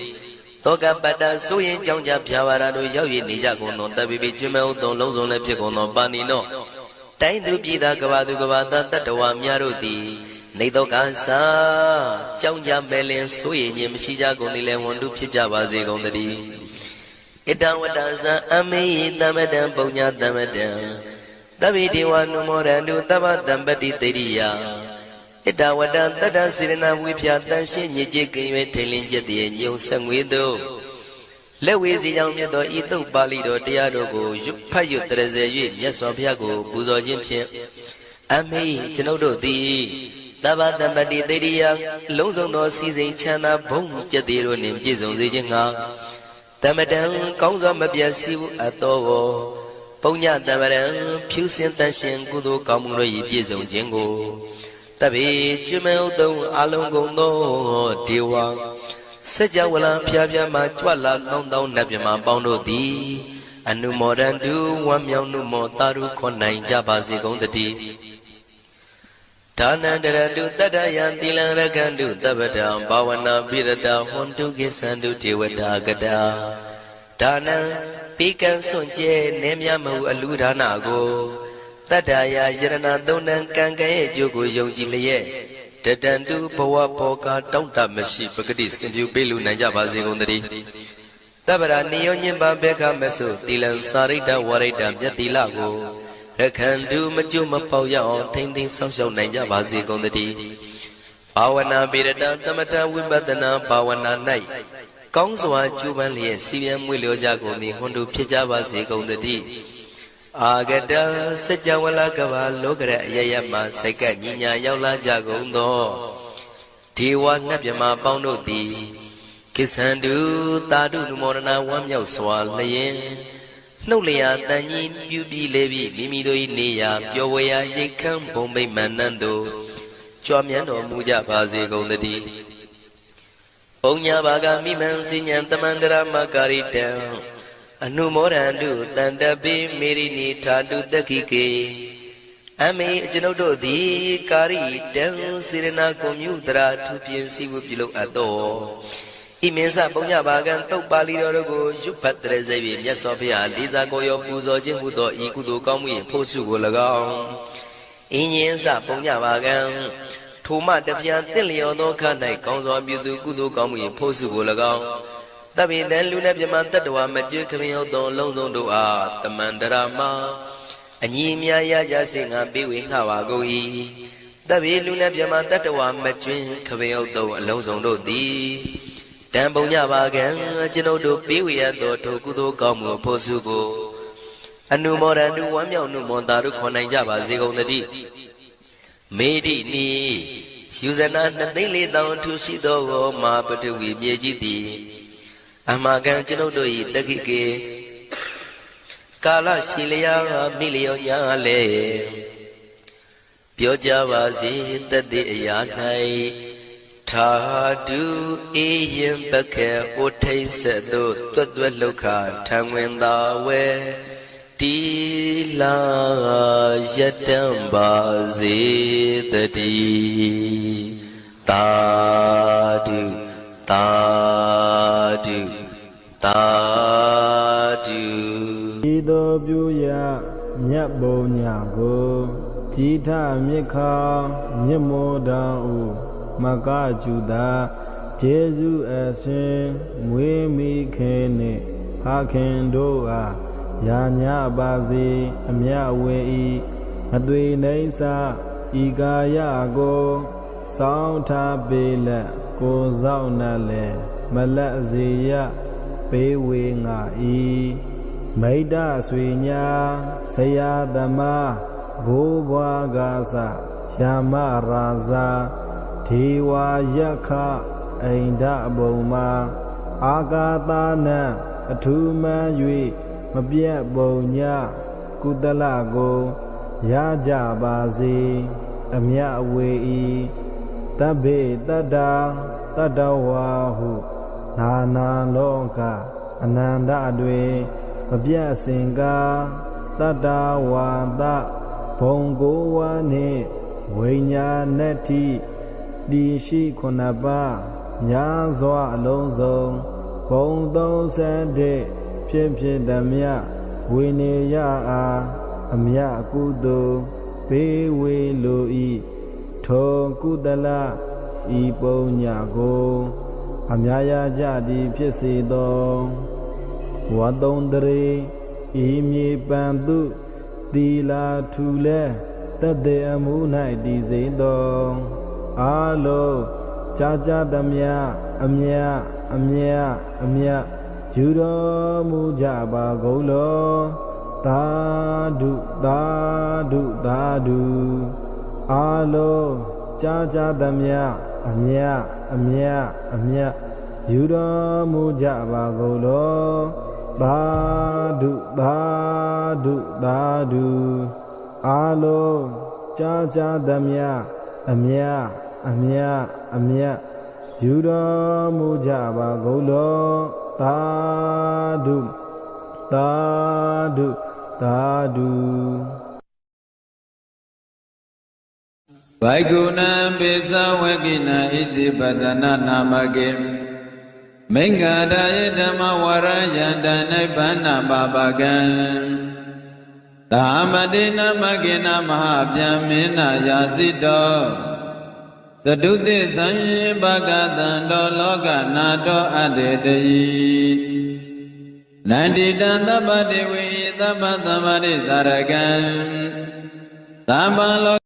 Speaker 2: တောကပတ္တဆိုရင်ကြောင့်ကြဖြာပါရာတို့ရောက်ရနေကြကုန်သောတဗေပိကျွမဲဥသောလုံးစုံလည်းဖြစ်ကုန်သောပါဏိနောတိုင်းသူပြည်သားကဘာသူကဘာတန်တတ္တဝါများတို့သည်နေတော့ကစားကြောင့်ကြမဲ့လင်ဆိုရင်ခြင်းမရှိကြကုန်သည်လည်းဝန္တုဖြစ်ကြပါစေကုန်တည်းဣတံဝတ္တဇံအမေယတမတံပုညတမတံသဗ္ဗေဒေဝနုမောရန္တုသဗ္ဗတံပတိတေရိယဣတဝတ္တတတ္တစေရဏဝိဖြာတန်ရှင်းညစ်ကြေးကင်၍ထိန်လင်းကျက်တည်းညုံဆက်ငွေသို့လက်ဝေစီကြောင့်မြတ်သောဤသုတ်ပါဠိတော်တရားတော်ကိုဖတ်ရွတ်တရစေ၍မြတ်စွာဘုရားကိုပူဇော်ခြင်းဖြင့် အမေကျွန်ုပ်တို့သည်သဗ္ဗတမ္ပတိတေရိယလုံးစုံသောစီစဉ်ချမ်းသာဘုံကျက်သေးတို့နှင့်ပြည့်စုံစေခြင်းငှာတမတံကောင်းစွာမပြတ်စီးဘူးအပ်သောပုညတမရံဖြူစင်တန်ရှင်ကုသိုလ်ကောင်းမှုတို့၏ပြည့်စုံခြင်းကိုတပိကျွမေဥတုံအလုံးကုန်သောဒေဝစัจ java လံဖျားဖျားမှကြွလာကောင်းသောနတ်မြမပေါင်းတို့သည်အနုမောဒန္တုဝမ်းမြောက်နှုမောတာရုခွန်နိုင်ကြပါစေကုန်တည်းဒါနန္တရတုတတ္တယံသီလံရကန္တုသဗ္ဗတံဘာဝနာပိရတဟွန်တုကိသန္တုဒေဝတာကတာဒါနံပိကံစွန့်ကျဲနေမြမဟုအလူဒါနကိုတတ္တယာယရဏသုံးတန်ကံကံရဲ့အကျိုးကိုယုံကြည်လျက်တတန္တုဘဝဘောကတောင့်တမရှိပဂတိစင်ပြုပေးလူနိုင်ကြပါစေကုန်တည်းသဗ္ဗရာနိယောညင်ပဘေခမဆုသီလံစာရိတ္တဝရိတ္တမြတ်တိလကိုရခန္တုမကျွမပေါရအောင်ထိမ့်သိမ်းဆောက်ရှောက်နိုင်ကြပါစေကုန်တည်းဘာဝနာပိရတသမထဝိပဿနာဘာဝနာ၌ကောင်းစွာကျူးပန်းလျက်စီပြန်မွေလျောကြကုန်သည်ဟွန်တုဖြစ်ကြပါစေကုန်တည်းအာဂတစัจ java လကဘာလောကရအယယမစိတ်ကညီညာရောက်လာကြကုန်သောဒေဝနတ်မြမပေါင်းတို့သည်ကိသန္တုသာဓုနမောဒနာဝမ်းမြောက်စွာလျင်နှုတ်လျာတန်ကြီးပြုပြီးလေပြီးမိမိတို့၏နေရာပျော်ဝေရာရိတ်ခမ်းဘုံမိတ်မန္တန်တို့ကြွမြန်းတော်မူကြပါစေကုန်တည်းဘုံညာဘာကမိမံစဉ္ဉံတမန္တရမကာရိတံအနုမောဒန္တုတန္တပိမေရိနိထာတုတက္ခိကေအမေကျွန်ုပ်တို့သည်ကာရိတံစေရနာကွန်မြူတရာထူပြင်းစည်းဝပြုလုပ်အပ်သောဣမင်းစပုံညဘာကံတုတ်ပါဠိတော်တို့ကိုရွတ်ဖတ်တဲ့စေပြီးမြတ်စွာဘုရားလေးစားကိုရောပူဇော်ခြင်းမှုသောဤကုသိုလ်ကောင်းမှု၏ဖို့စုကို၎င်းအင်းရင်စပုံညဘာကံထိုမှတပြားတင့်လျော်သောခါ၌ကောင်းစွာပြုသူကုသိုလ်ကောင်းမှု၏ဖို့စုကို၎င်းတပိတံလူနဲ့ပြမတတ္တဝါမကျွခရင်ဟုတ်သောလုံးစုံတို့အားတမန္တရာမအညီအမြရကြစေငါပေးဝေငှပါကုန်၏တပိလူနဲ့ပြမတတ္တဝါမကျွခရင်ဟုတ်သောအလုံးစုံတို့သည်တံပုံညပါကံကျွန်ုပ်တို့ပေးဝေရသောထိုကုသိုလ်ကောင်းမှုဖို့စုကိုအနုမောဒန္တုဝမ်းမြောက်နှုမောတာတို့ခွန်နိုင်ကြပါစေကုန်တည်းမေတိနီယူဇနာ2,400,000ထူရှိသောမာပတဝီမြေကြီးသည်အမကံကျွန်ုပ်တို့၏တက္ခိကေကာလရှိလျာမိလျောညာလေပြောကြပါစေတသက်အရာ၌ထာတုအေယံပခေဩထိတ်ဆက်သို့တွတ်တွတ်လောက်ခထံဝင်သာဝဲတီလာယတံပါစေတည်းသာဓုသာဓုသာဓု
Speaker 3: ဤသို့ပြုရမြတ်ဘုံညာကိုကြည်ထမြစ်ခါမြတ်မောဒံဥမကကျူတာကျေးဇူးအရှင်မွေးမိခင်နှင့်ဖခင်တို့အားယာညပါစေအမြဝေဤမသွေနိစ္စဤကာယကိုစောင်းထားပေလက်ကိုစောင့်နှလည်းမလက်စေရပေးဝေငါဤမိတ္တဆွေညာဆရာသမားဘိုးဘွားကားစယာမရာဇာဒေဝယခအိန္ဒဘုံမှာအာကာသနံအထူးမှန်၍မပြတ်ဘုံညကုသလကိုရကြပါစေအမြဝေဤတဗ္ဗေတတ္တာတတ္တဝါဟုနာနာလောကအနန္တတွေမပြတ်စင်ကာတတ္တဝါဒဘုံကိုဝါနှင့်ဝိညာဏတိဒီရှိခုနှစ်ပါးညာစွာအလုံးစုံဘုံ31ဖြစ်ဖြစ်သမျှဝိနေယအားအမြကုသိုလ်ပေးဝေလိုဤထိုကုသလဤပုံညာကိုအမြရာကြသည်ဖြစ်စေသောဝတ္တုံတရေဤမြေပံသူသီလာထူလဲတသက်အမှု၌တည်စေသောအာလုံးကြာကြာသမျှအမြယူတော်မူကြပါကုန်လော သာဓုသာဓုသာဓုအာလုံးကြားကြသမျှအမြတ်အမြတ်အမြတ်ယူတော်မူကြပါကုန်လောသာဓုသာဓုသာဓုအာလုံးကြားကြသမျှအမြတ်အမြတ်အမြတ်ယူတော်မူကြပါကုန်လောသာဓုသာဓုသာဓု
Speaker 1: ဘိုင်ကုဏံပိသဝကိနဣတိပဒနာနာမကေမိင်္ဂရာယဓမ္မဝရယန္တနိဗ္ဗာနပါပကံသာမတိနမကေနမဟာဗျံမေနယာစိတောသတုတိသံယေဘဂတံတောလောကနာတောအတေတိနန္တိတံသဗ္ဗတေဝိသဗ္ဗသမ္မာရိသရကံသမ္မာလော